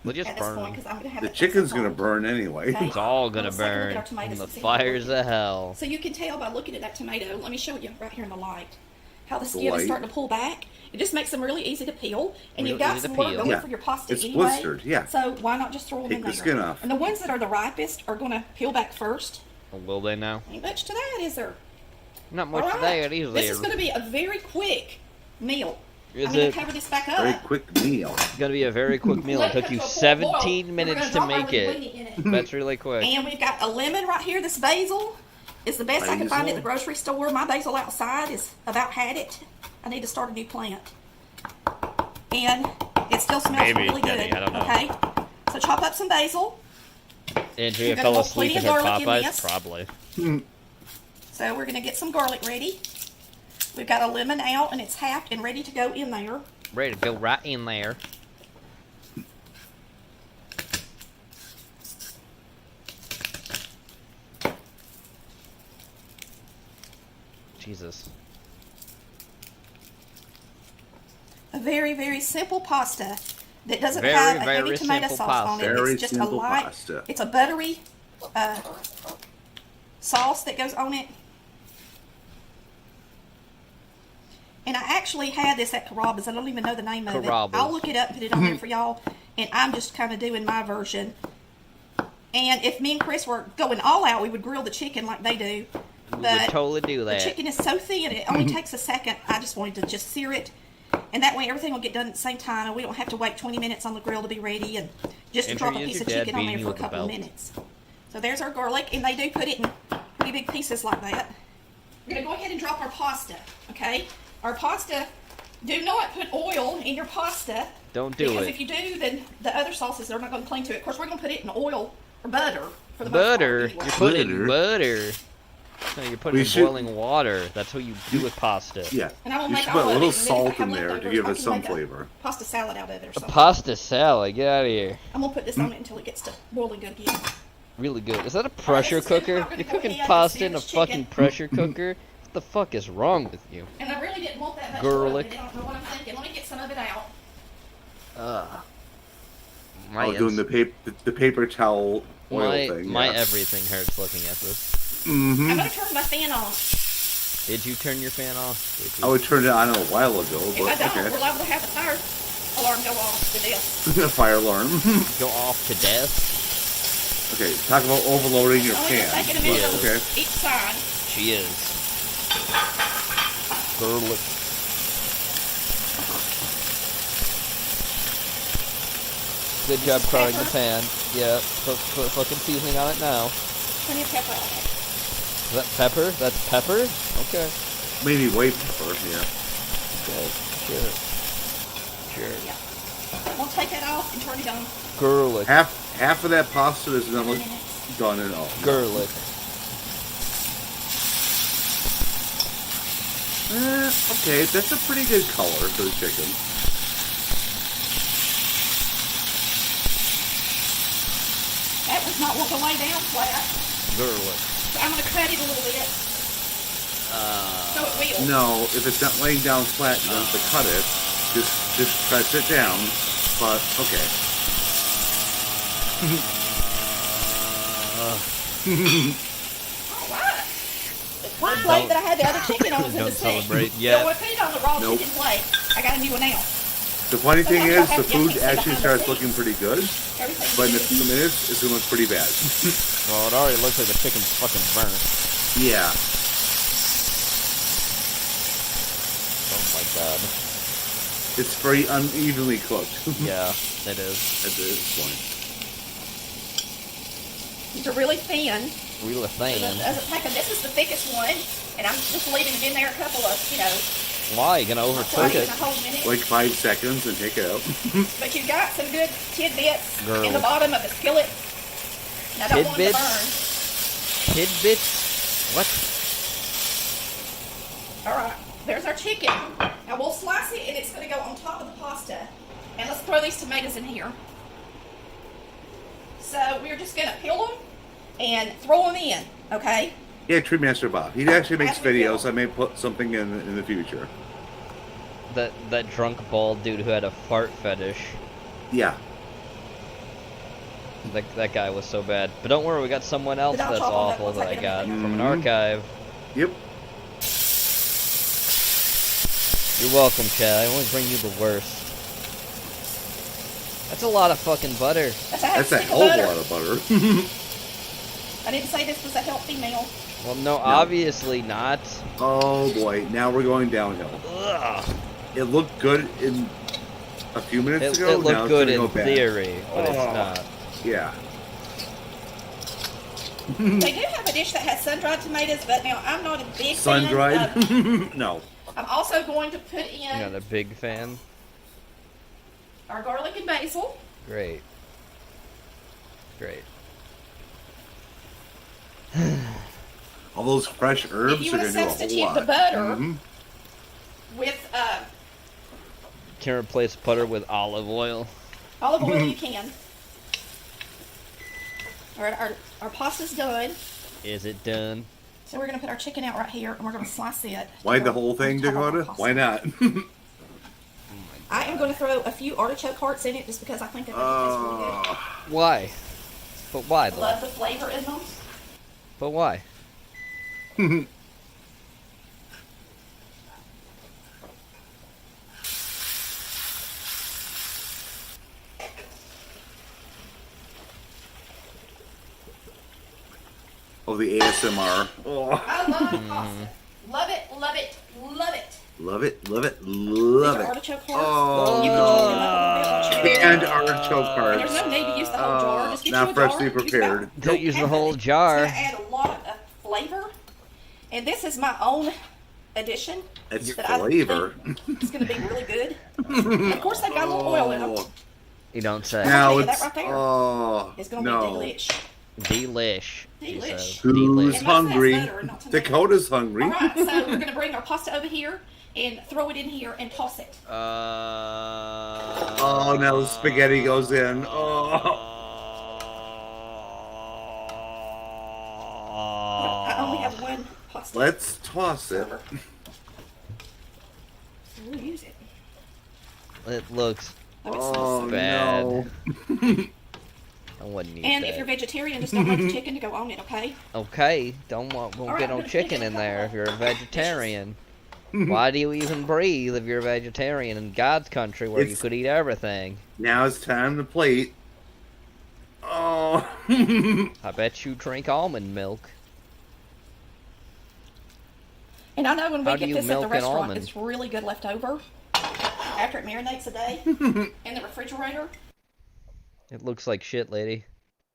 We'll just at this burn. point, 'cause I'm going to have The it chicken's gonna burn anyway. Okay. It's all gonna Let's take a look at burn our tomatoes from the and see how they fires of hell. So you can tell by looking at that tomato. Let me show you right here in the light how the The skin is light. starting to pull back. It just makes them really easy to peel, and Real you've got easy to some work peel. going Yeah. for your pasta It's anyway. blistered, yeah. So why not just throw them Take in the there? skin off. And the ones that are the ripest are going to peel back first. Oh, will they now? Ain't much to that, is there? Not much All right. there either. This is going to be a very quick meal. Is I'm going it? to cover this back Very up. quick meal. It's gonna be a very quick meal. It took you 17 minutes to make it. That's really quick. And we've got a lemon right here. This basil is the best I can find at the Basil. grocery store. My basil outside is about had it. I need to start a new plant. And it still smells Maybe, really good. Kenny, I don't know. Okay? So chop up some basil. Andrea You're gonna fell want asleep in plenty her of garlic in Popeyes? this. Probably. So we're going to get some garlic ready. We've got a lemon out and it's halved and ready to go in there. Ready to go right in there. Jesus. A very, very simple pasta that doesn't have a heavy tomato sauce on it. It's just a light, pasta. It's a buttery sauce that goes on it. And I actually had this at Carrabba's. I don't even know the name of it. I'll look it up and put it on there for y'all. And I'm just kind of doing my version. And if me and Chris were going all out, we would grill the chicken like they do. We would totally do that. The chicken is so thin, it only takes a second. I just wanted to just sear it. And that way everything will get done at the same time. And we don't have to wait 20 minutes on the grill to be ready. And just to drop a piece of chicken on there for a couple of minutes. So there's our garlic. And they do put it in pretty big pieces like that. We're going to go ahead and drop our pasta. Okay? Our pasta, do not put oil in your pasta. Don't do it. Because if you do, then the other sauces, they're not going to cling to it. Of course, we're going to put it in oil or butter for the butter. Most part, anyway. You're putting butter. No, you're putting boiling water. That's what you do with pasta. Yeah. And I will You make should put a all of little it, and then salt if I in have there to leftovers, give I it can some make a flavor. Pasta salad out of it or A something. pasta salad. Get out of here. I'm going to put this on it until it gets to boiling good again. Really good. Is that a pressure cooker? You're cooking pasta in a fucking pressure cooker? What the fuck is wrong with you? And I really didn't want that much Garlic. oil. I don't know what I'm thinking. Let me get some of it out. Doing the paper towel oil thing. My everything hurts looking at this. I'm going to turn my fan on. Did you turn your fan off? I would turn it on a while ago, If but I don't, okay. we're liable to have a fire alarm go off to death. Fire alarm. Go off to death? Okay, talk about overloading your Only pan. taking a minute on Okay. each side. She is. Garlic. Good job crawling the pan. Yeah, put fucking seasoning on it now. Plenty of pepper on it. Is that pepper? That's pepper? Okay. Maybe white pepper, yeah. Okay, sure. Sure. Yeah. We'll take that off and turn it on. Garlic. Half of that pasta is not done at all. Garlic. Okay, that's a pretty good color for the chicken. That was not wanting to lay down flat. Garlic. So I'm going to cut it a little bit. So it will. No, if it's not laying down flat, you don't have to cut it. Just press it down. But okay. Alright. The one plate that I had the other chicken on was in the sink. Celebrate yet. So I put it on the raw chicken plate. I got a new one now. The funny thing is, the food Yes, actually starts looking pretty good, but in a few minutes, it's going to look pretty bad. Well, it already looks like the chicken's fucking burnt. Yeah. Oh my god. It's very unevenly cooked. Yeah, it is. At this point. These are really thin. Really thin. This is the thickest one, and I'm just leaving it in there a couple of, Why? You're gonna overcook it. a whole minute. Like 5 seconds and take it out. But you've got some good tidbits Girl. in the bottom of the skillet. And I don't want them to burn. Tidbits? What? Alright, there's our chicken. Now we'll slice it and it's going to go on top of the pasta. And let's throw these tomatoes in here. So we're just going to peel them and throw them in, okay? Yeah, Tree Master Bob. He actually makes videos. I may put something in the future. That drunk bald dude who had a fart fetish. Yeah. That guy was so bad. But don't worry, we got someone else that's awful that I got from an archive. Yep. You're welcome, Chad. I only bring you the worst. That's a lot of fucking butter. That's a whole lot of butter. I didn't say this was a healthy meal. Well, no, obviously not. Oh boy, now we're going downhill. Ugh. It looked good in a few minutes ago. It looked now good it's in gonna go bad. theory, but it's not. Yeah. They do have a dish that has sun-dried tomatoes, but now I'm not a big fan. Sun-dried? No. I'm also going to put in You're not a big fan? our garlic and basil. Great. Great. All those fresh herbs If you are want going to to do a whole substitute lot. the butter with Can replace butter with olive oil. Olive oil you can. Alright, our pasta's done. Is it done? So we're going to put our chicken out right here, and we're going to slice it. Why the whole thing, Dakota? Why not? I am going to throw a few artichoke hearts in it just because I think that tastes really good. Why? But why, I though? love the flavor in them. But why? Oh, the ASMR. Oh. I love pasta. Love it, love it, love it. Love it, love it, love These are it. artichoke hearts. Oh, You can chop them up a little bit. canned artichoke And hearts. there's no need to use the whole jar. Just get Not you a freshly jar. prepared. Don't use the whole jar. It's going to add a lot of flavor. And this is my own addition. It's that flavor. I think it's going to be really good. Of course, they've got a little oil in them. You don't say. Now I'll tell you it's that right there. It's going to be delish. Delish. Delish. Who's hungry? Dakota's hungry. All right, so we're going to bring our pasta over here and throw it in here and toss it. Oh, now the spaghetti goes in. Oh. I only have one pasta. Let's toss it. We'll use it. It looks Oh, bad. no. I wouldn't eat And that. if you're vegetarian, just don't let the chicken to go on it, okay? Okay, won't get no chicken in there if you're a vegetarian. Why do you even breathe if you're a vegetarian in God's country where you could eat everything? Now it's time to plate. Oh. I bet you drink almond milk. And I know when we How do get you this at the milk an restaurant, almond? it's really good left over after it marinates a day in the refrigerator. It looks like shit, lady.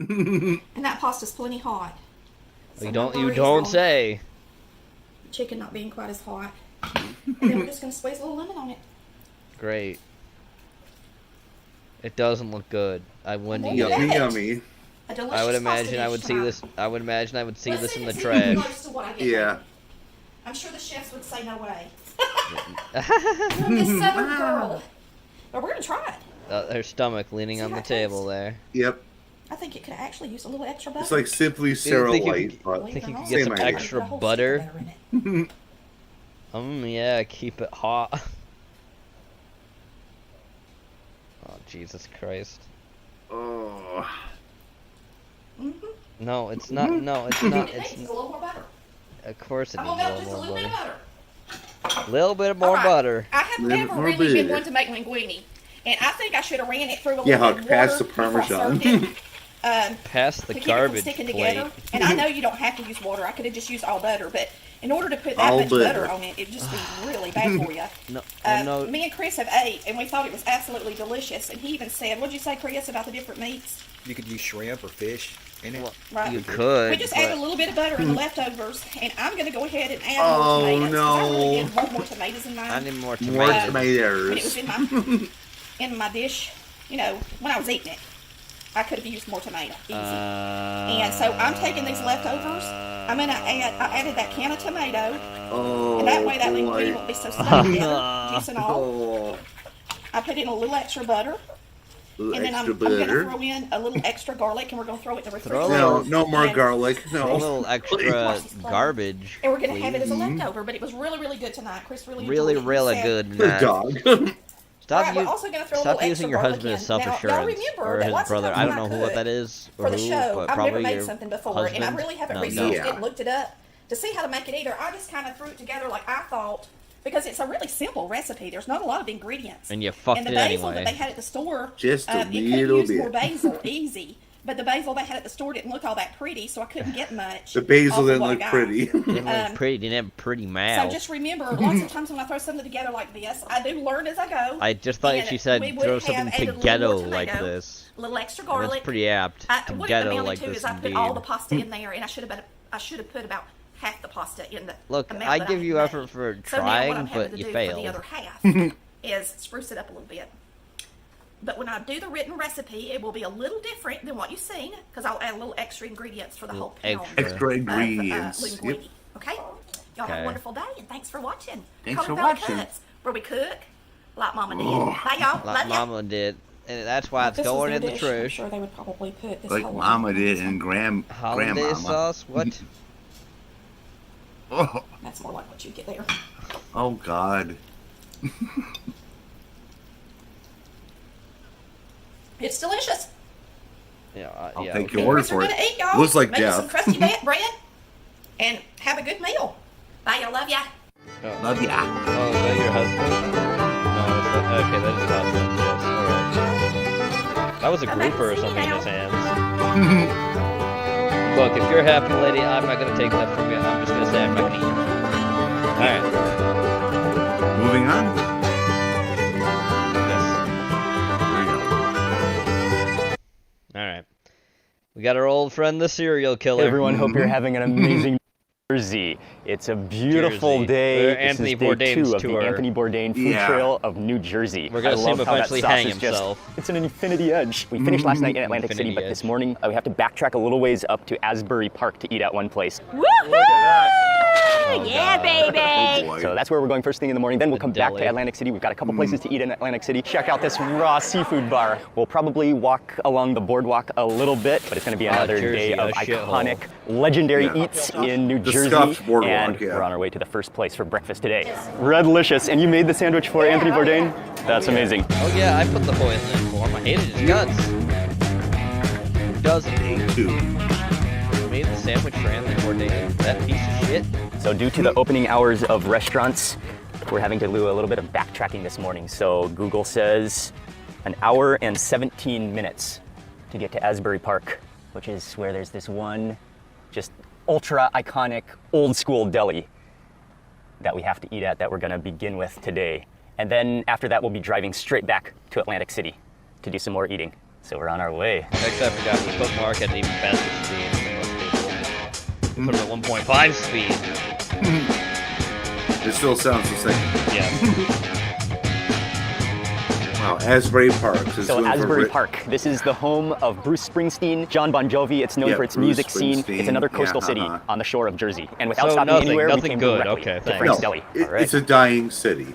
And that pasta's plenty hot. So You no don't worries on say. the chicken not being quite as hot. And then we're just going to squeeze a little lemon on it. Great. It doesn't look good. I wouldn't eat Yummy, it. yummy. A delicious I would pasta imagine I dish would see tonight. this. I would imagine I would see this in the See trash. close to what I get Yeah. later. I'm sure the chefs would say no way. From this southern girl. But we're going to try it. Her stomach leaning on the table there. Yep. I think it could actually use a little extra butter. It's like simply I Sarah think White, but you could get same some idea. extra butter. Yeah, keep it hot. Oh, Jesus Christ. Oh. No, it's not. No, it's not. It needs a little more butter. Of course it I'm needs going a to melt little just a more little bit of butter. butter. Little bit more Alright. butter. I have Little never more really been butter. one to make linguine. And I think I should have ran it through a little Yeah, bit of water past the before I Parmesan. served it, Pass to the keep it from garbage sticking plate. together. And I know you don't have to use water. I could have just used all butter. But in order to put that All much butter. butter on it, it'd just be really bad for you. No, no. Me and Chris have ate, and we thought it was absolutely delicious. And he even said, what'd you say, Chris, about the different meats? You could use shrimp or fish in it. Right. You could. We just added a little bit of butter in the leftovers, and I'm going to go ahead and add Oh, more tomatoes. 'cause I really no. did want more tomatoes in mine. I need more More tomatoes. When it was tomatoes. in my dish, you know, when I was eating it, I could have used more tomato. Easy. And so I'm taking these leftovers. I added that can of tomato, Oh, and that way that boy. linguine won't be so stuck together, juice and all. Oh, I put in a little extra butter, little and then I'm extra going to butter. throw in a little extra garlic, and we're going to throw it in the Throw refrigerator. No, no more And- garlic. A No. little extra garbage. And we're going to have it as a please. leftover, but it was really, really good tonight. Chris really Really, enjoyed it. He really said- good. Good man. dog. Stop, Alright, we're also gonna throw a stop little using extra your garlic husband as in. Now, y'all self-assurance, remember or that his lots of brother. times I when don't know I who what cook that is, for or the who, show, but I've probably never made your something before, husband. and I really haven't No, researched no. it, looked it up to see how to make it either. I just kind of threw it together like I thought, because it's a really simple recipe. There's not a lot of ingredients. And you fucked And the it basil anyway. that they had at the store, Just a you could little use bit. more basil, easy. But the basil they had at the store didn't look all that pretty, so I couldn't get much. The basil off of didn't what I look got. pretty. Didn't look pretty. Didn't have a pretty mouth. So just remember, lots of times when I throw something together like this, I do learn as I go. I just thought and she said we would throw have something added a little together more like tomato, this. A little extra And garlic. that's pretty apt. What it Together amounted like to this is I put indeed. all the pasta in there, and I should have put about half the pasta in the Look, amount I that give had you made. effort for So now what trying, I'm having but to you do failed. for the other half is spruce it up a little bit. But when I do the written recipe, it will be a little different than what you've seen, because I'll add a little extra ingredients for the whole pound. Extra of, ingredients. linguine. Yep. Okay? Y'all have Okay. a wonderful day, and thanks for watching. Thanks Color for Valley watching. Cuts, where we cook, Like Mama did. Bye, y'all. Like Love ya. Mama did. And that's why it's This was going their in the dish. I'm trash. sure they would probably put this Like whole Mama did and Hollandaise Grandmama. sauce? What? Oh. That's more like what you get there. Oh God. It's delicious. Yeah, I'll yeah, take okay. your word We're for it. gonna eat, y'all. Looks like Make death. some crusty bread and have a good meal. Bye, y'all. Love ya. Love ya. Oh, is that your husband? No, it's not. Okay, that is his husband. Yes, alright. That was a grouper or something in his hands. Look, if you're happy, lady, I'm not gonna take that from you. I'm just gonna say I'm not gonna eat it. Alright. Moving on. Alright. We got our old friend, the serial killer. Hey everyone, hope you're having an amazing Jersey. It's a beautiful Jersey. day. This Anthony is day Bourdain's 2 of tour. the Anthony Bourdain Food Trail of New Jersey. We're gonna I see him love how that eventually sauce hang is himself. It's an infinity edge. We finished last night in Atlantic City, but this morning we have to backtrack a little ways up to Asbury Park to eat at one place. Yeah, baby. So that's where we're going first thing in the morning. Then we'll come back to Atlantic City. We've got a couple places to eat in Atlantic City. Check out this raw seafood bar. We'll probably walk along the boardwalk a little bit, but it's going to be another Jersey, day of a shithole. iconic, legendary eats in New The Jersey. scuffed boardwalk, And yeah. we're on our way to the first place for breakfast today. Redlicious. And you made the sandwich for Anthony Bourdain? That's amazing. Oh yeah, I put the poison in for him. I hated his guts. Who doesn't? Who made the sandwich for Anthony Bourdain? That piece of shit. So due to the opening hours of restaurants, we're having to do a little bit of backtracking this morning. So Google says an hour and 17 minutes to get to Asbury Park, which is where there's this one just ultra iconic old school deli that we have to eat at that we're gonna begin with today. And then after that, we'll be driving straight back to Atlantic City to do some more eating. So we're on our way. Actually, I forgot we put Mark at an even faster speed. We put him at 1.5 speed. It still sounds the same. Yeah. Wow, Asbury Park. So Asbury Park, this is the home of Bruce Springsteen, John Bon Jovi. It's known for its Bruce music scene. Springsteen. It's another coastal Yeah, city on the shore of Jersey. And without So stopping anywhere, we nothing came good. directly Okay, to thanks. Frank's No, Deli. All right? it's a dying city.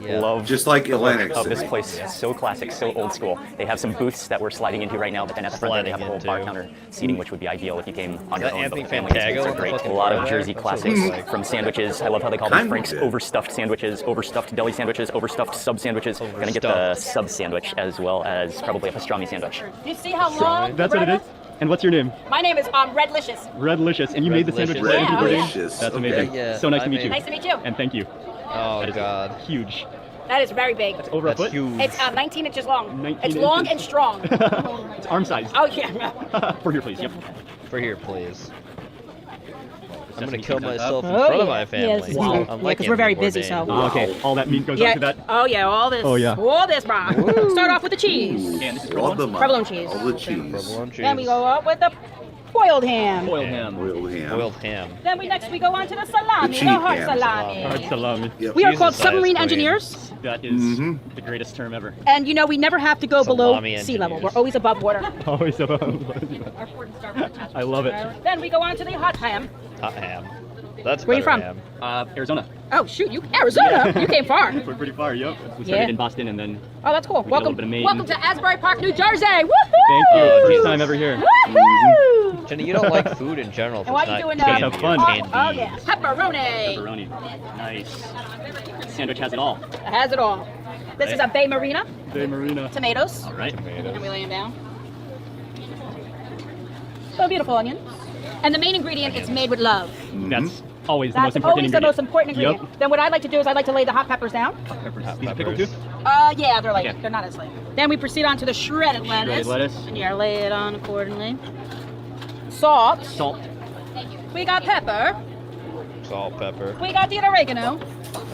Love Just like the look Atlantic of this City. place. So classic, so old school. They have some booths that we're sliding into right now, but then at the front there, they have a whole bar counter seating, which would be ideal if you came on your that own. Anthony But families, Fantago? they're great. What the A lot fuck of is Jersey that? What's it classics look like? from sandwiches. I love how they call them Kinda Frank's did. overstuffed sandwiches, overstuffed deli sandwiches, overstuffed sub sandwiches. Gonna get the sub sandwich as well as probably a pastrami sandwich. You see how long? That's what it is. And what's your name? My name is Redlicious. Redlicious. And you made the sandwich for Anthony Bourdain? Redlicious. That's Okay. amazing. Yeah, So nice I to meet made you. Nice to meet you. And thank you. Oh That is god. Huge. That is very big. Over a foot? Huge. It's 19 inches long. 19 It's long inches. and strong. It's arm size. Oh yeah. For here, please. Yep. For here, please. I'm gonna kill comes myself up. in front of my family. Yes. Wow. Unlike Yeah, 'cause we're very Anthony busy, Bourdain. so- Okay, all that meat goes Yeah. onto that? Oh yeah, all this. Oh, yeah. All this, bro. Start off with the cheese. And this is All the money, Provolone cheese. all the cheese. Provolone cheese. Then we go up with the boiled ham. Boiled ham. Boiled ham. Boiled ham. Then we go on to the salami, The the, cheap hard ham. salami. Hard salami. Yep. We are Cheese called is the highest submarine grade. engineers, That is the greatest term ever. and you know we never have to go below Salami sea level. engineers. We're always above water. Always above. I love it. Then we go on to the hot ham. Hot ham. That's Where you better from? ham. Arizona. Oh shoot, you Arizona? You came far. We're pretty far, yep. We Yeah. started in Boston and then Oh, that's cool. We did a little Welcome, bit of Maine. welcome to Asbury Park, New Jersey. Woohoo! thank you. Oh, First Jesus. time ever here. Woohoo! Jenny, you don't like food in general. If And why it's are you not doing candy Have or fun. candy. Oh yeah, pepperoni. Pepperoni. Nice. Sandwich has it all. It has it all. This is a Bay Marina. Bay Marina. Tomatoes. All right. And we lay them down. So beautiful onions. And the main ingredient is made with love. That's always the That's most important always the most important ingredient. Yep. Then what I like to do is I like to lay the hot peppers down. Peppers. These are pickled too? Yeah, they're like Okay. they're not as like. Then we proceed on to the shredded lettuce. Shredded lettuce. And you lay it on accordingly. Salt. Salt. We got pepper. Salt, pepper, We got the oregano.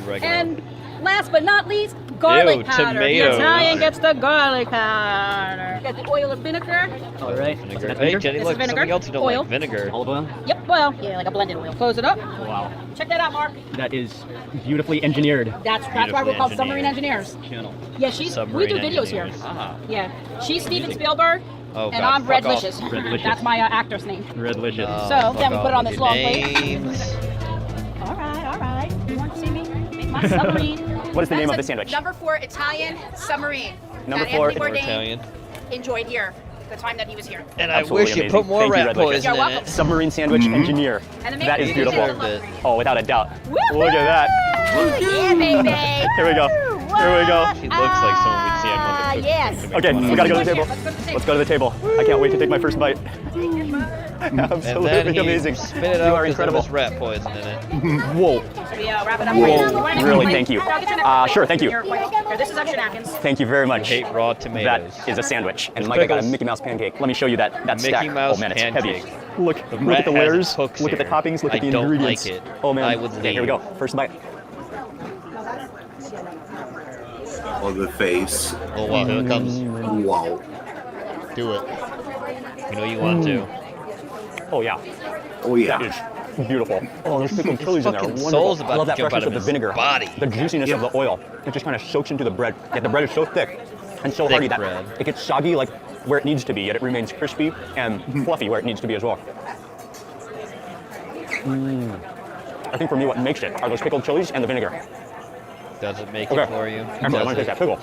oregano. And last but not least, garlic Ew, powder. tomato. The Italian gets the garlic powder. Get the oil and vinegar. All right. Vinegar. That's Hey, vinegar? Jenny, This look, is vinegar. something else you don't Oil. like. Vinegar. Olive oil? Yep, well, yeah, like a blended oil. Close it up. Wow. Check that out, Mark. That is beautifully engineered. That's why we're Beautifully called submarine engineers. Channel. Yeah, we Submarine do videos here. engineers. Ah. Yeah, she's Steven Spielberg, Oh, and God, I'm fuck off. Redlicious. Redlicious. That's my actor's name. Redlicious. Oh, So, fuck then we off put it on with this your long plate. names. All right. You want to see me? Make my submarine. What is the name of the sandwich? Number 4 Italian submarine. Number that 4 Anthony Bourdain Italian. Enjoyed here the time that he was here. And I wish you put more rat poison in it. Submarine sandwich engineer. And the That is beautiful. It. Oh, without a doubt. Look at that. Yeah, baby. Here we go. Here we go. She looks like someone we'd see on the yes. Okay, we gotta go to the table. Let's go to the table. I can't wait to take my first bite. Absolutely and then he amazing. Spit it You out are 'cause there incredible. was rat poison in it. Whoa. Wrap it up. Whoa. Really, thank you. Sure, thank you. Here, this is extra napkins. Thank you very much. Hate raw tomatoes. That is a sandwich. And It's Mike, I got a pickles. Mickey Mouse pancake. Let me show you that Mickey stack. Mouse Oh man, it's pancake. heavy. Look The at rat the has layers. hooks Look at the here. toppings. Look at the I don't ingredients. like it. Oh man. I would Okay, here we leave. go. First bite. Oh, the face. Oh wow, here it comes. Wow. Do it. You know you want to. Oh yeah. Oh yeah. That is beautiful. Oh, there's pickled chilies in there. fucking Wonderful. soul's about I love to that jump freshness out of of the his vinegar. body. The juiciness of the oil. It just kind of soaks into the bread. Yeah, the bread is so thick and so Thick hearty that bread. it gets soggy like where it needs to be, yet it remains crispy and fluffy where it needs to be as well. I think for me what makes it are those pickled chilies and the vinegar. Does it make Okay. it for you? I'm going to take that pickle.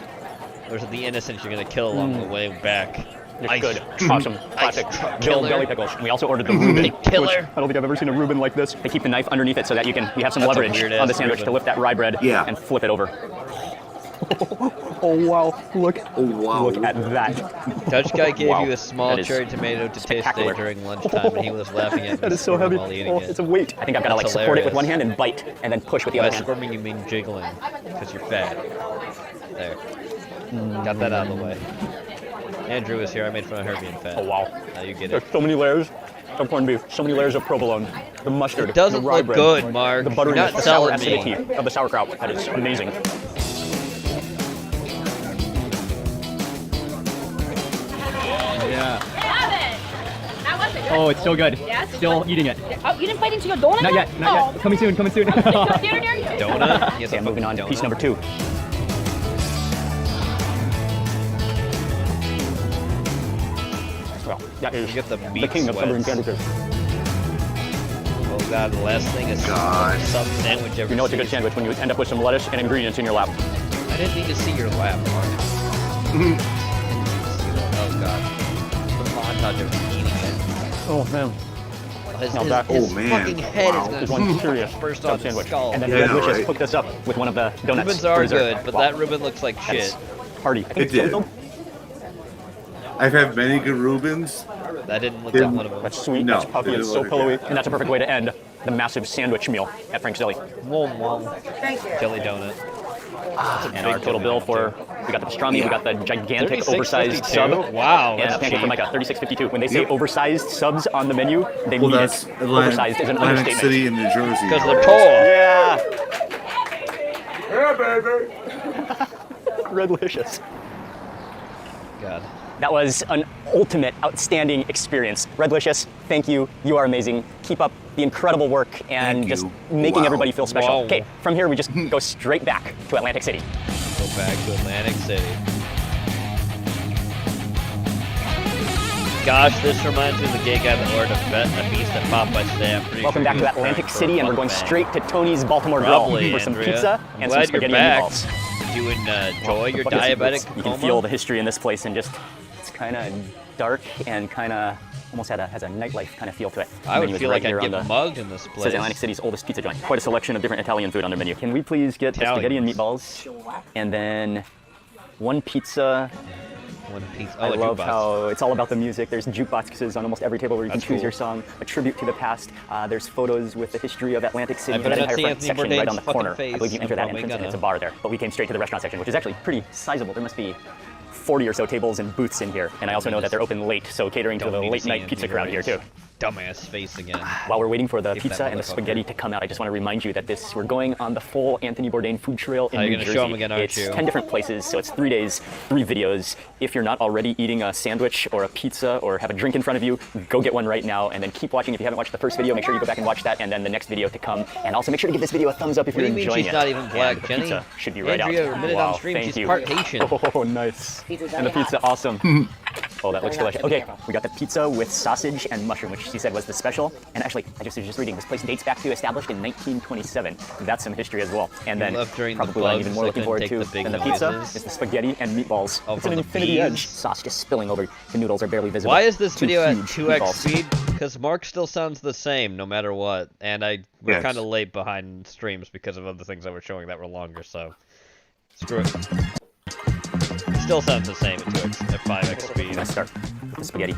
Or is it the innocents you're gonna kill along the way back? It's good. Awesome. Classic. truck Bill killer. belly pickles. We also ordered the Reuben. Killer. Which I don't think I've ever seen a Reuben like this. They keep the knife underneath it so that you have some That's a leverage weird-ass on the sandwich Reuben. to lift that rye bread and flip it over. Oh wow! Look! Oh wow! Look at that! Dutch guy gave Wow. you a small That is cherry tomato to taste spectacular. it during lunchtime, and he was laughing at me. That is so heavy. while eating Oh, it. it's a weight. I think I've got to like That's support it with hilarious. one hand and bite, and then push with the By other hand. squirming, you mean jiggling, because you're fat. There. Got that out of the way. Andrew is here. I made fun of her being fat. Oh wow! Now you get There's it. so many layers of corned beef, so many layers of provolone, the mustard, It doesn't the rye look bread, good, Mark. the butteriness, You're not the sour selling me. acidity of the sauerkraut. That is amazing. Yeah. How was it? Oh, it's so good. Yes? Still eating it. Oh, you didn't bite into your donut? Not yet. Not yet. Coming soon. Coming soon. Donut? Okay, moving on to piece number 2. Well, that is You get the the meat king of submarine sweats. sandwiches. Oh god, the last thing is sub sandwich ever. You know it's a good sandwich when you end up with some lettuce and ingredients in your lap. I didn't need to see your lap, Mark. Oh god. The montage of him eating it. Oh man. His, Now his, that, his oh man, fucking head wow. is This gonna one's serious burst sub off his sandwich. skull. And then Yeah, Delicious right. hooked us up with one of the donuts. Ribbons are for dessert. good, but Wow. that ribbon looks like That's shit. hearty. I think It did. so. I've had many good Reubens. That didn't look Didn't- like one of them. That's sweet, No, that's puffy, it it's didn't so look pillowy, like that. and that's a perfect way to end the massive sandwich meal at Frank's Deli. Whoa, whoa. Jelly donut. And our total bill for, we got the pastrami, we got the gigantic 36.52. oversized sub. Wow, And that's a pancake cheap. for Micah, 36.52. When they say Yep. oversized subs on the menu, they Well, mean that's it. Oversized is an Atlantic understatement. City in New Jersey. Because they're tall. Yeah! Yeah, baby. Redlicious. God. That was an ultimate, outstanding experience. Redlicious, thank you. You are amazing. Keep up the incredible work and Thank just you. making Wow. everybody feel special. Wow. Okay, from here we just go straight back to Atlantic City. Go back to Atlantic City. Gosh, this reminds me of the gay guy that ordered a feast at Popeye's today. I'm pretty Welcome sure back he to was Atlantic crying for City, a and we're fuck going bang. straight to Tony's Baltimore Probably, Grill for some Andrea. pizza I'm and some glad you're spaghetti back. meatballs. Did you enjoy your What is it? diabetic You coma? can feel the history in this place, and just it's kind of dark and kind of almost has a nightlife kind of feel to it. I would Menu is feel right like I'd here on get the- mugged in this It place. says Atlantic City's oldest pizza joint. Quite a selection of different Italian food on their menu. Can we please get the spaghetti and meatballs, and then one pizza? One pizza. I Oh, a love jukebox. how it's all about the music. There's jukeboxes on almost every table where you can That's choose cool. your song, a tribute to the past. There's photos with the history of Atlantic City. I better that not entire see front Anthony section right on the Bourdain's corner. fucking I believe you face. enter that I'm probably entrance and gonna. it's a bar there. But we came straight to the restaurant section, which is actually pretty sizable. There must be 40 or so tables and booths in here. And I also know that they're open late, so catering to Don't the need to late see night pizza Anthony crowd here too. Bourdain's Dumbass face again. While we're waiting for the Keep pizza that and the motherfucker. spaghetti to come out, I just want to remind you that we're going on the full Anthony Bourdain food trail in Oh, you're New gonna Jersey. show 'em again, aren't It's you? 10 different places, so it's 3 days, 3 videos. If you're not already eating a sandwich or a pizza or have a drink in front of you, go get one right now and then keep watching. If you haven't watched the first video, make sure you go back and watch that, and then the next video to come. And also make sure to give this video a thumbs up if What do you're you mean enjoying she's it. not even black, And the Jenny? pizza should be right Andrea out. admitted Wow, on stream thank she's you. part Haitian. Oh, nice. And the pizza, awesome. Oh, that looks delicious. Okay, we got the pizza with sausage and mushroom, which she said was the special. And actually, I was just reading, this place dates back to established in 1927. That's some history as well. And then probably what I'm even more looking forward to than the pizza is the spaghetti and meatballs. It's an infinity edge. Sauce just spilling over. The noodles are barely visible. Why is this video at 2x speed? Because Mark still sounds the same no matter what. And we're kind of late behind streams because of other things that we're showing that were longer, so screw it. Still sounds the same at 5x speed. Let's start with the spaghetti.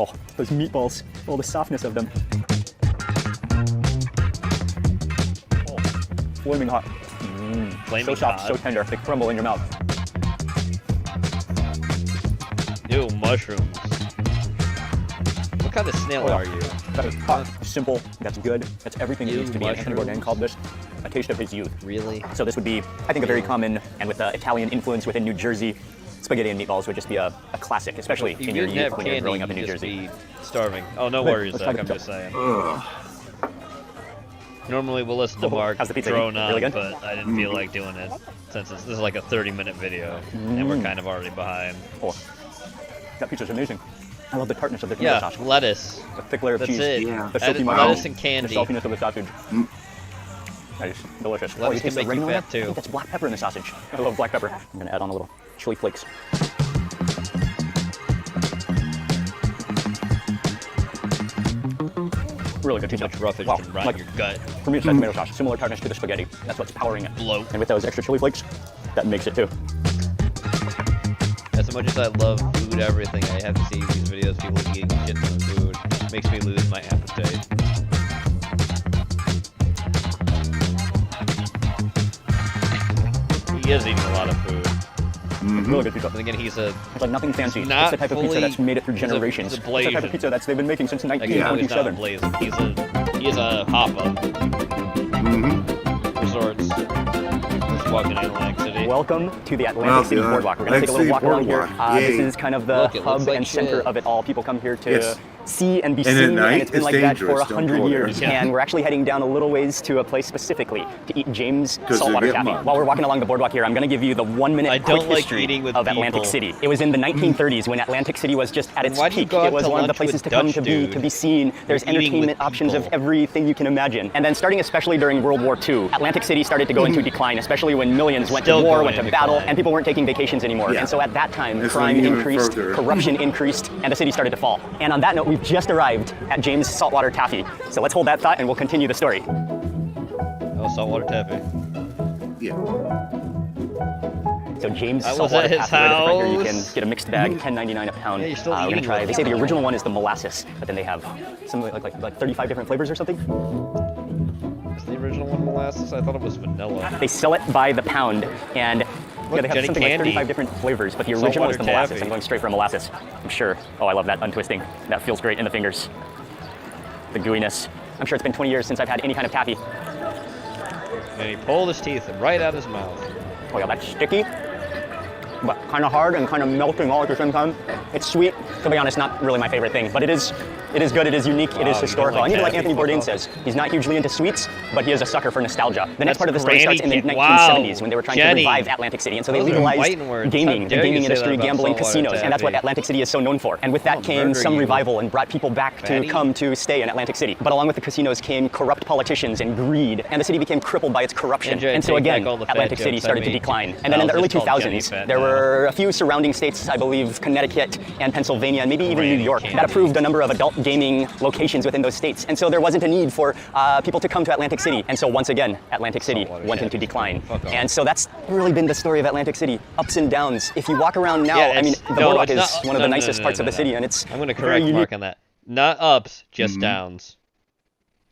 Oh, those meatballs. Oh, the softness of them. Oh, flaming hot. Flaming so soft, hot. so tender. They crumble in your mouth. Ew, mushrooms. What kind of snail are you? That is hot, simple, that's good. That's everything it needs to be. And Anthony Bourdain called this a taste of his youth. Really? So this would be, I think, a very common, and with the Italian influence within New Jersey, spaghetti and meatballs would just be a classic, especially in your youth when you're growing up in New Jersey. Starving. Oh, no worries, Zach, I'm just saying. Normally we'll listen to Mark drone on, really but I didn't feel like doing it since this is like a 30-minute video, and we're kind of already behind. Oh, that pizza's amazing. I love the tartness of the tomato sauce. Yeah, lettuce. The thick layer of That's cheese. It. Yeah. The silky lettuce and candy. The saltiness of the sausage. That is delicious. Lettuce can make you fat too. I think that's black pepper in the sausage. I love black pepper. I'm gonna add on a little chili flakes. Really good pizza. Much roughage can rot your gut. For me, it's that tomato sauce. Similar tartness to the spaghetti. That's what's powering it. Bloat. And with those extra chili flakes, that makes it too. As much as I love food, everything, I have to see these videos, people eating shit ton of food. It makes me lose my appetite. He is eating a lot of food. Really good pizza. But again, it's like nothing fancy. It's the type of pizza that's made it through generations. It's the type of pizza that's they've been making since 1927. He is a hop-up. Resorts. Just walking in Atlantic City. Welcome to the Atlantic City Boardwalk. We're going to take a little walk along here. This is kind of the hub and center of it all. People come here to see and be seen, and it's been like that for 100 years. And we're actually heading down a little ways to a place specifically to eat James saltwater taffy. While we're walking along the boardwalk here, I'm going to give you the 1-minute quick history of Atlantic City. It was in the 1930s when Atlantic City was just at its peak. It was one of the places to come to be seen. There's entertainment options of everything you can imagine. And then starting especially during World War II, Atlantic City started to go into decline, especially when millions went to war, went to battle, and people weren't taking vacations anymore. And so at that time, crime increased, corruption increased, and the city started to fall. And on that note, we've just arrived at James Saltwater Taffy. So let's hold that thought and we'll continue the story. Oh, saltwater taffy. Yeah. So James Saltwater Taffy, right here, you can get a mixed bag, $10.99 a pound. Yeah, you're still we're gonna try. They say the original one is the molasses, but then they have something like 35 different flavors or something. Is the original one molasses? I thought it was vanilla. They sell it by the pound, and Look, they have something like 35 different flavors, but the original is the molasses. I'm going straight for molasses. I'm sure. Oh, I love that untwisting. That feels great in the fingers. The gooiness. I'm sure it's been 20 years since I've had any kind of taffy. And he pulled his teeth right out his mouth. Oh yeah, that's sticky, but kind of hard and kind of melting all at the same time. It's sweet. To be honest, not really my favorite thing, but it is good, it is unique, it is historical. And even like Anthony Bourdain says, he's not hugely into sweets, but he is a sucker for nostalgia. The next part of the story starts in the 1970s when they were trying to revive Atlantic City. And so they legalized gaming, the gaming industry, gambling, casinos, and that's what Atlantic City is so known for. And with that came some revival and brought people back to come to stay in Atlantic City. But along with the casinos came corrupt politicians and greed, and the city became crippled by its corruption. And so again, Atlantic City started to decline. And then in the early 2000s, there were a few surrounding states, I believe Connecticut and Pennsylvania, and maybe even New York, that approved a number of adult gaming locations within those states. And so there wasn't a need for people to come to Atlantic City. And so once again, Atlantic City went into decline. And so that's really been the story of Atlantic City, ups and downs. If you walk around now, I mean, the boardwalk is one of the nicest parts of the city, and it's I'm going to correct Mark on that. Not ups, just downs.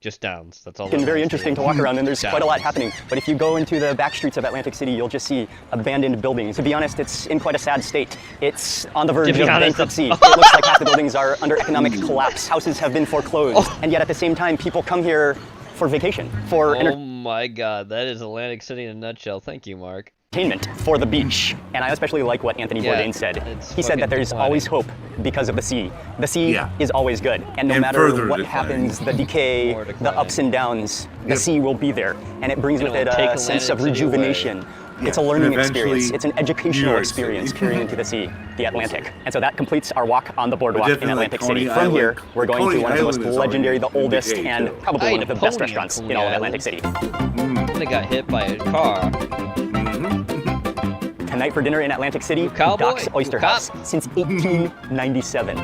Just downs. That's all. It's been very interesting to walk around, and there's quite a lot happening. But if you go into the back streets of Atlantic City, you'll just see abandoned buildings. To be honest, it's in quite a sad state. It's on the verge of bankruptcy. It looks like half the buildings are under economic collapse. Houses have been foreclosed, and yet at the same time, people come here for vacation, for Oh my God, that is Atlantic City in a nutshell. Thank you, Mark. Entertainment for the beach. And I especially like what Anthony Bourdain said. He said that there's always hope because of the sea. The sea is always good. And no matter what happens, the decay, the ups and downs, the sea will be there. And it brings with it a sense of rejuvenation, It's a learning experience. It's an educational experience carrying into the sea, the Atlantic. And so that completes our walk on the boardwalk in Atlantic City. From here, we're going to one of the most legendary, the oldest, and probably one of the best restaurants in all of Atlantic City. I got hit by a car. Tonight for dinner in Atlantic City, Doc's Oyster House, since 1897.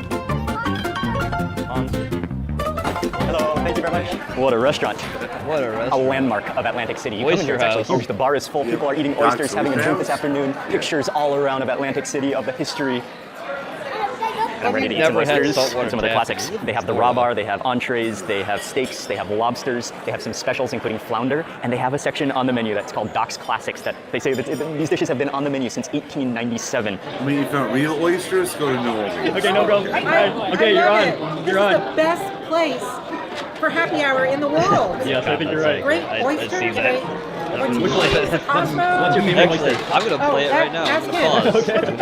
Hello, thank you very much. What a restaurant. What a restaurant. A landmark of Atlantic City. You come in here, it's actually huge. The bar is full. People are eating oysters, having a drink this afternoon. Pictures all around of Atlantic City, of the history. And I'm ready to eat some oysters and some of the classics. They have the raw bar, they have entrees, they have steaks, they have lobsters, they have some specials including flounder, and they have a section on the menu that's called Doc's Classics that they say that these dishes have been on the menu since 1897. I mean, if you want real oysters, go to New Orleans. Okay, no, go. Okay, you're on. This is the best place for happy hour in the world. Yes, I think you're right. Great oyster today. What's your favorite oyster? I'm going to play it right now. Ask I'm going to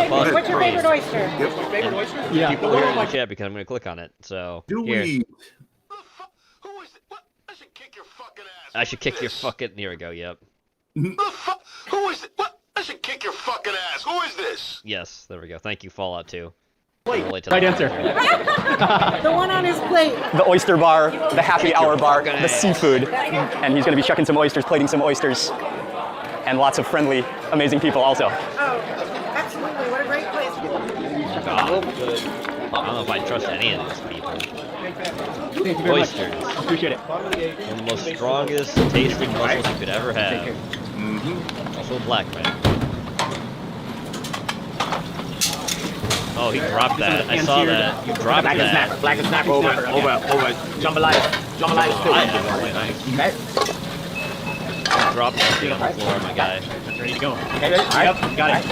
pause. him. What's your favorite oyster? Yep. Favorite oyster? Yeah. People here in the chat because I'm going to click on it. So here. I should kick your fucking. Here we go. Yep. Who is it? What? I should kick your fucking ass. Who is this? Yes. There we go. Thank you, Fallout 2. Right answer. The one on his plate. The oyster bar, the happy hour bar, the seafood. And he's going to be chucking some oysters, plating some oysters. And lots of friendly, amazing people also. Oh, absolutely. What a great place. I don't know if I trust any of these people. Thank you very Oysters. much. Appreciate it. One of the most strongest tasting mussels you could ever have. Also a black man. Oh, he dropped that. I saw that. You dropped that. Black and snap. Over. Jambalaya. Okay. You dropped that thing on the floor, my guy. Ready to go. Okay, yep, got it.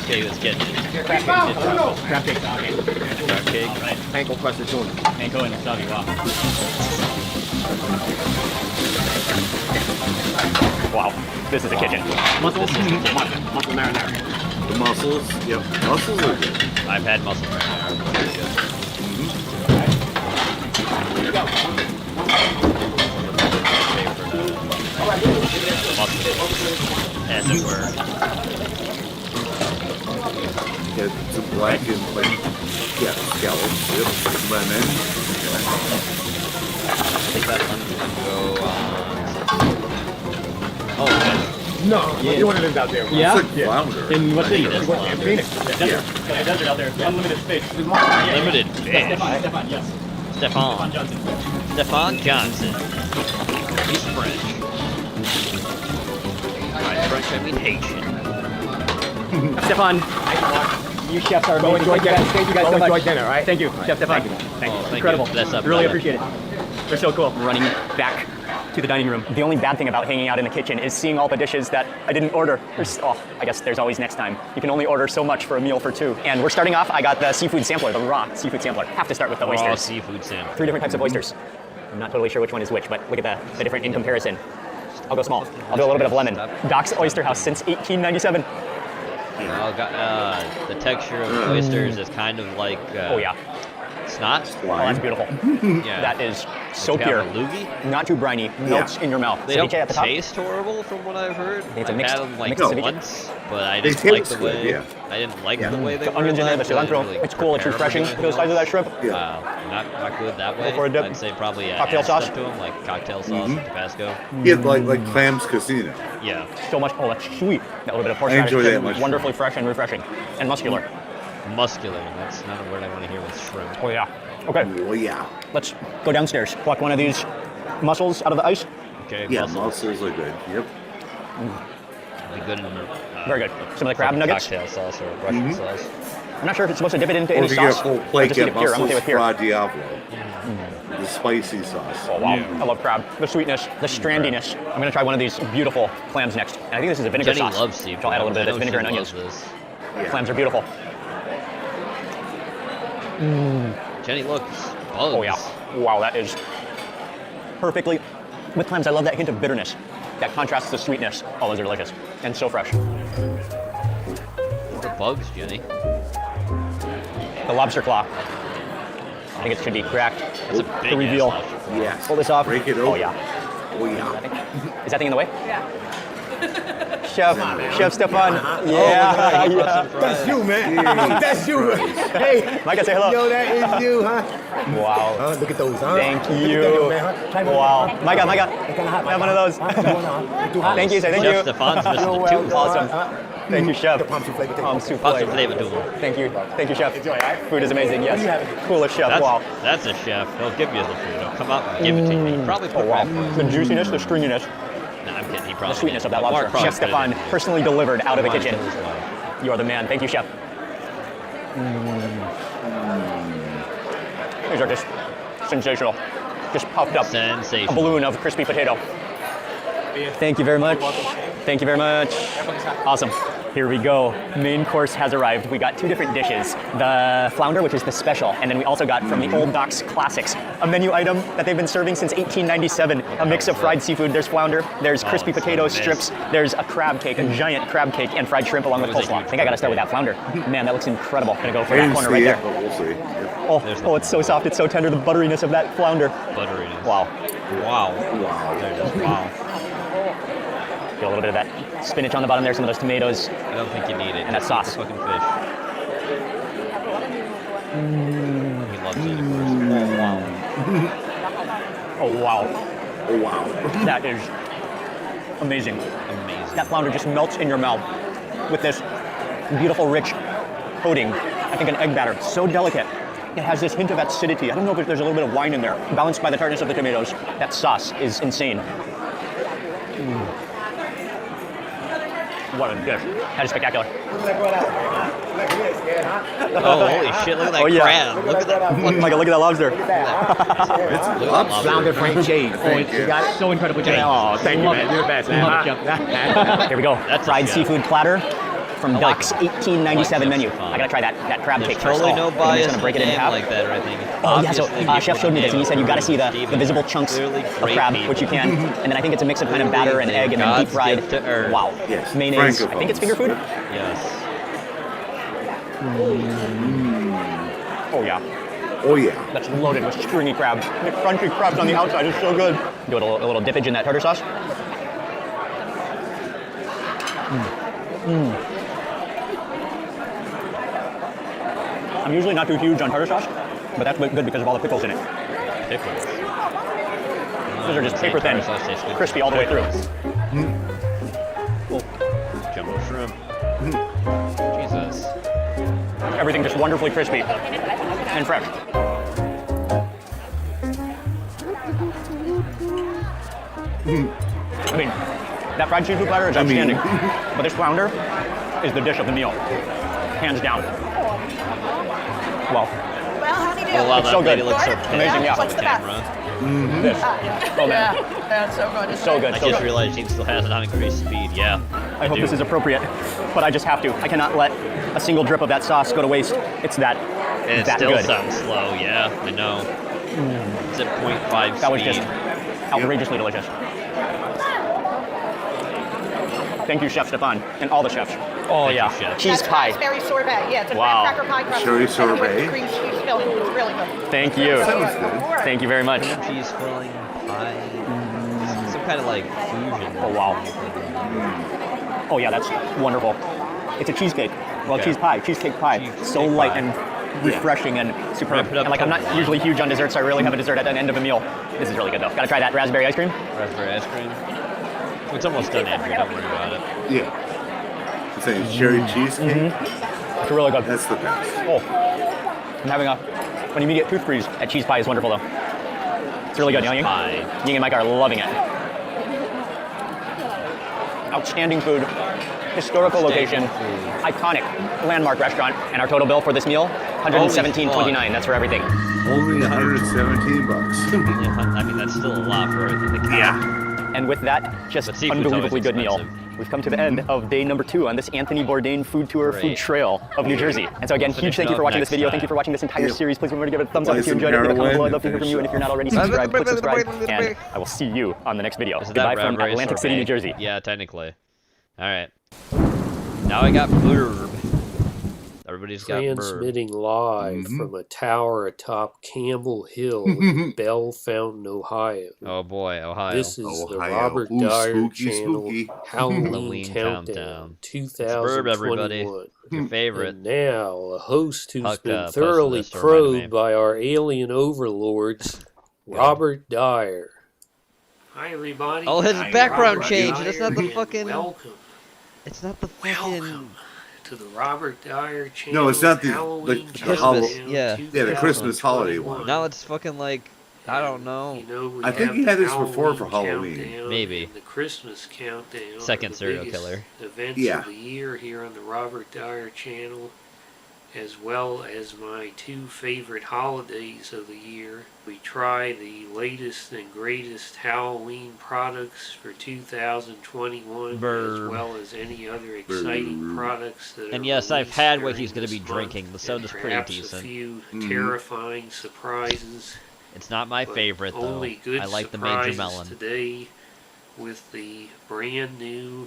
Okay, let's get it. Crab cake. Okay. Crab cake. Right. Panko crusted tuna. Panko and wasabi. Wow. Wow, this is the kitchen. Mussels. Mussel marinara. The mussels, yep. Mussels are good. I've had mussel marinara. Very good. As it were. Get some black and like, yeah, scallops, yep. Lemon. I think that lemon can go on. Oh, okay. No, you want to live out there. Yeah? It's like flounder. In what city? In Phoenix. Yeah. Desert out there. Unlimited space. Unlimited fish. Stefan, yes. Stefan Johnson. Stefan Johnson. He's French. By French, I mean Haitian. Stefan, you chefs are amazing. Thank you guys so much. Enjoy dinner, all right? Thank you, Chef Stefan. Thank you. Incredible. That's up, really brother. appreciate it. They're so cool. Running back to the dining room. The only bad thing about hanging out in the kitchen is seeing all the dishes that I didn't order. I guess there's always next time. You can only order so much for a meal for two. And we're starting off, I got the seafood sampler, the raw seafood sampler. Have to start with the oysters. Raw seafood sampler. 3 different types of oysters. I'm not totally sure which one is which, but look at the different in comparison. I'll go small. I'll do a little bit of lemon. Doc's Oyster House since 1897. The texture of the oysters is kind of like oh yeah, snot. Oh, that's beautiful. Yeah. That is so It's pure. got a loogie. Not too briny. Melts in your mouth. They Ceviche don't at the top. taste horrible from what I've heard. It's a I've mixed- had them like mixed ceviche. once, but I They didn't like taste the way. good, yeah. I didn't like the way they The were. onions in there, the done, so I cilantro. didn't It's cool. It's prepare them refreshing. or Feel the size of that shrimp. Not good that way. for a dip. I'd say probably Cocktail add sauce. stuff to them, like cocktail sauce, Tabasco. Yeah, like Clam's Casino. Yeah. So much. Oh, that's sweet. That little bit of I horseradish. enjoy that is much. Wonderfully fresh and refreshing, and muscular. Muscular. That's not a word I want to hear with shrimp. Oh yeah. Okay. Oh yeah. Let's go downstairs. Pluck one of these mussels out of the ice. Okay. Yeah, mussels. mussels are good. Yep. Be good in Very good. Some of the crab nuggets. Cocktail sauce or Russian sauce. I'm not sure if it's supposed to dip it into Or any if you get a sauce. full Or plate, just eat get it pure. I'm okay mussels with pure. fra diavolo. The spicy sauce. Oh wow, I love crab. The sweetness, the strandiness. I'm gonna try one of these beautiful clams next. And I think this is a vinegar Jenny sauce. loves seafood. So I'll add a little bit of I this know vinegar and she onions. loves this. Yeah. Clams are beautiful. Jenny, look, bugs. Oh yeah. Wow, that is perfectly. With clams, I love that hint of bitterness. That contrasts the sweetness. Oh, those are delicious. And so fresh. The bugs, Jenny. The lobster claw. I think it should be cracked. That's a big The reveal. ass lobster. Yes. Pull this off. Break it Oh open. yeah. Oh yeah. Is that thing in the way? Yeah. Chef. Chef Stefan. Yeah. That's you, man. That's you. Hey. Micah, say hello. Yo, that is you, huh? Wow. Look at those, huh? Thank you. Wow. Micah, have one of those. Thank you, sir. Thank you. Chef Stefan's missing a tooth. Awesome. Thank you, Chef. Palm souffle potato. Palm souffle potato. Thank you. Thank you, Chef. Food is amazing. Yes. Coolest chef. Wow. That's a chef. He'll give you the food. He'll come up and give it to you. He'll probably put The juiciness, the stringiness. No, I'm kidding. He probably The sweetness did. of that Mark lobster. probably Chef put it Stefan, in. personally delivered out of the Mark kitchen. knows why. You are the man. Thank you, Chef. These are just sensational. Just puffed up. Sensational. A balloon of crispy potato. Thank you very much. Thank you very much. Awesome. Here we go. Main course has arrived. We got two different dishes. The flounder, which is the special, and then we also got from the Old Docks Classics, a menu item that they've been serving since 1897. A mix of fried seafood. There's flounder, there's crispy potato strips, there's a crab cake, a giant crab cake, and fried shrimp along with coleslaw. I think I gotta start with that flounder. Man, that looks incredible. Gonna go for that corner right there. We'll see. Oh, it's so soft, it's so tender, the butteriness of that flounder. Butteriness. Wow. Wow. There it is. Wow. Get a little bit of that spinach on the bottom there, some of those tomatoes. I don't think you need it. And that sauce. Fucking fish. He loves it. Oh, wow. Oh, wow. That is amazing. Amazing. That flounder just melts in your mouth with this beautiful, rich coating. I think an egg batter. So delicate. It has this hint of acidity. I don't know if there's a little bit of wine in there, balanced by the tartness of the tomatoes. That sauce is insane. What a dish. That is spectacular. Oh, holy shit, look at that crab. Look at that. Michael, look at that lobster. Flounder Frank Jade. You got it. So incredible, Jay. Oh, thank you, man. You're the best, man. Here we go. That's fried seafood platter from Doc's 1897 menu. I gotta try that crab cake first. Totally no I'm bias just gonna break it in half. like that, I think. Oh yeah, so Chef showed me this, and he said you gotta see the visible chunks of crab, which you can, and then I think it's a mix of kind of batter and egg, and then deep fried. Wow. Yes. Mayonnaise. I think it's finger food. Yes. Oh yeah. Oh yeah. That's loaded with stringy crab. The crunchy crabs on the outside is so good. Do a little dippage in that tartar sauce. I'm usually not too huge on tartar sauce, but that's good because of all the pickles in it. Pickles. Those are just paper thin, crispy all the way through. Jumbo shrimp. Jesus. Everything just wonderfully crispy and fresh. I mean, that fried seafood platter is outstanding, but this flounder is the dish of the meal, hands down. Wow. Oh, wow, It's that so good. lady looks so Amazing, yeah. What's the camera. This. Oh man. Yeah, it's so good. It's So good. I So just good. realized she still has it on increased speed. Yeah. I hope this is appropriate, but I just have to. I cannot let a single drip of that sauce go to waste. It's that And it that still good. sounds slow. Yeah, I know. It's at 0.5 That was speed. just outrageously delicious. Thank you, Chef Stefan, and all the chefs. Oh Thank yeah, you, Chef. cheese pie. Raspberry sorbet. Yeah, it's a Wow. cracker pie crust. Cherry And sorbet. with cream cheese filling. It's really good. Thank you. Sounds good. Thank you very much. Cream cheese filling pie. Some kind of like fusion. Oh wow. Oh yeah, that's wonderful. It's a cheesecake. Well, Okay. cheese pie, cheesecake pie. So Cheesecake light pie. and refreshing and superb. Wrap it up And like I'm not totally. usually huge on desserts, so I rarely have a dessert at the end of a meal. This is really good though. Gotta try that raspberry ice cream. Raspberry ice cream. It's almost done, Andrew. Don't worry about it. Yeah. It's a cherry cheesecake. It's really good. That's the best. Oh, I'm having an immediate tooth freeze. That cheese pie is wonderful though. It's really good. Ying Pie. and Mike are loving it. Outstanding food, historical location, iconic landmark restaurant, and our total bill for this meal, $117.29. That's for everything. Only $117 bucks. Yeah, I mean, that's still a lot for everything. Yeah. And with that, just But seafood's unbelievably always good meal. expensive. We've come to the end of day number 2 on this Anthony Bourdain food tour, food Great. trail of New Jersey. And so again, huge thank you for watching this video. Thank you for watching this entire series. Please remember to give it a thumbs up if you enjoyed it. Leave a comment below. I'd love to hear from you. And if you're not already subscribed, click subscribe. And I will see you on the next video. Isn't Goodbye that from raspberry Atlantic City, sorbet? New Jersey. Yeah, technically. All right. Now I got blurb. Everybody's got transmitting live from a tower atop Campbell Hill in Bell Fountain, Ohio. Oh boy, Ohio. This is the Robert Dyer Channel Halloween Countdown 2021. Everybody. Your favorite. And now, a host who's been thoroughly probed by our alien overlords, Robert Dyer. Hi, everybody. Oh, his background Robert changed. Dyer, That's not the and fucking. Welcome. It's not the fucking. Welcome to the Robert Dyer Channel. No, it's not the Christmas. the Christmas holiday one. Now it's fucking like I don't know. I think he had this before for Halloween. Maybe. The Christmas countdown. Second serial killer. Events of the year here on the Robert Dyer Channel, as well as my two favorite holidays of the year. We try the latest and greatest Halloween products for 2021, as well as any other exciting products that And are yes, I've released had what during he's going to be this drinking. The month, soda's and pretty perhaps decent. a few terrifying surprises. It's not my favorite though. Only good I like the Major surprises Melon. today with the brand new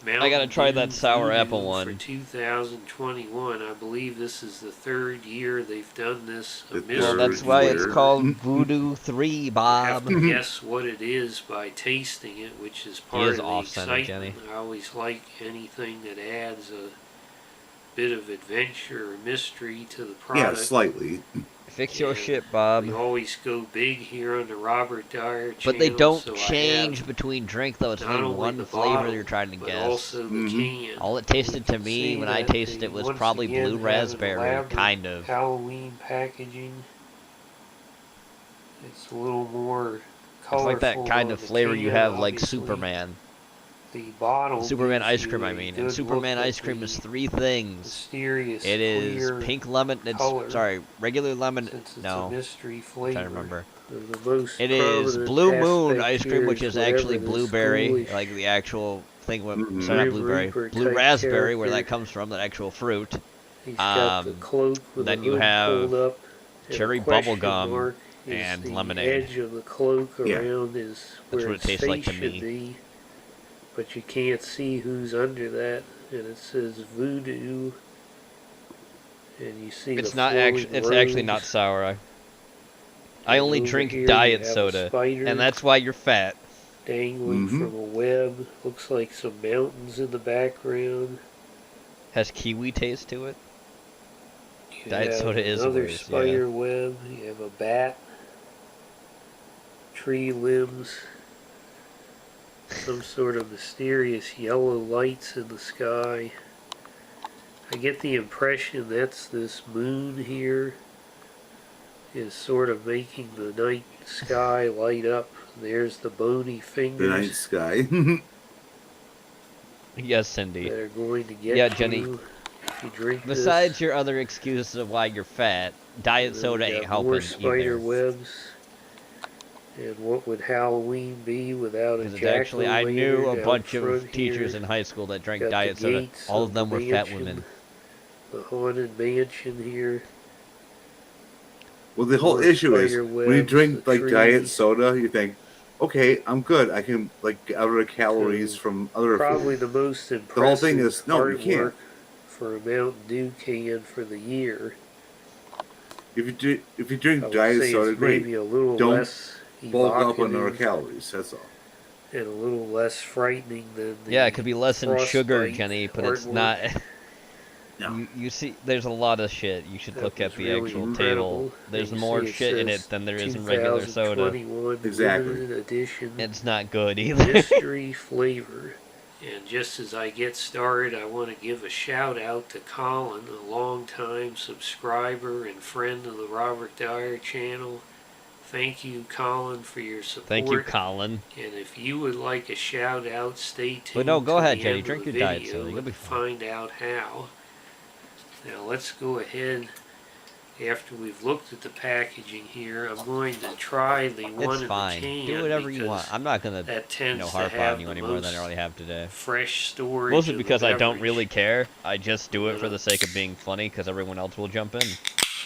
I gotta try that sour apple For one. 2021, I believe this is the third year they've done this. Well, that's why it's called Voodoo 3, Bob. You have to guess what it is by tasting it, which is part of the off-center, excitement. Jenny. I always like anything that adds a bit of adventure or mystery to the product. Yeah, slightly. Fix your shit, Bob. We always go big here on the Robert Dyer Channel. But they don't so change between drink though. It's not only only one the flavor bottle, you're trying to but guess. also the can. All it tasted to You me see when I that tasted they it was once probably again blue have an raspberry, elaborate kind of. Halloween packaging. It's a little more It's colorful. like that kind on of the flavor you can, have like obviously. Superman. The bottle Superman gives ice cream, you I a mean. good And Superman look ice at cream the is three things. mysterious It is clear pink lemon. color. It's sorry, regular lemon. Since it's No, a mystery I'm flavor. trying to remember. The most It is prominent Blue Moon aspect ice cream, here which is whatever actually this blueberry, ghoulish like the actual thing. Sorry, not Grim blueberry, Reaper blue type raspberry, where that character. comes from, that actual fruit. He's got the cloak with Then the you hood have pulled up, and cherry the question bubblegum mark is and the lemonade. edge of the cloak Yeah. around is That's where what it its tastes face like to should me. be, but you can't see who's under that, and it says voodoo, and you see It's the not flowing actually. It's actually robes. not sour. I only over drink here you diet have a soda, spider and that's why you're fat. dangling from a web. Looks like some mountains in the background. Has kiwi taste to it. You Diet have soda is another worse, spider yeah. web. You have a bat, tree limbs, some sort of mysterious yellow lights in the sky. I get the impression that's this moon here is sort of making the night sky light up. There's the bony The fingers night sky. Yes, Cindy. that are going to get Yeah, Jenny. you if you drink this. Besides your other excuses of why you're fat, diet And soda we ain't got helping more spider either. webs. And what would Halloween be without a Because actually, I knew jack-o'-lantern a down bunch front of teachers here? in high school that drank Got the diet soda. gates All of them the were fat mansion, women. The haunted mansion here. Well, the whole More issue is spider when you webs, drink the like diet trees. soda, you think, okay, I'm good. I can like get other calories from other Probably food. the most The whole thing impressive is no, you can't. artwork for a Mountain Dew can for the year. If you I drink would diet say soda, it's great. maybe a little Don't less bulk up on other evocative calories. That's all. and a little less frightening than the Yeah, it could be less in sugar, frostbite Jenny, but it's artwork. not. No. You see, there's a lot of shit. You should That look at was the really actual incredible. table. There's And you more see it shit in says it than there is in regular soda. 2021 Exactly. limited edition It's not good either. mystery flavor. And just as I get started, I want to give a shout out to Colin, a longtime subscriber and friend of the Robert Dyer channel. Thank you, Colin, for your support. Thank you, Colin. And if you would like a shout out, stay tuned. But no, go to ahead, the Jenny. end Drink of the your diet video soda. You'll be and fine. find out how. Now let's go ahead. After we've looked at the packaging here, I'm going to try the one It's in fine. the can. Do whatever you because want. I'm not gonna, that tends to harp have on you the any more than I most already have today. fresh storage. Mostly of the because I don't beverage. really care. I just do it for the sake of being funny, because everyone else will jump in.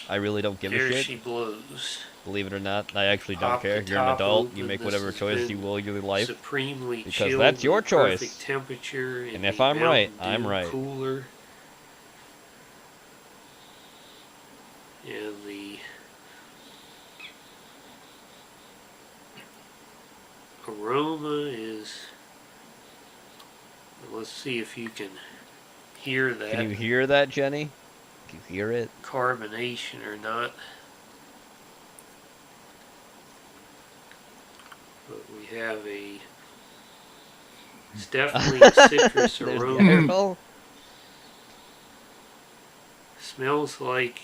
I really don't give There a shit. she blows. Believe it or not, I actually don't Pop the care. You're an top adult. open. You make This whatever has choice been you will in your life. Supremely Because chilled that's your with choice. Perfect temperature in And if the I'm right, Mountain I'm Dew right. Cooler. And the aroma is, let's see if you can hear that. Can you hear that, Jenny? Can you hear it? Carbonation or not. But we have it's definitely a citrus aroma. Smells like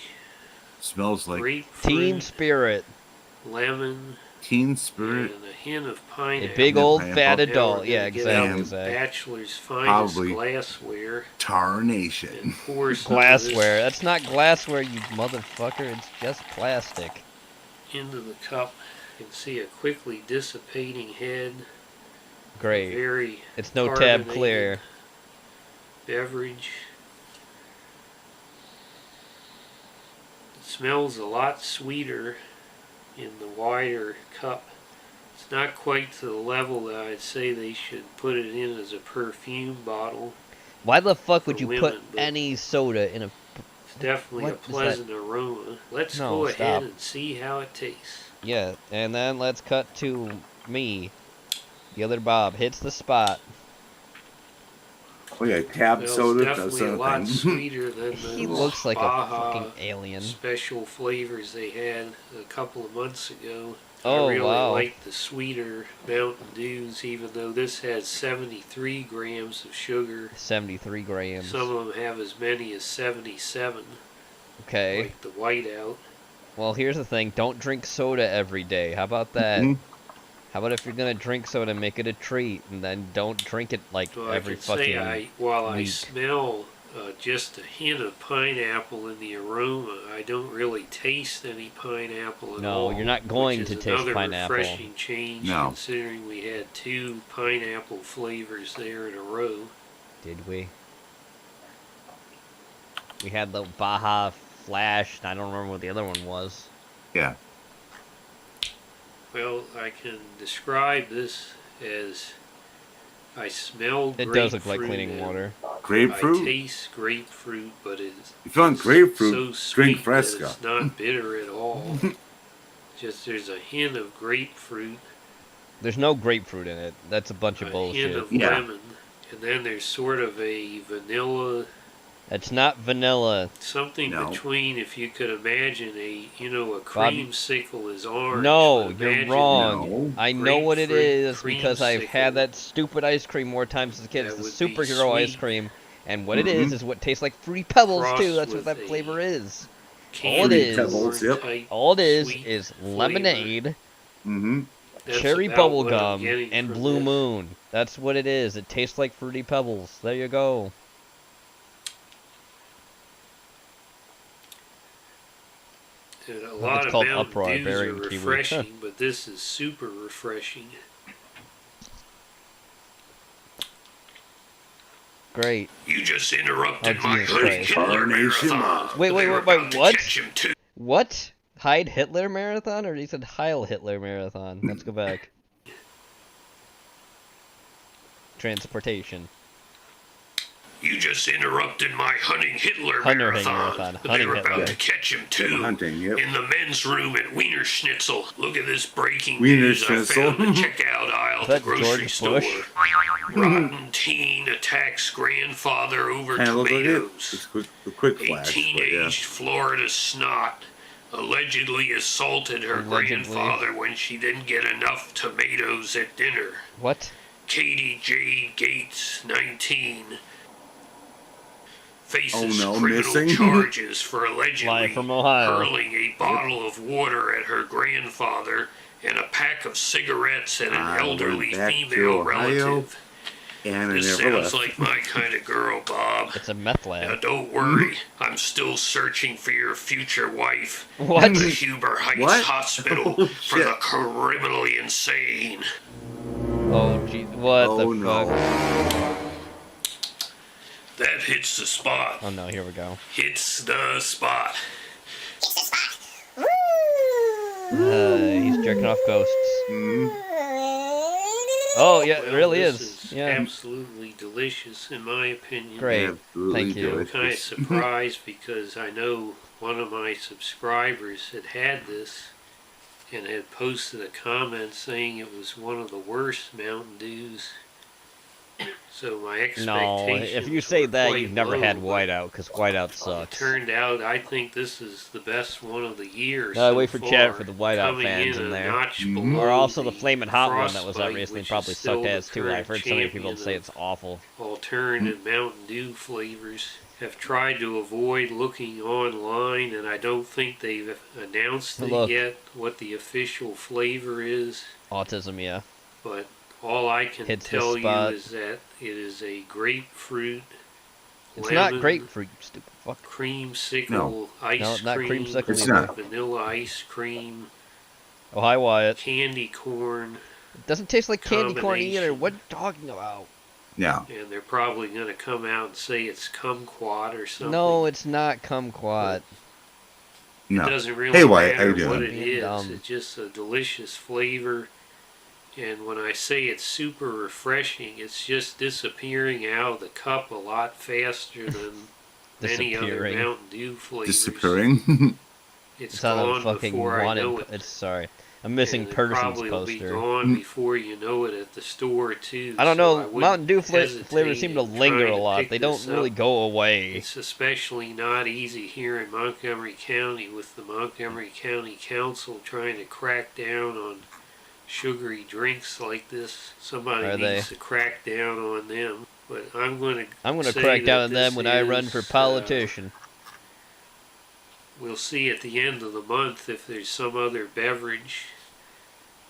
grapefruit, Teen Spirit. lemon, Teen Spirit, and a hint of pineapple. A big old fat Now adult. we're Yeah, gonna get out exactly. the Bachelor's finest Probably glassware. Tarnation. Pour some of Glassware. That's not glassware, you motherfucker. It's just plastic. this into the cup. You can see a quickly dissipating head. Great. Very It's no tab clear. Beverage. It smells a lot sweeter in the wider cup. It's not quite to the level that I'd say they should put it in as a perfume bottle. Why the fuck would you women, put any soda in a... It's definitely a pleasant aroma. Let's go ahead and see how it tastes. Yeah, and then let's cut to me. The other Bob hits the spot. Oh yeah, tab soda does definitely a lot sweeter than He those looks like a Baja fucking alien. special flavors they had a couple of months ago. Oh, I really wow. like the sweeter Mountain Dews, even though this has 73 grams of sugar. 73 grams. Some of them have as many as 77. Okay. Like the whiteout. Well, here's the thing. Don't drink soda every day. How about that? How about if you're going to drink soda, make it a treat, and then don't drink it like So every I can fucking say while I week. smell just a hint of pineapple in the aroma, I don't really taste any pineapple at all. No, you're not going which to is taste another pineapple. refreshing change, No. considering we had 2 pineapple flavors there in a row. Did we? We had the Baja Flash, and I don't remember what the other one was. Yeah. Well, I can describe this as I smell It grapefruit. does look like cleaning and water. Grapefruit? I taste grapefruit, but it's If you want grapefruit, so drink sweet that Fresca. it's not bitter at all. Just there's a hint of grapefruit, There's no grapefruit in it. That's a bunch of a bullshit. hint of lemon, and then there's sort of a vanilla. It's not vanilla. Something No. between, if you could imagine a creamsicle is orange. No, but you're imagine wrong. No. I know what it grapefruit is because I've had creamsicle. that stupid ice cream more times as a kid. That It's the would be superhero ice sweet. cream. And what it is what tastes like Fruity Pebbles Crossed too. That's what with that a flavor is. candy All it is, Pebbles, yep. type all it is sweet flavor. lemonade, Mm-hmm. That's cherry about bubble what I'm gum, getting and from Blue this. Moon. That's what it is. It tastes like Fruity Pebbles. There you go. And a think lot it's of called Mountain Uproar, Dews berry are and kiwi. refreshing, but this is super refreshing. Great. You just interrupted my Jesus honey Christ. Hitler marathon. Wait, They were what? about to What? catch him too. What? Hide Hitler marathon, or he said Heil Hitler marathon? Let's go back. Transportation. You just interrupted my hunting Hitler Hunter marathon. marathon. They Hunting were about Hitler. to catch him too. Hunting, yep. In the men's room at Wiener Schnitzel. Look at this breaking Wiener news I Schnitzel. found in the checkout aisle Is at the that grocery George store. Bush? Rotten teen attacks grandfather over Kind of looks like it. tomatoes. It's a quick A flash, but yeah. teenaged Florida snot allegedly assaulted her Allegedly. grandfather when she didn't get enough tomatoes at dinner. What? Katie J. Gates, 19, faces Oh, no, criminal missing? charges for allegedly Live from Ohio. hurling a bottle of water at her grandfather and a pack of cigarettes at an I went elderly back to female Ohio, relative. and I This never sounds left. like my kind of girl, Bob. It's a meth Now lab. don't worry, I'm still searching for your future wife. What? At the Huber Heights What? Hospital Oh, for the shit. criminally insane. Oh, gee. What Oh, the no. fuck? That hits the spot. Oh, no. Here we go. Hits the spot. He's jerking off ghosts. Mm-hmm. Oh, yeah, it Well, really this is. Yeah. absolutely delicious, in my opinion. Great. Absolutely Thank you. I'm kind of delicious. surprised because I know one of my subscribers had this and had posted a comment saying it was one of the worst Mountain Dews. So my expectations No, if you say that, quite you've never low, had but Whiteout, because Whiteout it sucks. turned out I think this is the best one of the year No, so wait for far, chat for the Whiteout coming fans in a there. notch Or below also the Flamin' Hot one that was out Frostbite, recently which probably is still sucked the ass too. I've current heard so many people champion say of it's awful. alternative Mountain Dew flavors. Have tried to avoid looking online, and I don't think they've announced it Look. yet what the official flavor is. Autism, yeah. But all I can Hits the tell you spot. is that it is a grapefruit, It's lemon, not grapefruit, you stupid fuck. creamsicle No. ice No, not cream, creamsicle It's either. not. vanilla ice cream, Oh, hi, Wyatt. candy corn. It doesn't taste like candy corn either. Combination. What are you talking about? Yeah. And they're probably going to come out and say it's kumquat or something. No, it's not kumquat. No. It doesn't really Hey, Wyatt, how matter you doing? what it Being is. dumb. It's just a delicious flavor. And when I say it's super refreshing, it's just disappearing out of the cup a lot faster than any other Disappearing. Mountain Dew flavors. Disappearing. It's not a gone fucking before I know wanted. it. It's sorry. A missing And it persons probably will be poster. gone before you know it at the store too. I don't so know. wouldn't Mountain Dew hesitate flavors seem to in linger trying a to lot. pick They don't this really up. go away. It's especially not easy here in Montgomery County with the Montgomery County Council trying to crack down on sugary drinks like this. Somebody Are needs they? to crack down on them. But I'm going to crack down on them when I run for politician. We'll see at the end of the month if there's some other beverage.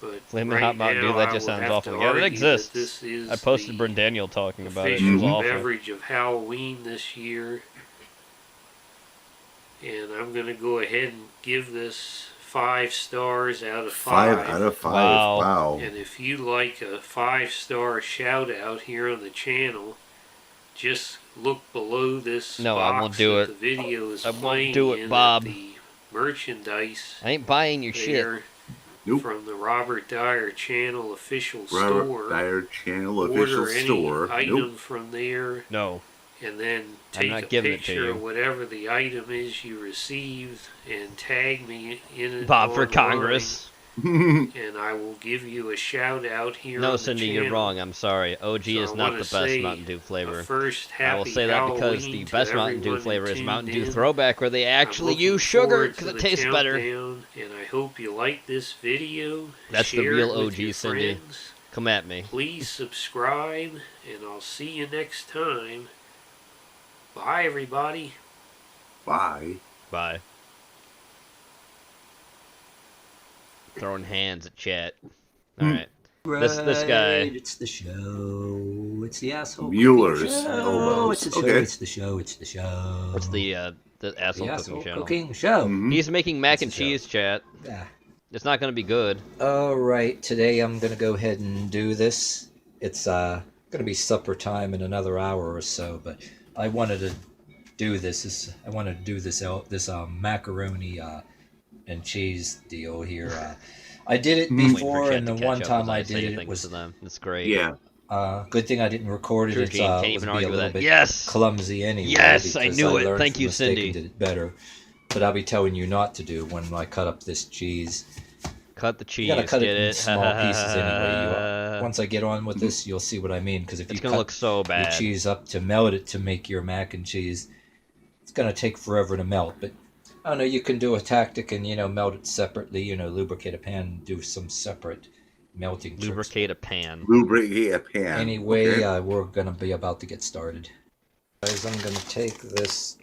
But Flamin' right Hot Mountain Dew, now, that I just will sounds have awful. to Yeah, it argue exists. that this is I posted the Bryn Daniel talking about it. It official was awful. beverage of Halloween this year. And I'm going to go ahead and give this 5 stars out of 5. 5 out of 5. Wow. Wow. And if you'd like a 5-star shout out here on the channel, just look below this No, box I won't do that it. the video is I won't playing do it, in Bob. at the merchandise I ain't buying your shit. there Nope. from the Robert Dyer Channel official Robert store. Dyer Channel official Order any store. item Nope. from there, No. and then I'm take not a giving it to picture you. of whatever the item is you received and tag me in it. Bob for online, Congress. and I will give you a shout out here. No, on Cindy, the you're channel. wrong. I'm sorry. OG So is I not wanna the best say Mountain Dew flavor. a first I will happy say that because the Halloween to best Mountain Dew everyone flavor that is Mountain Dew tuned in. Throwback, where they actually I'm use looking sugar forward because to it the tastes better. countdown, and I hope you like this video. That's the Share real it with OG, your Cindy. friends. Come at me. Please subscribe, and I'll see you next time. Bye, everybody. Bye. Bye. Throwing hands at chat. All right. This guy. It's the show. It's the asshole. Mueller's cooking show. elbows. It's the show. Okay. It's the show. It's the show. What's the asshole asshole cooking channel? cooking show. He's making mac It's and the show. cheese, chat. Yeah. It's not going to be good. All right. Today I'm gonna go ahead and do this. It's gonna be supper time in another hour or so, but I wanted to do this. I wanted to do this macaroni and cheese deal here. I did it Waiting for before, chat and to the catch one up time as I say did it things was to them. It's great. Yeah. good thing I didn't record it. True, It's Gene. Can't would even be argue a with little that. bit Yes! clumsy anyway. Yes, I because knew it. learned Thank from you, mistake Cindy. and did it better. But I'll be telling you not to do when I cut up this cheese. Cut the cheese. You gotta cut get it in it? small pieces anyway. Once I get on with this, you'll see what I mean. Because if It's you gonna cut look so your bad. cheese up to melt it to make your mac and cheese, it's gonna take forever to melt. But I don't know. You can do a tactic and melt it separately. Lubricate a pan and do some separate melting tricks. Lubricate a pan. Lubricate a pan. Anyway, Okay. we're gonna be about to get started. Guys, I'm gonna take this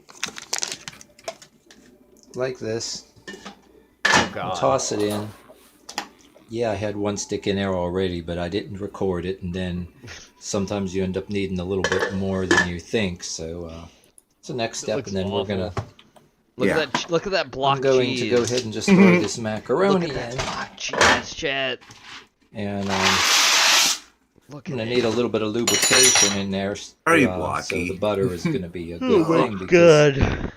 like this. Oh, God. Toss it in. Yeah, I had one stick in there already, but I didn't record it, and then sometimes you end up needing a little bit more than you think. So it's the next step, looks and then awful. we're gonna. Look at that! Look at that block I'm going cheese. to go ahead and just throw this macaroni Look at in. that block cheese, chat. And Look I'm at gonna it. need a little bit of lubrication in there, Very so blocky. the butter is gonna be a good Oh, thing. Because, good.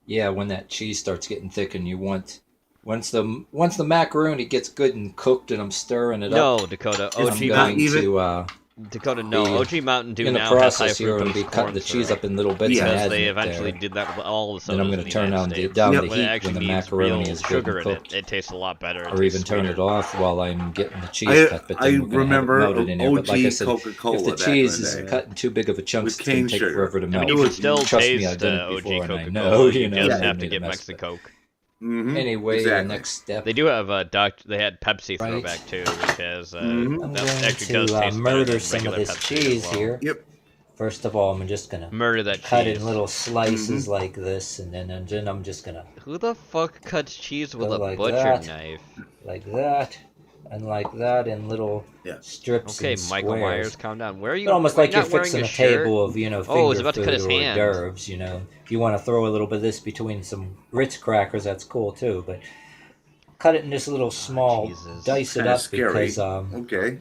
yeah, when that cheese starts getting thick, and you want once the macaroni gets good and cooked, and I'm stirring it up. No, Dakota. I'm OG. going even- to Dakota, no. OG Mountain Dew in the now has high process here, I'm fructose going to be cutting the corn cheese syrup up in little bits and because adding they it eventually there. did that with all the Then I'm sodas going in to the turn United down States. the When heat it actually when the needs macaroni real is good sugar and in cooked. it tastes a lot better. It Or even tastes turn sweeter. it off while I'm getting the cheese cut. But then we're going to have it melted in there. But like I said, if the cheese is cut in too big of a chunk, it's going to take forever to I melt. mean, you can still Trust me, I've taste done it OG before, and I Coca-Cola. know, You know, just they have to made a get mess, but- Mexicoke. Anyway, the next step. They do have a they had Pepsi throwback too, which has I'm that going actually does to taste better murder than some of regular this Pepsi cheese as well. here. Yep. First of all, I'm just gonna Murder that cut cheese. in little slices like this, and then I'm just gonna Who the fuck cuts cheese with go a like butcher that, knife? like that, and like that in little strips Okay, and Michael squares. Myers, calm down. Where are you? But almost why like you you're not wearing fixing a a shirt? table of, you know, Oh, he's finger about to cut food his or hand. hors d'oeuvres, you know. If you want to throw a little bit of this between some Ritz crackers, that's cool too. But cut it in this little small, dice it Kinda up scary. because, Okay.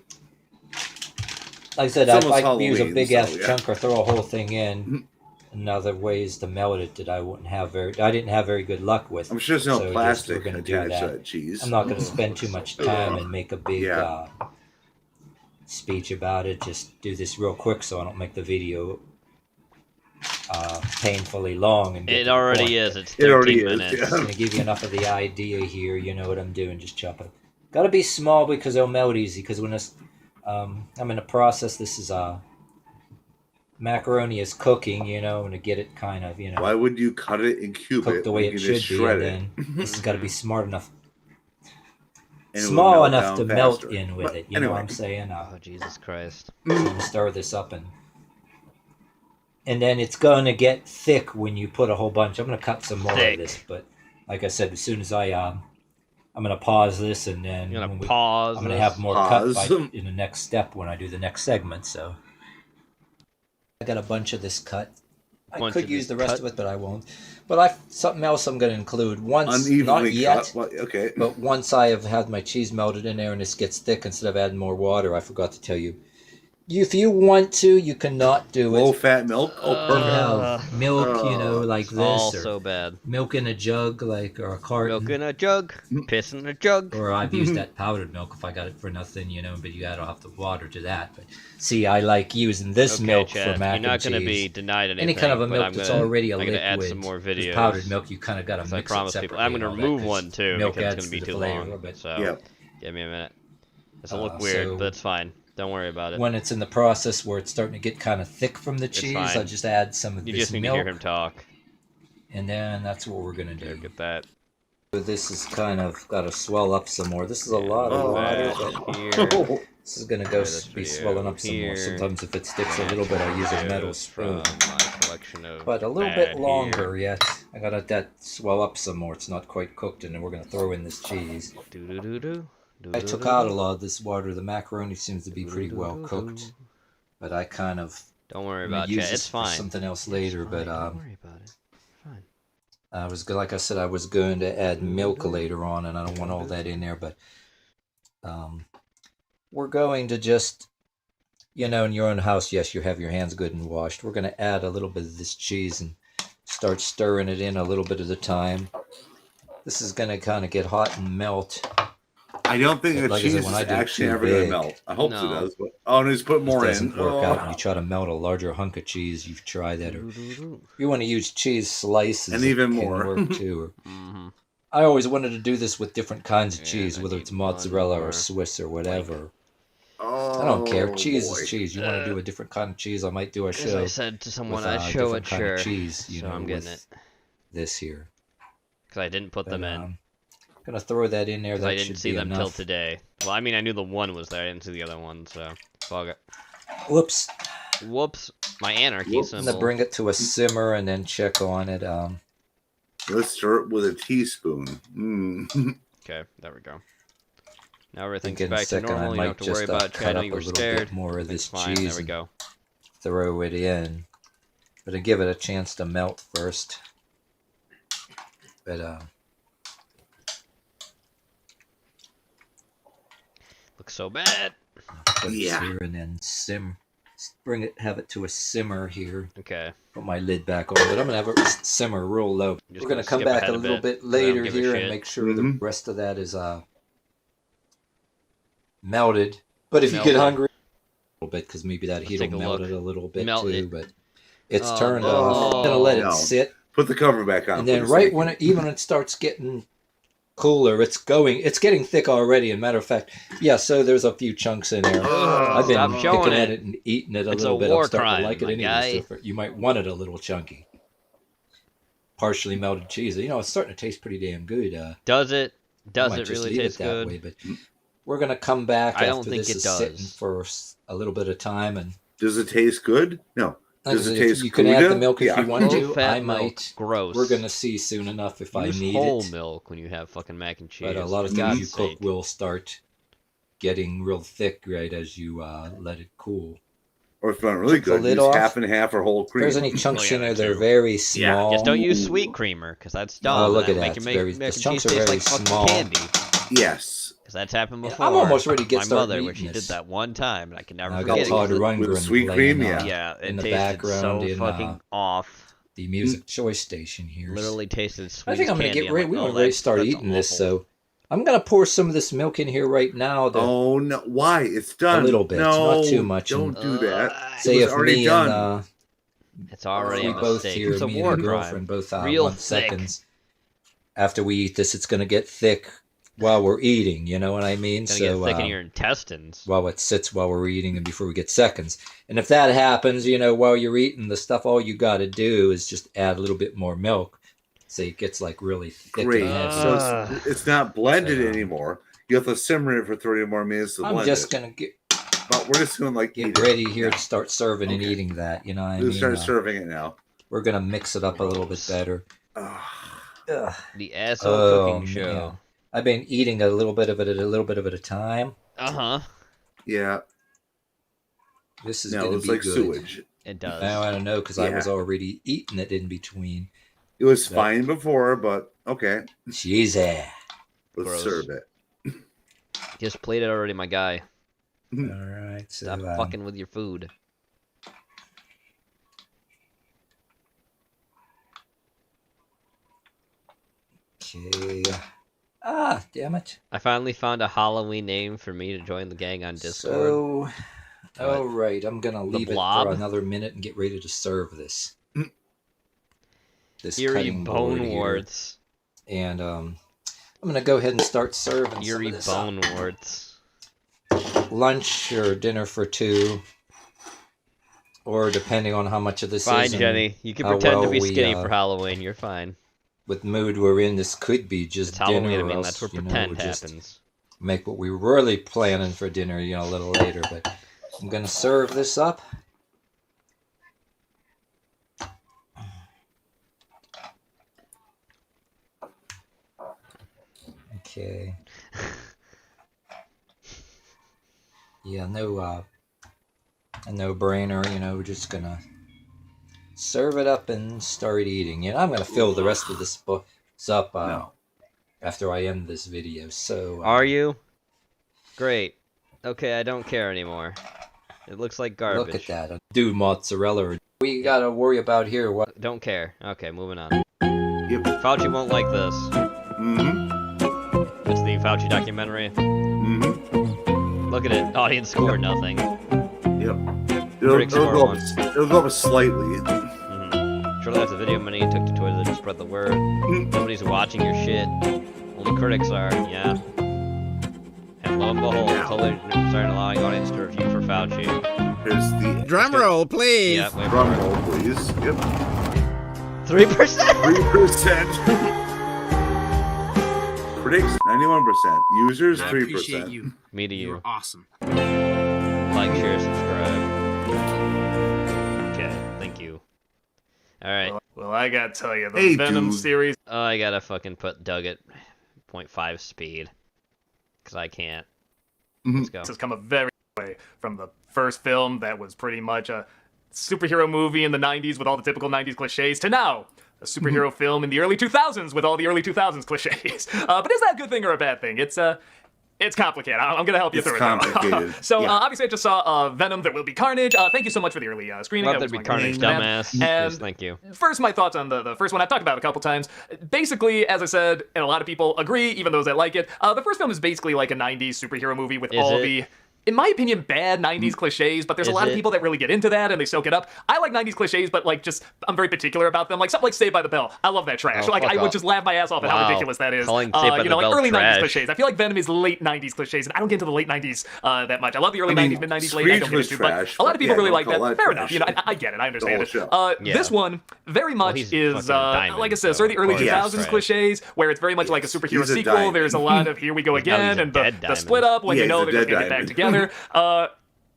like I said, It's if I almost use a Halloween, big ass so, yeah. chunk or throw a whole thing in, and other ways to melt it that I didn't have very good luck with. I'm sure there's no So plastic we're gonna do attached to that. that cheese. I'm not going to spend too much time and make a big speech about it. Just do this real quick so I don't make the video painfully long. And get It to the already point. is. It's It already 13 is, minutes. It's going to give you enough of the idea here. You know what I'm doing. Just chop it. Got to be small because it'll melt easy. Because when I'm in the process, this is macaroni is cooking, you know, and to get it kind of, you know, Why would you cut it and cube cooked it the when way you it can just should be, shred and it? then this has got to be smart enough, And it will small melt enough to down melt faster. in with But it. You know what anyway. I'm saying? Oh, Jesus Christ. So I'm gonna stir this up, and then it's going to get thick when you put a whole bunch. I'm going to cut some more of this, but like I said, as soon as I'm going to pause this, and then You're gonna when pause I'm going to this? have more Pause. cut in the next step when I do the next segment. So I got a bunch of this cut. I Bunch could of use this the rest cut? of it, but I won't. But something else I'm going to include once, not Unevenly yet, cut. Well, okay. but once I have had my cheese melted in there and this gets thick, instead of adding more water, I forgot to tell you. If you want to, you cannot do it. Low fat milk. Oh, perfect. Have milk, you know, like this, all or so bad. milk in a jug, like, or a carton. Milk in a jug, piss in a jug. Or I've used that powdered milk if I got it for nothing, you know, but you gotta have the water to that. But see, I like using this Okay, milk Chad, for mac you're not and going to cheese. be denied anything. Any kind of a but milk I'm that's gonna, already a I'm liquid. gonna add some more videos. With powdered milk, you kind of got to So I mix promise it people. separately. I'm going to and all that, remove 'cause one too milk because it's adds going to be the too flavor, long. but- So give me a minute. This will look weird, so but it's fine. Don't worry about it. When it's in the process where it's starting to get kind of thick from the cheese, I fine. just add some of You this just need milk. to hear him talk. And then that's what we're gonna do. Get that. So this is kind of got to swell up some more. This is a lot of water, but Here. this is gonna go This be video swelling up some more. here. Sometimes if it sticks a little bit, I use a metal Videos spoon. from my collection of But a little bad bit longer here. yet. I gotta let that swell up some more. It's not quite cooked, and then we're gonna throw in this cheese. Do-do-do-do. I took out a lot of this water. The macaroni seems to be pretty well cooked, but I kind of Don't worry I'm gonna about use it. this It's for fine. something else later. But Don't worry about it. Fine. I was like I said, I was going to add milk later on, and I don't want all that in there. But we're going to just, you know, in your own house, yes, you have your hands good and washed. We're going to add a little bit of this cheese and start stirring it in a little bit at a time. This is going to kind of get hot and melt. I don't think the Like I cheese said, is when I do it actually too ever going to big, melt. I hope it No. does. But, oh, and just put more It doesn't in. work out. When Oh. you try to melt a larger hunk of cheese, you've tried that. Or if you want to use cheese slices, And it even can more. work too. Or, Mm-hmm. I always wanted to do this with different kinds of Yeah, cheese, I whether need it's mozzarella one or Swiss or whatever. Oh, I don't care. Cheese boy. is cheese. You want to do a different kind of cheese? I might do a As show. I said to someone, with, I'd show different it, kind sure. of cheese, you So know, I'm getting with it. This here. Because I didn't put them in. Gonna throw that in there. Because That I didn't should see be them till enough. today. Well, I mean, I knew the one was there. I didn't see the other one, so fuck it. Whoops. Whoops. My anarchy I'm symbol. gonna bring it to a simmer and then check on it. Let's stir it with a teaspoon. Mm. Okay, there we go. Now everything's think in a back to second I normal. You don't might have to worry just, about it. cut I know up you a were little scared. bit more of It's this fine. cheese There we and go. throw it in. But to give it a chance to melt first. But Looks so bad. put it here and then bring it, have it to a simmer here. Okay. Put my lid back on, but I'm gonna have it simmer real low. Just We're gonna gonna come skip back ahead a a little bit, bit 'cause I don't later give a here shit. and make sure the rest of that is melted. But if you get Melted. hungry, little bit because maybe that heat take will a melt look. it a little bit Melt too. it. But it's Oh, turned no. off. I'm gonna let No. it sit, Put the cover back on. and then right when it starts getting cooler, it's getting thick already. And matter of fact, yeah. So there's a few chunks in there. I've been Stop showing picking at it. it and eating it a It's little a bit. war I'm starting crime, to like it my anyway. guy. So you might want it a little chunky. Partially melted cheese. You know, it's starting to taste pretty damn good. Does it? Does might it just really leave taste it that good? way, but we're gonna come back I don't after think this it is does. sitting for a little bit of time. And does it taste good? No. Does it taste you can add the Gouda? milk if Yeah. you want to. Low-fat I milk. might. Gross. We're gonna see soon enough if I Use need whole it. milk when you have fucking mac and cheese. But a lot of for times you God's cook sake. will start getting real thick right as you let it cool. Or if you want really Took the good, lid use off. half and half or whole If cream. there's any chunks in there, that they're too. very small. Just don't use sweet creamer, because that's dumb. Oh, look That'll at make that. your It's very, mac the and cheese chunks are taste very like fucking small. candy. Yes. Because that's happened before. I'm almost ready to get my started mother, when eating she this. did that one time, and I can never I forget got it. Todd With Rundgren sweet playing, cream, yeah. Yeah, it in the tasted background so in fucking off. the music choice station here. Literally tasted sweet I think as I'm gonna candy. get ready. I'm We're like, gonna ready to that's- start that's eating this. awful. So I'm gonna pour some of this milk in here right now. Oh no! Why? It's done. A little bit, No, not too much. Don't do that. Say it was if already me done. and It's already we a both mistake. here, It's a me war and my crime. girlfriend both Real 1 thick. seconds after we eat this, it's gonna get thick while we're eating. You know what I mean? It's gonna get thick in your intestines. While it sits while we're eating and before we get seconds. And if that happens, you know, while you're eating the stuff, all you got to do is just add a little bit more milk, so it gets like really thick. Great. And heavy. So it's not blended anymore. You have to simmer it for 30 more minutes to blend I'm just it. gonna But we're just gonna get ready here to start serving and eating that. You know what I We'll mean? start serving it now. We're gonna mix it up a little bit better. The asshole cooking show. man. I've been eating a little bit of it at a time. Yeah. This is No, gonna it's be like good. sewage. It does. Now I don't know because I Yeah. was already eating it in between. It was But- fine before, but okay. Cheesy. Let's Gross. serve it. Just played it already, my guy. All right. So, Stop fucking with your food. Okay. Ah, damn it. I finally found a Halloween name for me to join the gang on Discord. So, What? all right, I'm gonna The leave it Blob? for another minute and get ready to serve this. This Eerie cutting board bone here. warts. And I'm gonna go ahead and start serving Eerie some of this bone warts. lunch or dinner for two, or depending on how much of this Fine, is. and Jenny. You can how pretend to well be we, skinny for Halloween. You're fine. With the mood we're in, this could be just It's dinner. Halloween. I or mean, else, that's where you know, pretend we'll just happens. Make what we were really planning for dinner, you know, a little later. But I'm gonna serve this up. Okay. Yeah, no, a no-brainer. You know, we're just gonna serve it up and start eating. You know, I'm gonna fill the rest of this book up after I end this video. So, Are you? Great. Okay, I don't care anymore. It looks like garbage. look at that, do mozzarella. We gotta worry about here. What? Don't care. Okay, moving on. Fauci won't like this. It's the Fauci documentary. Look at it. Audience score nothing. It'll go up slightly. Surely that's a video money you took to Twitter to spread the word. Nobody's watching your shit. Only critics are, yeah. And lo and behold, totally starting allowing audience to review for Fauci. Here's the Drum roll, please. Yeah, wait Drum for it. roll, please. Yep. 3%? 3%. Critics, 91%. Users, I 3%. appreciate you. Me to you. You're awesome. Like, share, subscribe. Okay, thank you. Alright. Well, I gotta tell you, the Hey, Venom dude. series. Oh, I gotta fucking put Doug at 0.5 speed. Because I can't. Let's go. Has come a very long way from the first film that was pretty much a superhero movie in the 90s with all the typical 90s cliches to now a superhero film in the early 2000s with all the early 2000s cliches. But is that a good thing or a bad thing? It's complicated. I'm going to help you It's through complicated. it. So, Yeah. Obviously, I just saw Venom, There Will Be Carnage. Thank you so much for the early screening. Let That there was be my carnage, great dumbass. And Yes, thank you. First, my thoughts on the first one. I've talked about it a couple times. Basically, as I said, and a lot of people agree, even those that like it, the first film is basically like a 90s superhero movie with Is all it? the in my opinion, bad 90s cliches, but there's a lot of people that really get into that and they soak it up. I like 90s cliches, but like I'm very particular about them. Like something like Saved by the Bell. I love that trash. Like I would just laugh my ass off at how ridiculous that is. Calling Saved by the like Bell early trash. 90s cliches. I feel like Venom is late 90s cliches, and I don't get into the late 90s that much. I love the early 90s, mid 90s, late 90s. I don't get into, but a lot of people really like that. Fair enough. I get it. I understand it. This one very much is like I said, sort of the early 2000s cliches, where it's very much like a superhero sequel. There's a lot of here we go again, and the split up when you know they're just gonna get back together.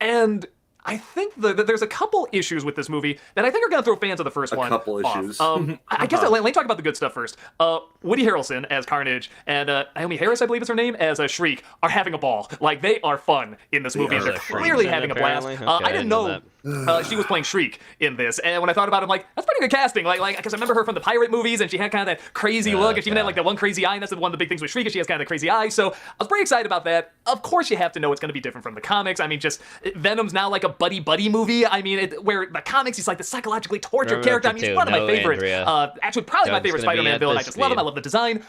And I think that there's a couple issues with this movie that I think are going to throw fans of the first one couple off. issues. I guess let me talk about the good stuff first. Woody Harrelson as Carnage and Naomi Harris, I believe is her name, as Shriek, are having a ball. Like, they are fun in this movie. They're clearly having a blast. Okay, I didn't know she was playing Shriek in this, and when I thought about it, I'm like, that's pretty good casting. Like, because I remember her from the pirate movies, and she had kind of that crazy look, and she even had like that one crazy eye, and that's one of the big things with Shriek, is she has kind of the crazy eye. So I was pretty excited about that. Of course, you have to know it's going to be different from the comics. I mean, just Venom's now like a buddy movie. I mean, where the comics, he's like the psychologically tortured character. I mean, he's one of my favorite, actually probably my favorite Spider-Man villain. I just love him. I love the design.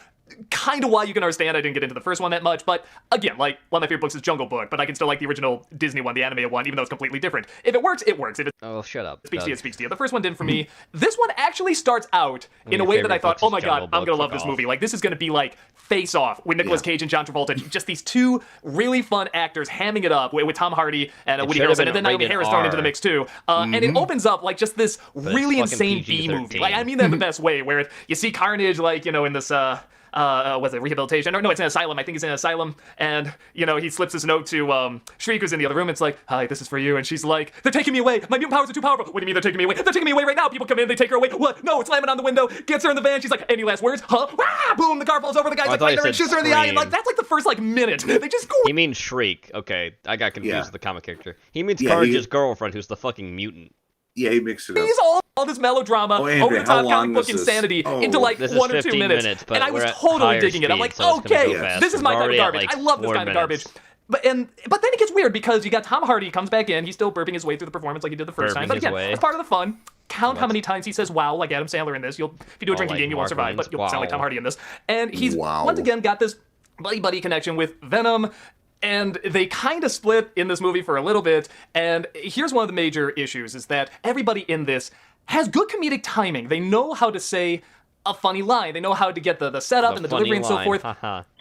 Kind of why you can understand I didn't get into the first one that much, but again, like, one of my favorite books is Jungle Book, but I can still like the original Disney one, the animated one, even though it's completely different. If it works, it works. If it shut up. Speaks to you, it speaks to you. The first one didn't for me. This one actually starts out in a way that I thought, oh my god, I'm gonna love this movie. Like, this is gonna be like Face Off with Nicolas Cage and John Travolta. Just these two really fun actors hamming it up with Tom Hardy and Woody Harrelson, and then Naomi Harris thrown into the mix too. And it opens up like just this really insane B movie. Like, I mean that in the best way, where you see Carnage, like, you know, in this was it rehabilitation? Or no, it's an asylum. I think he's in an asylum, and you know, he slips his note to Shriek, who's in the other room. It's like, hi, this is for you, and she's like, they're taking me away. My mutant powers are too powerful. What do you mean they're taking me away? They're taking me away right now. People come in, they take her away. What? No, it's slamming on the window. Gets her in the van. She's like, any last words? Huh? Ah! Boom! The car falls over. The guy's like fighting her and shoots her in the eye. And like, that's like the first like minute. They just go. He means Shriek. Okay, I got confused with the comic character. He means Carnage's girlfriend, who's the fucking mutant. Yeah, he mixed it up. He's all this melodrama, over the top comic book insanity into like 1 or 2 minutes, and I was totally digging it. I'm like, okay, this is my type of garbage. I love this kind of garbage. But then it gets weird because you got Tom Hardy comes back in. He's still burping his way through the performance like he did the first time. But again, it's part of the fun. Count how many times he says "wow" like Adam Sandler in this. If you do a drinking game, you won't survive. But you'll sound like Tom Hardy in this. And he's once again got this buddy connection with Venom. And they kind of split in this movie for a little bit, and here's one of the major issues, is that everybody in this has good comedic timing. They know how to say a funny line. They know how to get the setup and the delivery and so forth.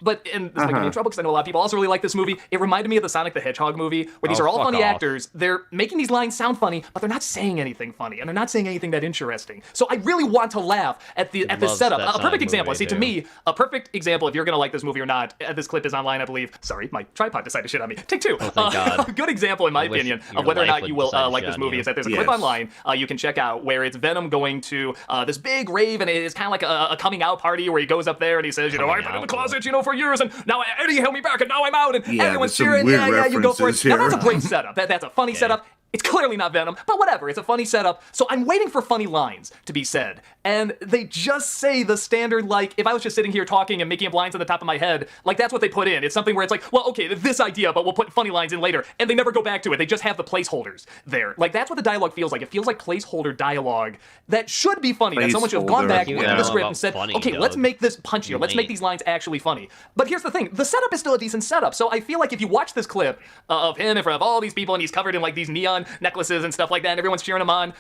But, and this might get me in trouble because I know a lot of people also really like this movie. It reminded me of the Sonic the Hedgehog movie, where these are all funny actors. They're making these lines sound funny, but they're not saying anything funny, and they're not saying anything that interesting. So I really want to laugh at this setup. A perfect example. See, to me, a perfect example, if you're going to like this movie or not, this clip is online, I believe. Sorry, my tripod decided to shit on me. Take two. A good example, in my opinion, of whether or not you will like this movie is that there's a clip online you can check out where it's Venom going to this big rave, and it's kind of like a coming out party where he goes up there and he says, you know, I've been in the closet, you know, for years, and now Eddie held me back, and now I'm out, and everyone's cheering. Yeah, you go for it. Now that's a great setup. That's a funny setup. It's clearly not Venom, but whatever. It's a funny setup. So I'm waiting for funny lines to be said. And they just say the standard, like, if I was just sitting here talking and making up lines on the top of my head, like, that's what they put in. It's something where it's like, well, okay, this idea, but we'll put funny lines in later. And they never go back to it. They just have the placeholders there. Like, that's what the dialogue feels like. It feels like placeholder dialogue that should be funny. That someone should have gone back, looked at the script and said, okay, let's make this punchier. Let's make these lines actually funny. But here's the thing. The setup is still a decent setup. So I feel like if you watch this clip of him in front of all these people and he's covered in, like, these neon necklaces and stuff like that, and everyone's cheering him on.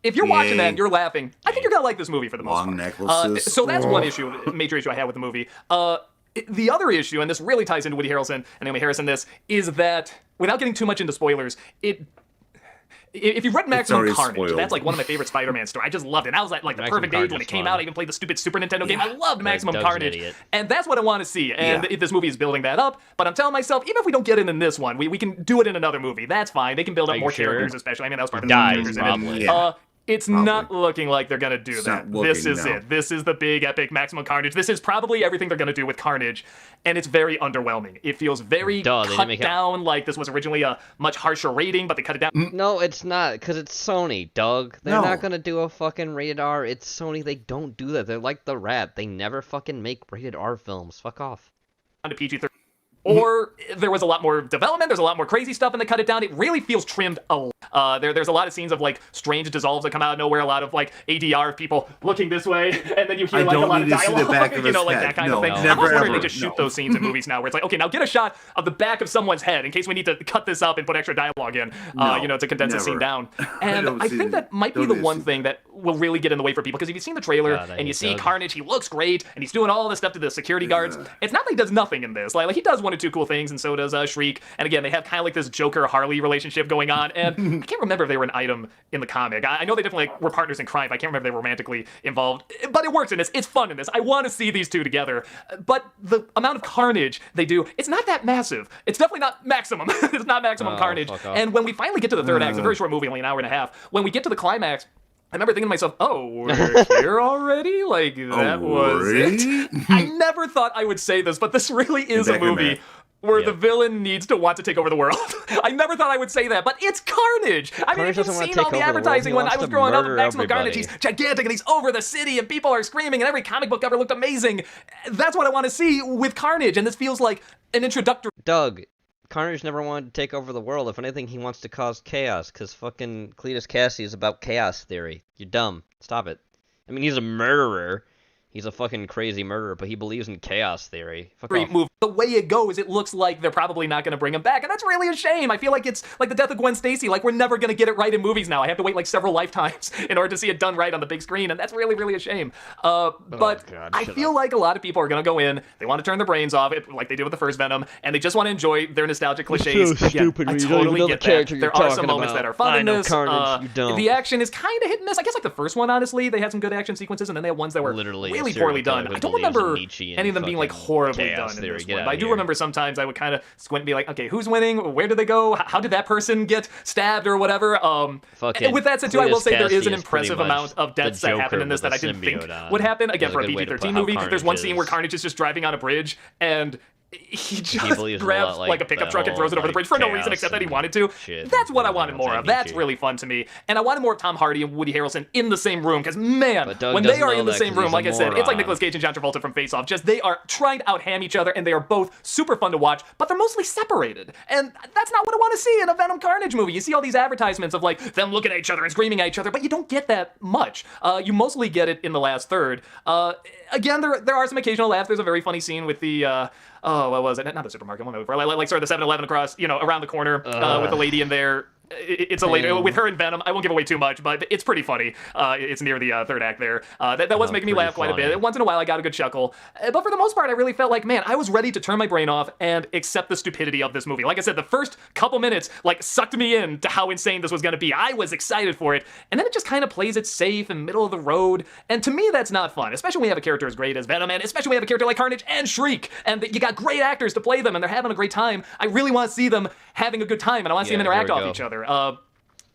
If you're watching that and you're laughing, I think you're gonna like this movie for the most part. Necklaces. So that's one issue, major issue I have with the movie. The other issue, and this really ties into Woody Harrelson and Naomi Harris in this, is that, without getting too much into spoilers, if you've read Maximum Carnage, that's like one of my favorite Spider-Man stories. I just loved it. And I was at like the perfect age when it came out. I even played the stupid Super Nintendo game. I loved Maximum Carnage. And that's what I want to see. And this movie is building that up. But I'm telling myself, even if we don't get it in this one, we can do it in another movie. That's fine. They can build up more characters, especially. I mean, that was part of the characters in it. It's not looking like they're going to do that. This is it. This is the big, epic Maximum Carnage. This is probably everything they're going to do with Carnage, and it's very underwhelming. It feels very cut down, like this was originally a much harsher rating, but they cut it down. No, it's not, because it's Sony, Doug. They're not going to do a fucking rated R. It's Sony. They don't do that. They're like the Rat. They never fucking make rated R films. Fuck off. To PG-13. Or there was a lot more development, there's a lot more crazy stuff, and they cut it down. It really feels trimmed a lot. There's a lot of scenes of like strange dissolves that come out of nowhere, a lot of like ADR people looking this way, and then you hear like a lot of dialogue, you know, like that kind of thing. I'm just wondering if they just shoot those scenes in movies now, where it's like, okay, now get a shot of the back of someone's head in case we need to cut this up and put extra dialogue in, you know, to condense the scene down. And I think that might be the one thing that will really get in the way for people, because if you've seen the trailer and you see Carnage, he looks great, and he's doing all this stuff to the security guards. It's not like he does nothing in this. Like he does one or two cool things, and so does Shriek. And again, they have kind of like this Joker-Harley relationship going on, and I can't remember if they were an item in the comic. I know they definitely were partners in crime, but I can't remember if they were romantically involved. But it works in this. It's fun in this. I want to see these two together. But the amount of carnage they do, it's not that massive. It's definitely not maximum. It's not maximum carnage. And when we finally get to the third act, it's a very short movie, only an hour and a half. When we get to the climax, I remember thinking to myself, oh, we're here already? Like, that was it? I never thought I would say this, but this really is a movie where the villain needs to want to take over the world. I never thought I would say that, but it's Carnage. I mean, if you've seen all the advertising when I was growing up with Maximum Carnage, he's gigantic and he's over the city and people are screaming and every comic book cover looked amazing. That's what I want to see with Carnage, and this feels like an introductory... Doug, Carnage never wanted to take over the world. If anything, he wants to cause chaos, because fucking Cletus Cassie is about chaos theory. You're dumb. Stop it. I mean, he's a murderer. He's a fucking crazy murderer, but he believes in chaos theory. Fuck off. Move. The way it goes, it looks like they're probably not going to bring him back, and that's really a shame. I feel like it's like the death of Gwen Stacy. Like, we're never going to get it right in movies now. I have to wait like several lifetimes in order to see it done right on the big screen, and that's really, really a shame. But I feel like a lot of people are going to go in, they want to turn their brains off, like they did with the first Venom, and they just want to enjoy their nostalgic cliches. So stupid. I totally get that. There are some moments that are fun in this. Carnage, you don't. The action is kind of hit and miss. I guess like the first one, honestly, they had some good action sequences, and then they had ones that were really poorly done. I don't remember any of them being like horribly done in this one, but I do remember sometimes I would kind of squint and be like, okay, who's winning? Where did they go? How did that person get stabbed or whatever? With that said too, I will say there is an impressive amount of deaths that happen in this that I didn't think would happen. Again, for a PG-13 movie, there's one scene where Carnage is just driving on a bridge and he just grabs like a pickup truck and throws it over the bridge for no reason except that he wanted to. That's what I wanted more of. That's really fun to me. And I wanted more of Tom Hardy and Woody Harrelson in the same room, because man, when they are in the same room, like I said, it's like Nicolas Cage and John Travolta from Face Off. Just they are trying to out-ham each other, and they are both super fun to watch, but they're mostly separated. And that's not what I want to see in a Venom Carnage movie. You see all these advertisements of like them looking at each other and screaming at each other, but you don't get that much. You mostly get it in the last third. Again, there are some occasional laughs. There's a very funny scene with the what was it? Not the supermarket, like sort of the 7-Eleven across, around the corner with the lady in there. It's a lady with her and Venom. I won't give away too much, but it's pretty funny. It's near the third act there. That was making me laugh quite a bit. Once in a while, I got a good chuckle. But for the most part, I really felt like, man, I was ready to turn my brain off and accept the stupidity of this movie. Like I said, the first couple minutes sucked me in to how insane this was going to be. I was excited for it, and then it just kind of plays it safe and middle of the road. And to me, that's not fun, especially when you have a character as great as Venom, and especially when you have a character like Carnage and Shriek, and you got great actors to play them, and they're having a great time. I really want to see them having a good time, and I want to see them interact off each other.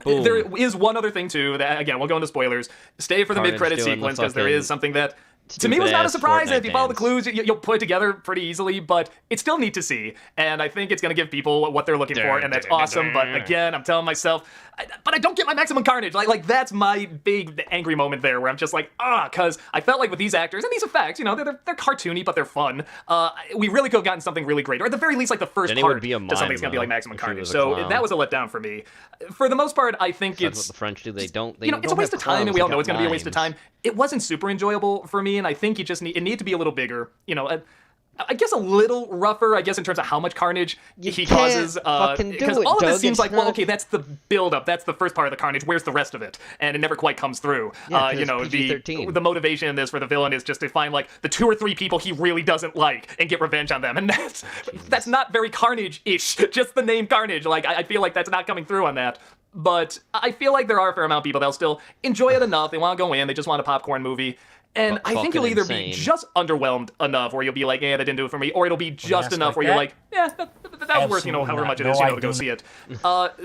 Boom. There is one other thing too that, again, we'll go into spoilers. Stay for the mid-credit sequence, because there is something that to me was not a surprise. If you follow the clues, you'll put it together pretty easily, but it's still neat to see, and I think it's going to give people what they're looking for, and that's awesome. But again, I'm telling myself, but I don't get my Maximum Carnage. Like that's my big angry moment there, where I'm just like, because I felt like with these actors and these effects, they're cartoony, but they're fun. We really could have gotten something really great, or at the very least, like the first part to something that's going to be like Maximum Carnage. So that was a letdout for me. For the most part, I think it's what the French do. They don't. It's a waste of time, and we all know it's going to be a waste of time. It wasn't super enjoyable for me, and I think it needed to be a little bigger. I guess a little rougher, I guess, in terms of how much carnage he causes. Because all of this seems like, well, okay, that's the build-up. That's the first part of the carnage. Where's the rest of it? And it never quite comes through. The motivation in this for the villain is just to find, like, the 2 or 3 people he really doesn't like and get revenge on them. And that's not very Carnage-ish. Just the name Carnage. Like, I feel like that's not coming through on that. But I feel like there are a fair amount of people that'll still enjoy it enough. They want to go in. They just want a popcorn movie. And I think you'll either be just underwhelmed enough where you'll be like, that didn't do it for me, or it'll be just enough where you're like, that was worth, however much it is, to go see it.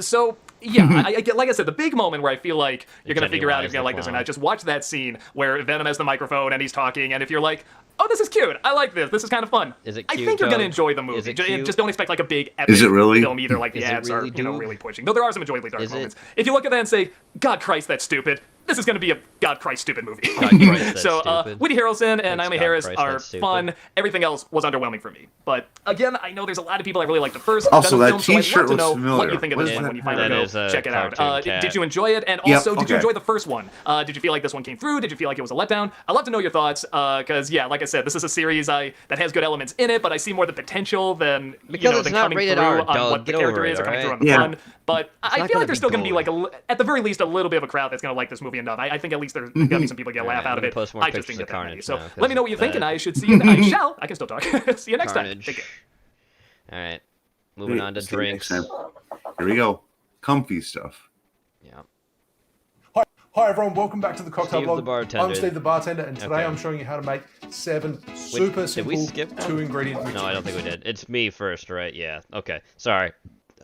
So, yeah, like I said, the big moment where I feel like you're going to figure out if you're going to like this or not, just watch that scene where Venom has the microphone and he's talking, and if you're like, oh, this is cute, I like this is kind of fun. Is it cute, I think you're going to enjoy the movie. Just don't expect like a big epic film either, like the ads are really pushing. Though there are some enjoyably dark moments. If you look at that and say, God Christ, that's stupid, this is going to be a God Christ stupid movie. God Christ, that's So stupid. Woody Harrelson and Thanks, Naomi God Harris Christ, are that's stupid. fun. Everything else was underwhelming for me. But again, I know there's a lot of people that really like the first Also, Venom that film, so t-shirt I'd love to looks know familiar. what you think of What this is one that? when you finally That go is a check it out. cartoon cat. Did you enjoy it? And Yep, also, did you okay. enjoy the first one? Did you feel like this one came through? Did you feel like it was a letdown? I'd love to know your thoughts, because yeah, like I said, this is a series that has good elements in it, but I see more the potential than Because it's than not coming rated through R, on Doug. what the Get over character it, is or coming through on the alright? fun. But I not feel gonna like there's still going to be gold. like at the very least a little bit of a crowd that's going to like this movie enough. I think at least there's going to be some people get a laugh out of it. Post more I just pictures think of that many. Carnage So now, 'cause let me know what you of think, and that. I should see you. I can still talk. See you next time. Carnage. Take care. All right, moving on to See you next drinks. time. Here we go. Comfy stuff. Hi everyone, welcome back to the Cocktail Steve Blog. the bartender. I'm Steve the bartender, and today Okay. I'm showing you how to make 7 super Did simple we skip one? 2-ingredient mixes. No, I don't think we did. It's me first, right? Yeah. Okay. Sorry.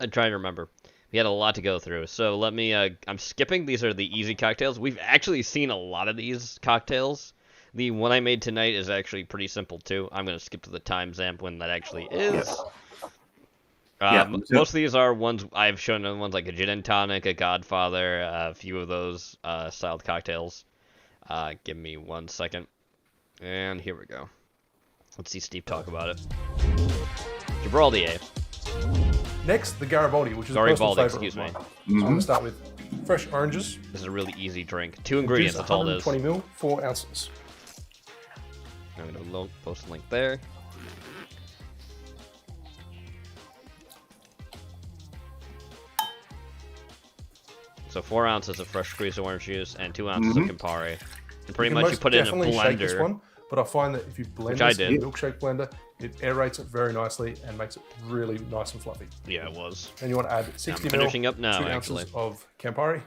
I'm trying to remember. We had a lot to go through. So let me, I'm skipping. These are the easy cocktails. We've actually seen a lot of these cocktails. The one I made tonight is actually pretty simple, too. I'm going to skip to the timestamp when that actually is. Most of these are ones I've shown other ones like a gin and tonic, a Godfather, a few of those styled cocktails. Give me 1 second. And here we go. Let's see Steve talk about it. Gibraldier. Next, the Garibaldi, which is a personal Garibaldi, favorite excuse of me. mine. So I'm going to start with fresh oranges. This is a really easy drink. 2 ingredients, that's all it is. 120 ml, 4 ounces. I'm going to post a link there. So 4 ounces of fresh squeezed orange juice and 2 ounces of Campari. And pretty much you put it in a definitely shake this blender. one, but I find that if you blend Which I this in did. a milkshake blender, it aerates it very nicely and makes it really nice and fluffy. Yeah, it was. And you want to add 60 I'm finishing ml, up now, 2 actually. ounces of Campari.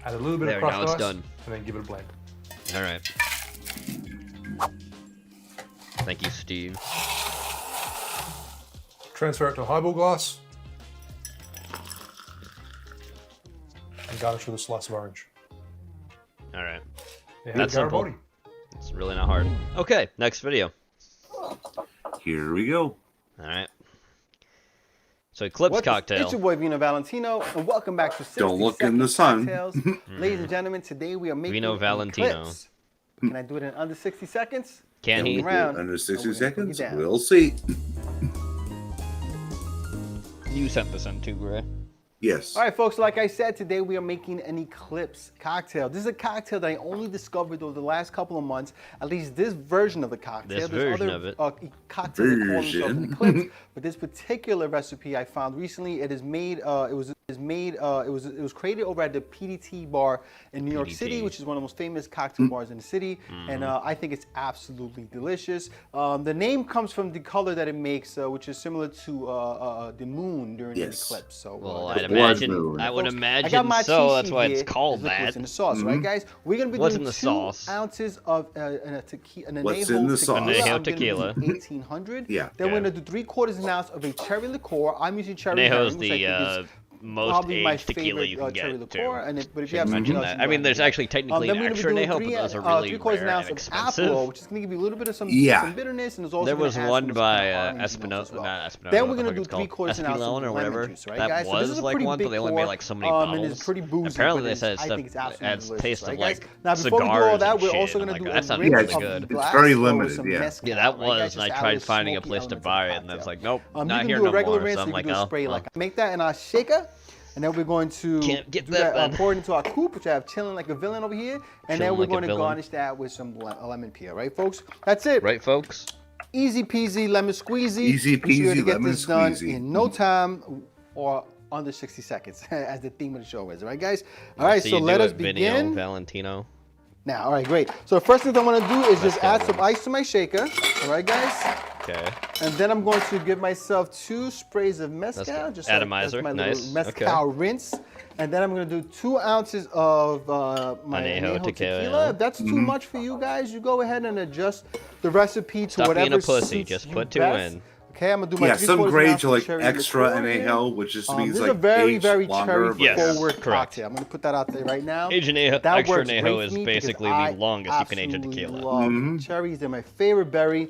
Add a little bit There, of crushed now it's ice, done. and then give it a blend. All right. Thank you, Steve. Transfer it to a highball glass. And garnish with a slice of orange. All right. Yeah, That's simple. Garibaldi. It's really not hard. Okay, next video. Here we go. All right. So Eclipse cocktail. It's your boy Vino Valentino, and welcome back to 60 Don't look in the sun. Cocktails. Ladies and gentlemen, today we are making Vino an Valentino. Eclipse. Can I do it in under 60 seconds? Can he? Around. Under Oh, 60 we're gonna put you seconds? down. We'll see. You sent this in too, Gray. Yes. All right, folks, like I said, today we are making an Eclipse cocktail. This is a cocktail that I only discovered over the last couple of months, at least this version of the cocktail. This There's version other, of it. cocktails that call themselves an Version. Eclipse, but this particular recipe I found recently, it is made, it was created over at the PDT bar in New York PDT. City, which is one of the most famous cocktail bars in the city, and I think it's absolutely delicious. The name comes from the color that it makes, which is similar to the moon during an Yes. eclipse. So, Well, that's I'd the imagine. moon. I would Folks, imagine I got my so. cheat That's sheet why it's here. called Look what's that. in the sauce, right, guys? We're gonna be What's doing in the 2 sauce? ounces of an What's in the sauce? tequila. Añejo I'm gonna tequila. do 1800. Yeah. Then we're gonna do 3/4 an ounce of a cherry liqueur. I'm using cherry Añejo's herring, which I the think is most probably my aged tequila favorite you can cherry get liqueur. too. And but if Should you have mention something else, that. you I mean, go there's ahead. actually technically Then an we're gonna extra be doing Añejo, but those are really 3/4 rare an ounce and of expensive. apple, which is gonna give you a little bit of some bitterness, and there's also There gonna was add one some by kind of orange notes Espinosa, as well. not Espinosa. Then what we're the gonna fuck do it's called? 3/4 an ounce Espinal of or lemon whatever. juice, right, That guys? So this was is a like pretty one, but big they only made pour, like so many and bottles. it's pretty boozy, Apparently but they said I stuff think it's absolutely adds delicious, taste right, of guys? like Now, before we do all cigars that, and we're shit. also I'm gonna like, do that a sounds rinse really of good. the It's glass very with limited, some yeah. mezcal, Yeah, that right, guys? was, and I Just add tried little finding a smoky place to elements buy of it, the and I was cocktail. like, nope, You not can here do a no regular more. rinse, So or I'm you like, can do a oh, spray. well. Like, make that in our shaker, and then we're going to Can't get do that, that, then. pour it into our coupe, which I have chilling like a villain over here, and then Chilling we're like a going to villain. garnish that with some lemon peel, right, folks? That's it. Right, folks? Easy peasy lemon squeezy. Easy We should be able to peasy get lemon this done squeezy. in no time or under 60 seconds, as the theme of the show is, right, guys? All right, so you let do us it, Vinio begin. Valentino. Now, all right, great. So the first thing I'm going to do is just Mezcal add some rinse. ice to my shaker, all right, guys? Okay. And then I'm going to give myself 2 sprays of mezcal, Mezcal. just Atomizer, like, that's my nice. little mezcal rinse. And then I'm going to do 2 ounces of my Añejo Añejo tequila. tequila. If that's too much for you guys, you go ahead and adjust the recipe to Stop whatever being a pussy. suits Just you put 2 best. in. Okay, I'm gonna do my Yeah, some 3/4 grades ounce are of like cherry extra liqueur here. Añejo, which just means This is like a very, aged very longer. cherry Yes, forward correct. cocktail. I'm gonna put that out there right now. Aged Añejo, That extra works great Añejo for is me because basically I the longest you can age a absolutely tequila. love cherries. They're my favorite berry.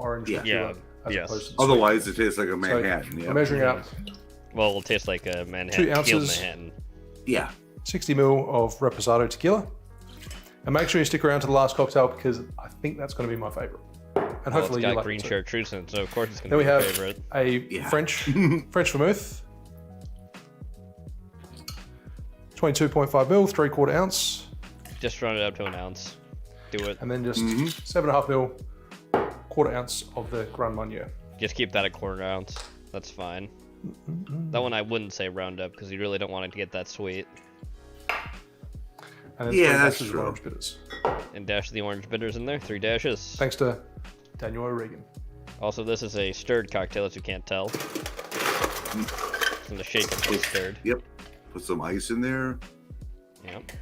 orange liqueur as opposed to the Otherwise, sweetness. it tastes like a Manhattan. So we're measuring out Well, it'll taste like a 2 Manhattan. ounces. Manhattan. Yeah. 60 ml of Reposado tequila. And make sure you stick around to the last cocktail because I think that's going to be my favorite. And hopefully it's got you like green it too. chartreuse in it, so of course it's going Then to we be your have favorite. a French vermouth. 22.5 ml, 3/4 ounce. Just run it up to an ounce. Do it. And then just 7.5 ml, 1/4 ounce of the Grand Marnier. Just keep that a 1/4 ounce. That's fine. That one I wouldn't say round up because you really don't want it to get that sweet. And then 3 dashes of orange bitters. And dash the orange bitters in there. 3 dashes. Thanks to Daniel O'Regan. Also, this is a stirred cocktail, as you can't tell. It's in the shake and it's stirred. Yep. Put some ice in there. Yep.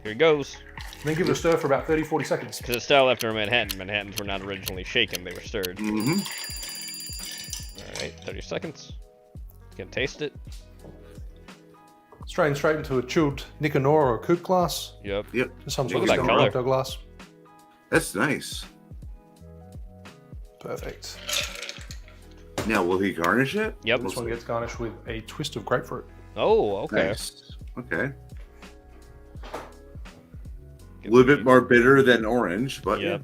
Here it goes. And then give it a stir for about 30-40 seconds. Because it's style after a Manhattan. Manhattans were not originally shaken, they were stirred. Alright, 30 seconds. You can taste it. Strain straight into a chilled Nicanor or a coupe glass. Yep. Just some Look sort at of that color. cocktail glass. That's nice. Perfect. Now, will he garnish it? Yep. This one gets garnished with a twist of grapefruit. Oh, okay. Nice. Okay. A little bit more bitter than orange, but Yep.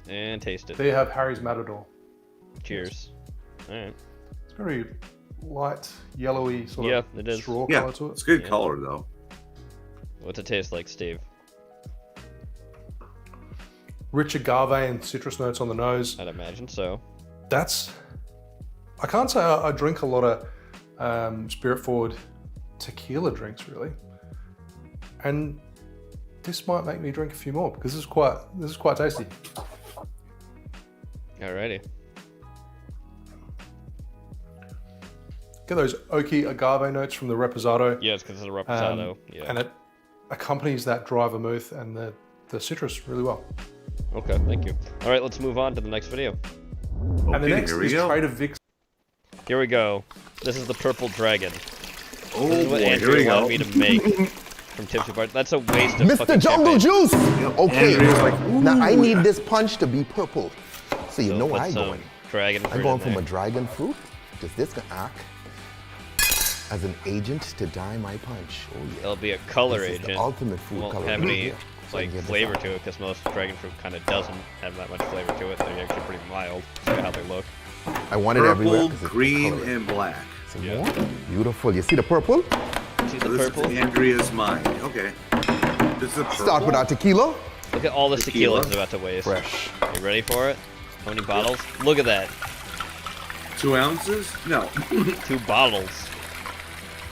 And taste it. There you have Harry's Matador. Cheers. Alright. It's very light, yellowy sort of it is. straw Yeah, color to it. it's good color though. What's it taste like, Steve? Rich agave and citrus notes on the nose. I'd imagine so. I can't say I drink a lot of spirit-forward tequila drinks really, and this might make me drink a few more because this is quite tasty. Alrighty. Get those oaky agave notes from the Reposado. Yeah, it's because it's a Reposado. Yeah. And it accompanies that dry vermouth and the citrus really well. Okay, thank you. Alright, let's move on to the next video. And the next is Trader Vic's. Here we go. This is the Purple Dragon. Oh, this is what boy, Andrew here we wanted go. me to make from Tipsy Bart. That's a waste of Mr. fucking Jungle champagne. Juice! Okay, Andrew's like, now I ooh. need this punch to be purple. So you know put where I some going. dragon I'm fruit going in from there. a dragon fruit. Does this gonna act as an agent to dye my punch? Oh yeah. It'll be a color This is agent. the ultimate food Won't color. have any Yeah. So I like can get this flavor out. to it because most dragon fruit kind of doesn't have that much flavor to it. They're actually pretty mild. Look at how they look. I want it everywhere. Purple, 'cause it's green, color. and black. Some more? Beautiful. You see the purple? See So the this purple? is Andrea's mind. Okay. This is a purple. Start with our tequila. Look at all the tequila Tequila. it's about to waste. Fresh. Are you ready for it? How many bottles? Look at that. 2 ounces? No. 2 bottles.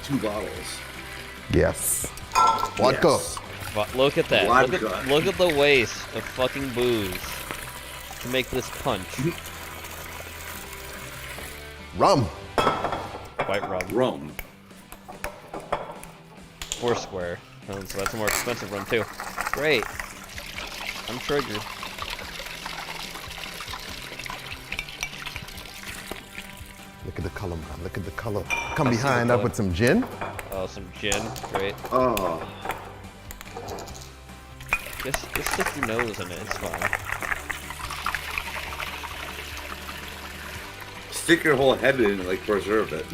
2 bottles. Yes. Vodka. Yes. But look at that. Vodka. Look at the waste of fucking booze to make this punch. Rum. White rum. Rum. Foursquare. Oh, so that's a more expensive one too. Great. I'm triggered. Look at the color, man. Look at the color. Come I see the behind up color. with some gin. Oh, some gin. Great. Oh. Just stick your nose in it. It's fine. Stick your whole head in it, like preserve it.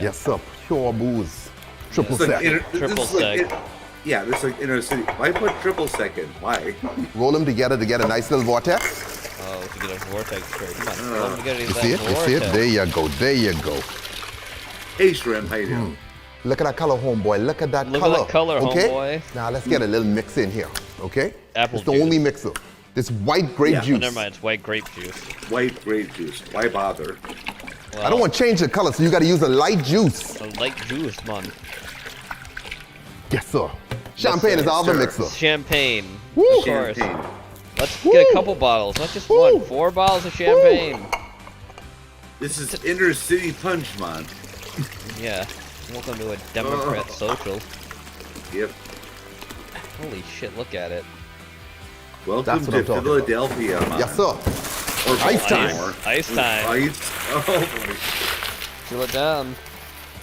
Yes, sir. Pure booze. Triple It's like sec. Triple this is like sec. yeah, this is like inner city. Why put triple sec in? Why? Roll them together to get a nice little vortex. Oh, to get a vortex straight. Come on. Roll them together to You get see that it? You see it? vortex. There you go. There you go. Hey, Shrimp, how you doing? Look at that color, homeboy. Look at that Look at color. that color, okay? homeboy. Now let's get a little mix in here. Okay? Apple It's the juice. only mixer. This white grape Yeah. juice. Oh, never mind. It's white grape juice. White grape juice. Why bother? Well, I don't want to change the color, so you got to use a light juice. a light juice, man. Yes, sir. Champagne is all the sir. mixer. Champagne. Woo! Of course. Champagne. Let's get a couple bottles, not just one. 4 bottles of champagne. This is inner city punch, man. Yeah. Welcome to a Democrat social. Yep. Holy shit, look at it. Welcome That's what to I'm talking Philadelphia, man. Yes, sir. Or Ice time. Baltimore. Ice time. Ice. Oh boy. Chill it down.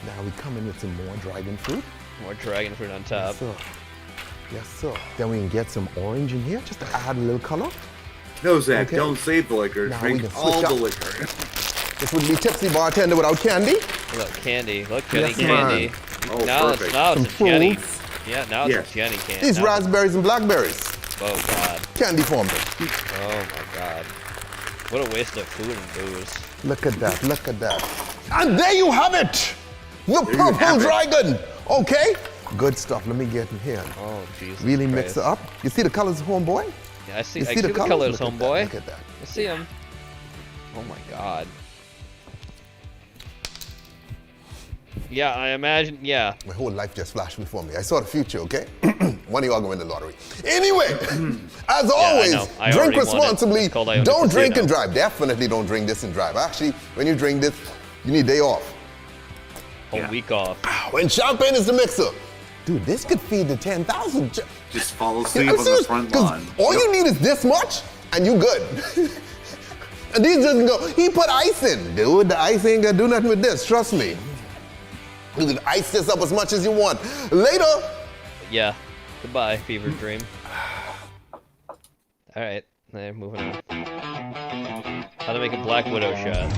Now we come in with some more dragon fruit. More dragon fruit on top. Yes, sir. Yes, sir. Then we can get some orange in here just to add a little color. No, Zach, Okay. don't save the liquor. Now we Drink can all switch the up. liquor. This would be tipsy bartender without candy. Look, candy. Look, Jenny Yes, candy. man. Oh, now perfect. it's Jenny. fruits. Yeah, now it's Yes. Jenny candy. These Now it's- raspberries and blackberries. Oh God. Candy for me. Oh my God. What a waste of food and booze. Look at that, look at that. And there you have it! The you purple have it. dragon! Okay? Good stuff, let me get in here. Oh Jesus. Really Christ. mix it up. You see the colors, homeboy? Yeah, I see. You I see see the the colours? colors, Look at that, homeboy. look at that. I see them. Oh my God. Yeah, I imagine. Yeah. My whole life just flashed before me. I saw the future, okay? One of y'all go win the lottery. Anyway, as always, I drink already won it. responsibly. It's called I Own a Don't drink Casino. and drive. Definitely don't drink this and drive. Actually, when you drink this, you need a day off. Whole week off. When champagne is the mixer. Dude, this could feed the 10,000. Just fall asleep I'm on the serious, front 'cause lawn. all you need is this much, and you good. And these doesn't go, he put ice in. Dude, the ice ain't gonna do nothing with this, trust me. You can ice this up as much as you want. Later. Yeah. Goodbye, fever dream. All right. Moving on. How to make a Black Widow shot.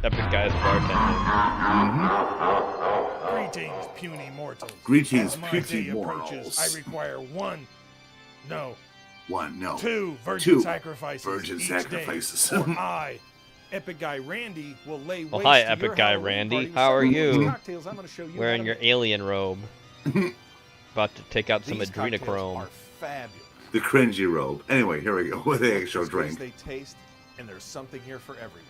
Epic Guys bartending. Greetings, puny mortals. Greetings, As my puny day approaches, mortals. I require two virgin Two sacrifices virgin each sacrifices. day, or I, Epic Guy Randy, will lay waste Oh, hi, to your Epic Guy Halloween Randy. party with How are some of you? these cocktails I'm gonna show you Wearing how to your make. alien robe. About to take out some These cocktails adrenochrome. are fabulous. The cringy robe. Anyway, here we go with the actual As good as drink. they taste, and there's something here for everyone.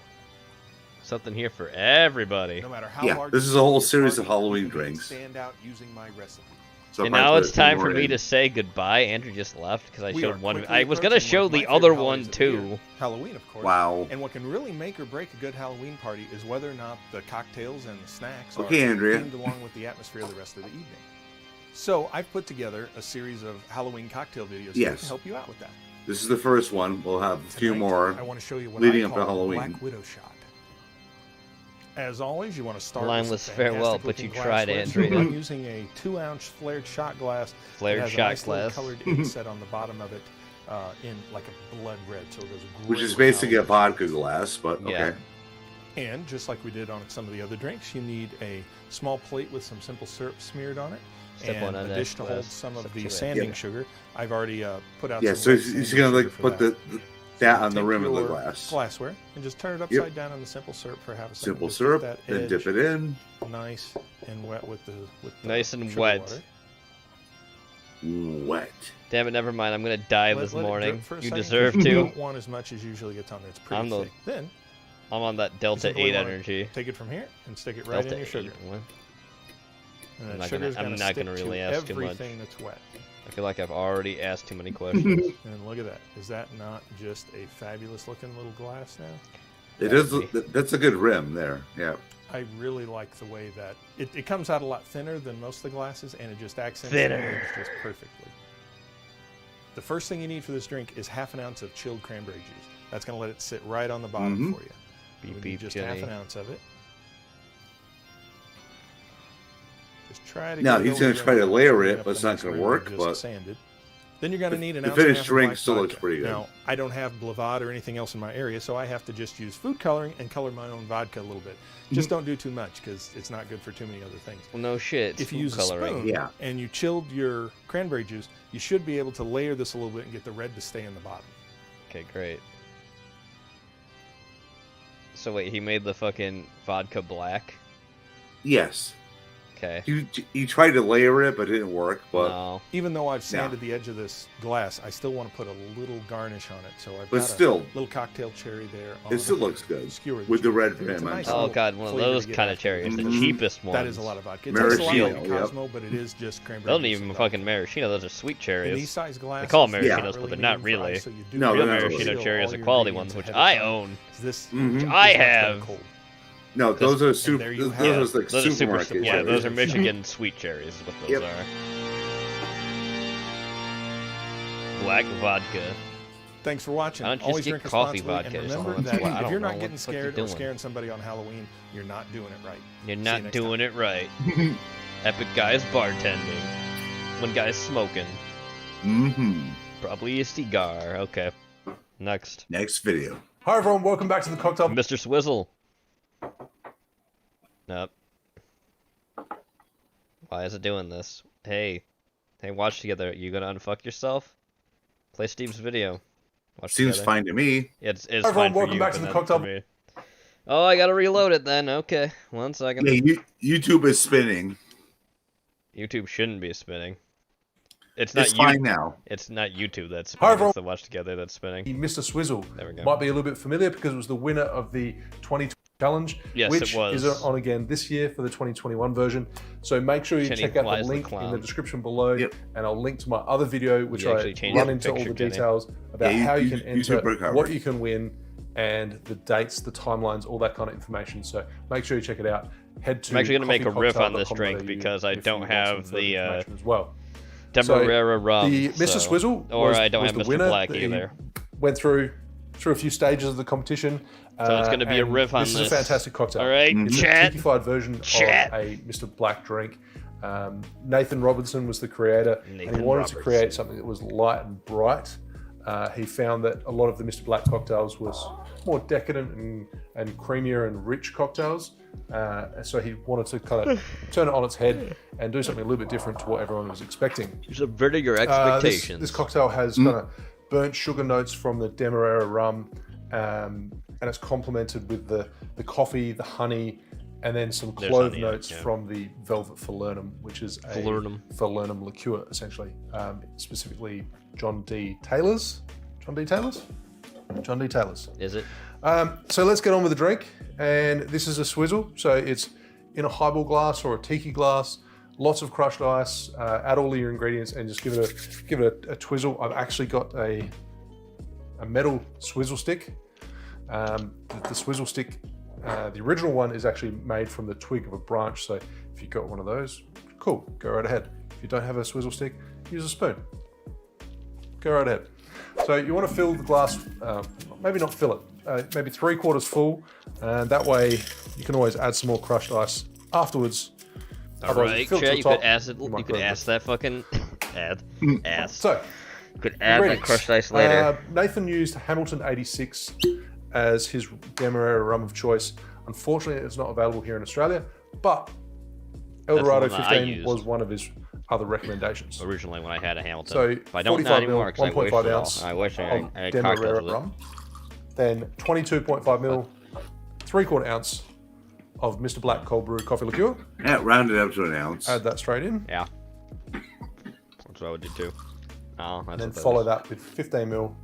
Something here for everybody. No matter how Yeah, large this is a the whole party, series of you Halloween can drinks. Stand out using my recipe. So And if I now put it's a few time more for me in- to say goodbye. Andrew just left because I We showed are one. quickly I was gonna approaching show one of the my other favorite one holidays of the year, too. Halloween, of course. Wow. And what can really make or break a good Halloween party is whether or not the cocktails and the snacks Okay, are Andrea. themed along with the atmosphere of the rest of the evening. So I've put together a series of Halloween cocktail videos here Yes. to help you out with that. This is the first one. We'll have a few Tonight, more I want to show you what leading I up to call Halloween. Black Widow shot. As always, you want to start Line with was some farewell, fantastic but you looking tried, glassware. Andrea. I'm using a 2-ounce flared shot glass. Flared that has shot a nice little glass. colored inset on the bottom of it, in like a blood red, so it goes Which great is with basically a Halloween. vodka glass, but Yeah. okay. And just like we did on some of the other drinks, you need a small plate with some simple syrup smeared on it, Step and one on a that dish to hold glass. some of Step the two, sanding Yeah. sugar. I've already put out Yeah, some so red he's sanding gonna sugar like for put that. that on the Take rim of the your glass. glassware and just turn it upside down in the simple syrup for half a second. Simple Just get syrup, that then edge dip it in. nice and wet with the Nice and sugar wet. water. Wet. Damn it, never mind. I'm gonna die this Let it morning. drip for a You second, deserve 'cause You to. don't want as much as usually gets on there. It's pretty I'm the- thick. Then I'm on that you Delta simply 8 wanna energy. Take it from here and stick it right Delta in your sugar. 8. What? And I'm that not sugar's gonna- I'm gonna not stick gonna to really ask too much. everything that's wet. I feel like I've already asked too many questions. And look at that. Is that not just a fabulous looking little glass now? It is. That's a good rim there. Yeah. I really like the way that it comes out a lot thinner than most of the glasses, and it just accents Thinner. the edge just perfectly. The first thing you need for this drink is half an ounce of chilled cranberry juice. That's going to let it sit right on the bottom for you. Beep, We need beep, just Jenny. half an ounce of it. Just try to. Now, get he's it gonna over try to and layer clean it, up but it's the not next gonna rim we work, just but sanded. Then you're going to need an the ounce and a finished half of drink black still looks vodka. pretty good. Now, I don't have Blavade or anything else in my area, so I have to just use food coloring and color my own vodka a little bit. Just don't do too much because it's not good for too many other things. Well, no shit. It's If you food use coloring. a spoon and you chilled your cranberry juice, you should be able to layer this a little bit and get the red to stay in the bottom. Okay, great. So wait, he made the fucking vodka black? Yes. Okay. He tried to layer it, but it didn't work. But No. Even though I've sanded the edge of this glass, I still want to put a little garnish on it. So I've But got still, a little cocktail cherry there. On it still the looks good skewer that with the you red put through. It's a rim. nice Oh little god, one of flavor to those get kind of after. cherries, the cheapest ones. That is a lot of vodka. It takes a lot Maraschino, like yep. Cosmo, but it is just cranberry. Those aren't juice even and fucking maraschino, those are sweet In cherries. these size They glasses, call them it's maraschinos, not but really they're not medium for really. ice, so you do No, Real they're not maraschino really. cherries all are your quality ingredients ones, which ahead of I time. own. This, Mhm. I this much have. better cold. No, those are And super. there you Those have are it. like Those are supermarket super. Yeah, cherries. those are Michigan sweet cherries. Is what those Yep. are. Black vodka. Thanks for watching. Why don't you Always just drink get coffee responsibly, vodka or and remember something? that Well, I if don't you're know. not What getting the fuck you scared or doing? scaring somebody on Halloween, you're not doing it right. You're See you not next doing it right. Epic Guys bartending. When guys smoking. Mm-hmm. Probably a cigar. Okay. Next. Next video. Hi everyone, welcome back to the Cocktail. Mr. Swizzle. Nope. Why is it doing this? Hey. Hey, watch together. You gonna unfuck yourself? Play Steve's video. Watch Seems together. fine to me. It's Hi fine everyone, for welcome you, back but to the not Cocktail. for me. Oh, I gotta reload it then. Okay. 1 second. Yeah, YouTube is spinning. YouTube shouldn't be spinning. It's not fine now. It's not YouTube that's Hi, spinning. everyone. It's the Watch Together that's spinning. Mr. Swizzle There we go. might be a little bit familiar because it was the winner of the 2020 challenge, Yes, which it was. is on again this year for the 2021 version. So make sure you Jenny check out Flies the the link in Clown. the description below, and I'll link to my other video, which You I actually changed run the into all picture, the Jenny. details about Yeah, how you can use your enter, book cover. what you can win, and the dates, the timelines, all that kind of information. So make sure you check it out. Head to I'm actually gonna make a riff on this coffeecocktail.com.au drink because I if don't you want some have further the information as well. Demerara rum. The Mr. so- Swizzle or was, I don't was have the Mr. winner. Black He either. Went through a few stages of the competition. So it's going to be a and riff on this. this. Is a fantastic cocktail. All right, It's chat. a tiki-fied version Chat. of a Mr. Black drink. Nathan Robertson was the creator, and he Nathan wanted to Robertson. create something that was light and bright. He found that a lot of the Mr. Black cocktails was more decadent and creamier and rich cocktails. So he wanted to kind of turn it on its head and do something a little bit different to what everyone was expecting. Subverting your expectations. This cocktail has kind of burnt sugar notes from the Demerara rum, and it's complemented with the coffee, the honey, and then some There's clove honey, notes yeah. from the Velvet Falernum, which is a Falernum liqueur, essentially. Specifically, John D. Taylor's. John D. Taylor's? John D. Taylor's. Is it? So let's get on with the drink. And this is a swizzle. So it's in a highball glass or a tiki glass. Lots of crushed ice. Add all of your ingredients and just give it a twizzle. I've actually got a metal swizzle stick. The swizzle stick, the original one is actually made from the twig of a branch. So if you've got one of those, cool, go right ahead. If you don't have a swizzle stick, use a spoon. Go right ahead. So you want to fill the glass, maybe not fill it, maybe 3/4 full, and that way you can always add some more crushed ice afterwards. All Otherwise, right, if fill it to chat. the You top, could ask it. you You might could burn ask that fucking ass. So you could add that ingredients. crushed ice later. Nathan used Hamilton 86 as his Demerara rum of choice. Unfortunately, it's not available here in Australia, but Eldorado That's the one that I 15 used. was one of his other recommendations. Originally, when I had a Hamilton, So but I don't 45 now ml, anymore because I wish 1.5 it all. ounce I wish I of had cocktails Demerara with it. rum. Then 22.5 ml, 3/4 ounce of Mr. Black cold brew coffee liqueur. Yeah, round it up to an ounce. Add that straight in. Yeah. That's what I would do too. Oh, that's And then what that follow is. that with 15 ml,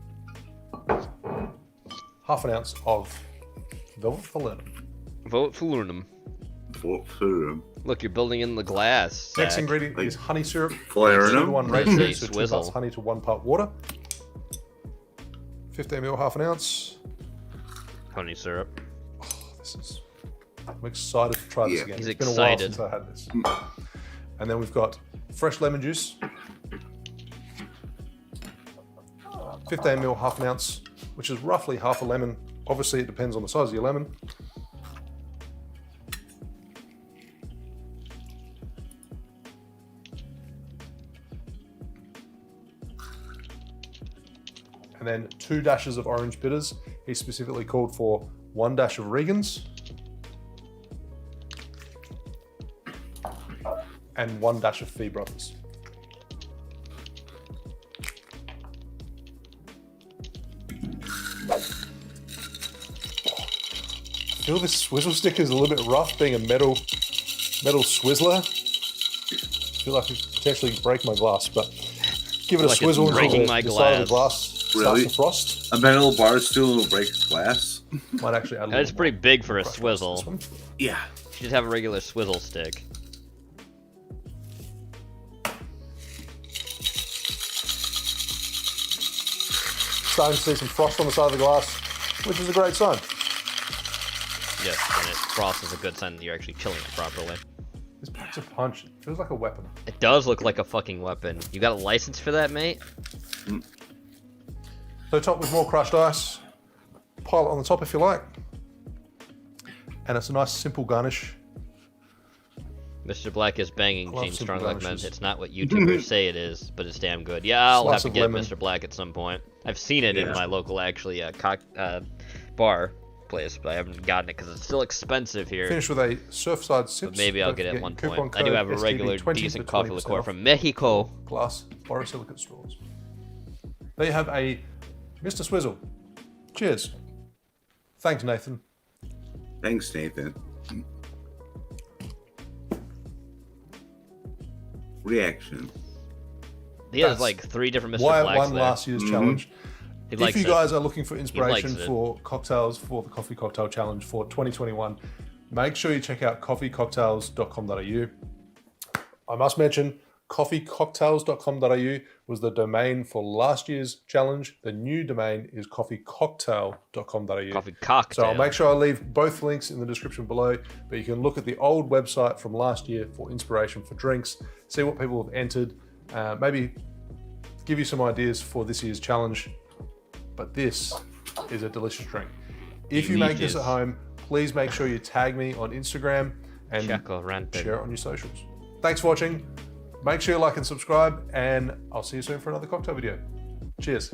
half an ounce of Velvet Falernum. Vote Falernum. Vote Falernum. Look, you're building in the glass. Next Zach. ingredient is honey syrup. Falernum? 2:1 That's ratio, a so 2 swizzle. parts honey to 1 part water. 15 ml, half an ounce. Honey syrup. I'm excited to try this Yeah. again. He's It's been a while excited. since I had this. And then we've got fresh lemon juice. 15 ml, half an ounce, which is roughly half a lemon. Obviously, it depends on the size of your lemon. And then 2 dashes of orange bitters. He specifically called for 1 dash of Regan's and 1 dash of Fee Brothers. I feel this swizzle stick is a little bit rough, being a metal swizzler. I feel like I could potentially break my glass, but give it a Like it's swizzle until breaking the my side of the glass. glass starts Really? to frost. A metal bar stool will break glass. Might actually add a That's little pretty more big for a crushed ice to swizzle. this one. Yeah. You should have a regular swizzle stick. Starting to see some frost on the side of the glass, which is a great sign. Yes, and it frost is a good sign that you're actually chilling it properly. This packs a punch. It feels like a weapon. It does look like a fucking weapon. You got a license for that, mate? So top with more crushed ice. Pile it on the top if you like. And it's a nice simple garnish. Mr. Black is banging love Gene simple Strong like men. blemishes. It's not what YouTubers say it is, but it's damn good. Yeah, I'll have Slice to of get lemon. Mr. Black at some point. I've seen it in Yeah. my local, actually, bar place, but I haven't gotten it because it's still expensive here. Finish with a Surfside Sips. But maybe I'll Don't get it forget at one coupon point. I do code have a regular, STD20 decent for coffee 20% liqueur off. from Mexico. Glass borosilicate straws. There you have a Mr. Swizzle. Cheers. Thanks, Nathan. Thanks, Nathan. Reaction. He has That's like 3 different Mr. Why Blacks won there. last year's challenge. He If likes you it. guys are looking for He inspiration likes it. for cocktails for the Coffee Cocktail Challenge for 2021, make sure you check out coffeecocktails.com.au. I must mention, coffeecocktails.com.au was the domain for last year's challenge. The new domain is coffeecocktail.com.au. Coffee cocktail. So I'll make sure I leave both links in the description below, but you can look at the old website from last year for inspiration for drinks, see what people have entered, maybe give you some ideas for this year's challenge. But this is a delicious drink. If you make this at home, please make sure you tag me on Instagram and share it on your socials. Thanks for watching. Make sure you like and subscribe, and I'll see you soon for another cocktail video. Cheers.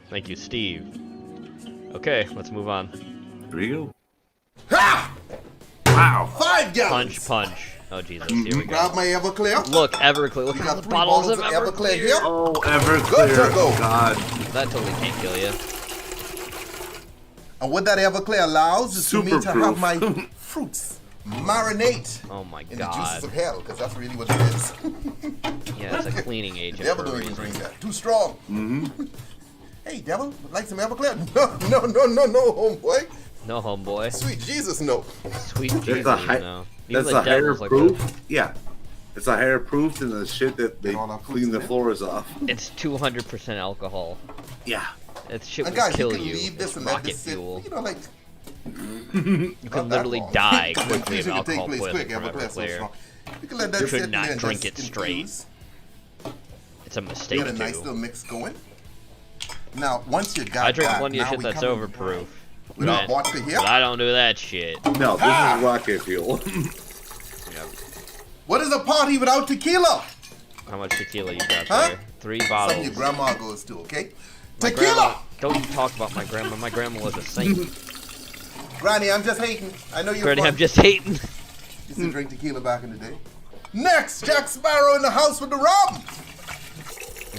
Thank you, Steve. Okay, let's move on. Here we go. Wow! 5 gallons! Punch. Oh, Jesus. Here we go. Grab my Everclear. Look, Everclear. Look We at got the 3 bottles bottles of of Everclear. Everclear here. Oh, Good Everclear. to go. Oh, God. That totally can't kill you. And what that Everclear allows is for me to Super have my fruits marinate Oh, my in the God. juices of hell, because that's really what it is. Yeah, it's a cleaning agent. Devil for a don't even reason. drink that. Too strong. Hey, Devil, would like some Everclear? No, homeboy. No, homeboy. Sweet Jesus, no. Sweet Jesus, That's a, high, no. Even that's the a higher devil's like proof. that. Yeah. It's a higher proof than the shit that they clean the floors off. It's 200% alcohol. Yeah. That shit And will guys, you kill can you. leave this It's and let rocket this sit, fuel. you know, like... You can literally die quickly of Infusion can alcohol take place poisoning quick, from Everclear so Everclear. strong. You can let that You sit should and not then drink just it straight. infuse. It's a mistake, Get a nice too. little mix going. Now, once you got I drink that, plenty of now shit we that's come in overproof. with our vodka here. But I don't do that shit. No, this is rocket fuel. What is a party without tequila? How much tequila you got Huh? there? 3 Something bottles. your grandma goes to, okay? My Tequila! grandma- don't you talk about my grandma. My grandma was a saint. Granny, I'm just hating. I know you're Granny, fun. I'm just hating. Used to drink tequila back in the day. Next, Jack Sparrow in the house with the rum.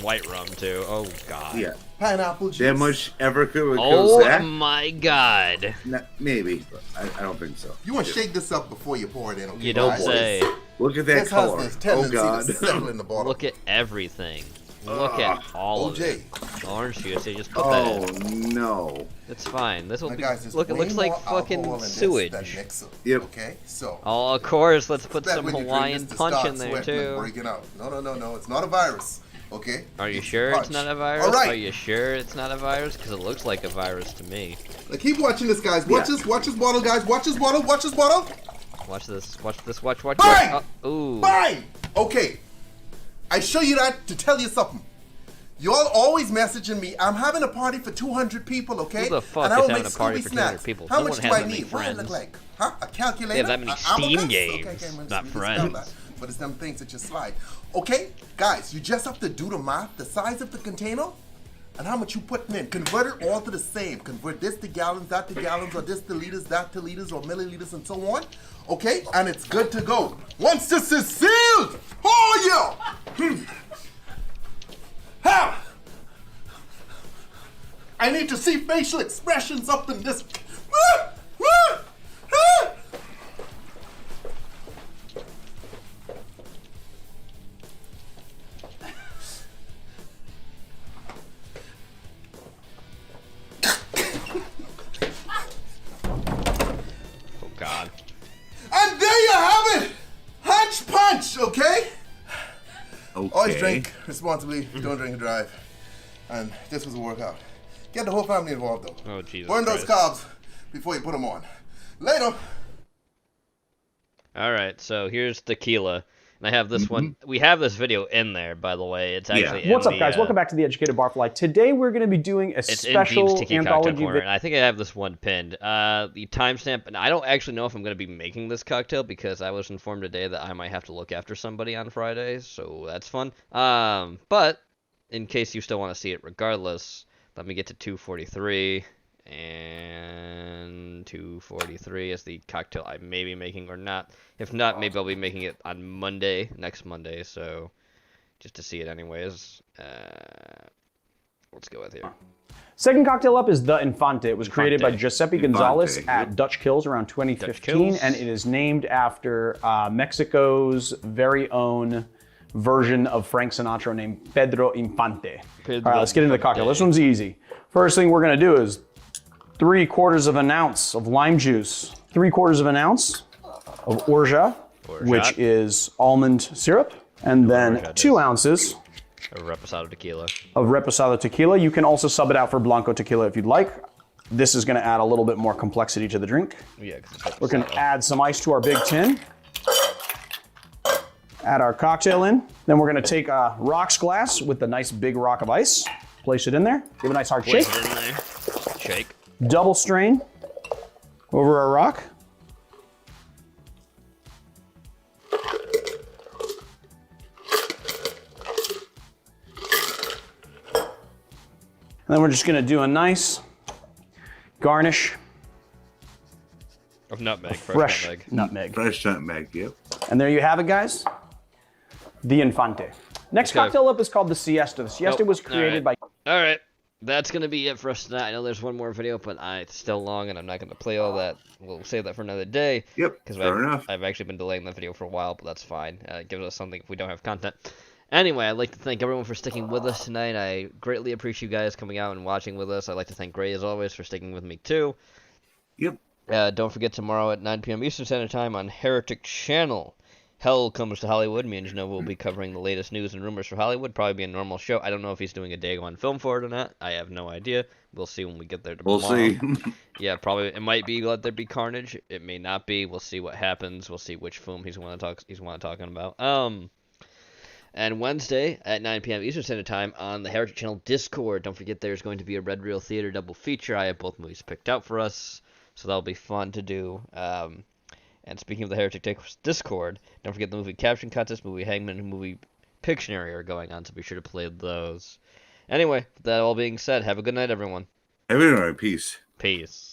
White rum, too. Oh, God. Yeah. Pineapple juice. That much Everclear would kill Oh, Zach? my God. Maybe, but I don't think so. You want to shake this up before you pour it in, okay? You don't guys? say. Look at that This color. has this Oh, tendency God. to settle in the bottle. Look at everything. Look at all of it. Orange juice, they just put that Oh, in. no. It's fine. This will Now, be. guys, there's Look, it way looks like more alcohol fucking in this sewage. than mixer, Yep. Okay, so. Oh, of course. Let's put That some when you drink Hawaiian this to punch start in there, sweating and too. breaking out. No. It's not a virus. Okay. Are you sure punch. it's not a virus? All right. Are you sure it's not a virus? Because it looks like a virus to me. Now keep watching this, guys. Watch this bottle, guys. Watch this bottle. Watch this bottle. Watch this. Watch this. Watch. Bang! Oh, ooh. Bang! Okay. I show you that to tell you something. Y'all always messaging me. I'm having a party for 200 people, okay? Who the fuck and I is will having make a party Scooby for 200 snacks. people? How No much one do has I that many need? What do I look friends. like? Huh? A calculator? They have that many Steam games, Okay, not we friends. spell that. But it's them things that just slide. Okay, guys, you just have to do the math, the size of the container, and how much you putting in. Convert it all to the same. Convert this to gallons, that to gallons, or this to liters, that to liters, or milliliters, and so on. Okay, and it's good to go. Once this is sealed, oh yeah! How? I need to see facial expressions up in this. Oh, God. And there you have it! Hunch punch, okay? Okay. Always drink responsibly, don't drink and drive. And this was a workout. Get the whole family involved though. Oh, Jesus Burn those Christ. carbs before you put them on. Later. Alright, so here's tequila. And I have this one. We have this video in there, by the way. It's actually What's up, guys? Welcome back to the Educated Barfly. Today we're going to be doing a special anthology video. And I think I have this one pinned. The timestamp, and I don't actually know if I'm going to be making this cocktail because I was informed today that I might have to look after somebody on Friday, so that's fun. But in case you still want to see it regardless, let me get to 243. And 243 is the cocktail I may be making or not. If not, maybe I'll be making it on Monday, next Monday, so just to see it anyways. Let's go with here. Second cocktail up is the Infante. It was created by Giuseppe Gonzalez at Dutch Kills around 2015, and it is named after Mexico's very own version of Frank Sinatra named Pedro Infante. All right, let's get into the cocktail. This one's easy. First thing we're gonna do is 3/4 of an ounce of lime juice, 3/4 of an ounce of orgeat, which is almond syrup, and then 2 ounces of reposado tequila. You can also sub it out for blanco tequila if you'd like. This is going to add a little bit more complexity to the drink. Yeah, we're going to add some ice to our big tin. Add our cocktail in. Then we're going to take a rocks glass with the nice big rock of ice. Place it in there. Give it a nice hard shake. Place it in there. Shake. Double strain over our rock. And then we're just gonna do a nice garnish of nutmeg, fresh nutmeg. Fresh nutmeg, yep. And there you have it, guys. The Infante. Next cocktail up is called the Siesta. The Siesta was created by... All right. That's going to be it for us tonight. I know there's one more video, but it's still long, and I'm not going to play all that. We'll save that for another day. Yep, fair enough. I've actually been delaying that video for a while, but that's fine. It gives us something if we don't have content. Anyway, I'd like to thank everyone for sticking with us tonight. I greatly appreciate you guys coming out and watching with us. I'd like to thank Gray, as always, for sticking with me, too. Yep. Don't forget tomorrow at 9 p.m. Eastern Standard Time on Heretic Channel. Hell Comes to Hollywood. Me and Gino will be covering the latest news and rumors for Hollywood. Probably be a normal show. I don't know if he's doing a day one film for it or not. I have no idea. We'll see when we get there tomorrow. We'll see. Yeah, probably. It might be Let There Be Carnage. It may not be. We'll see what happens. We'll see which film he's talking about. And Wednesday at 9 p.m. Eastern Standard Time on the Heretic Channel Discord. Don't forget there's going to be a Red Reel Theater double feature. I have both movies picked out for us, so that'll be fun to do. And speaking of the Heretic Discord, don't forget the movie Caption Contest, movie Hangman, and movie Pictionary are going on, so be sure to play those. Anyway, that all being said, have a good night, everyone. Everyone, peace. Peace.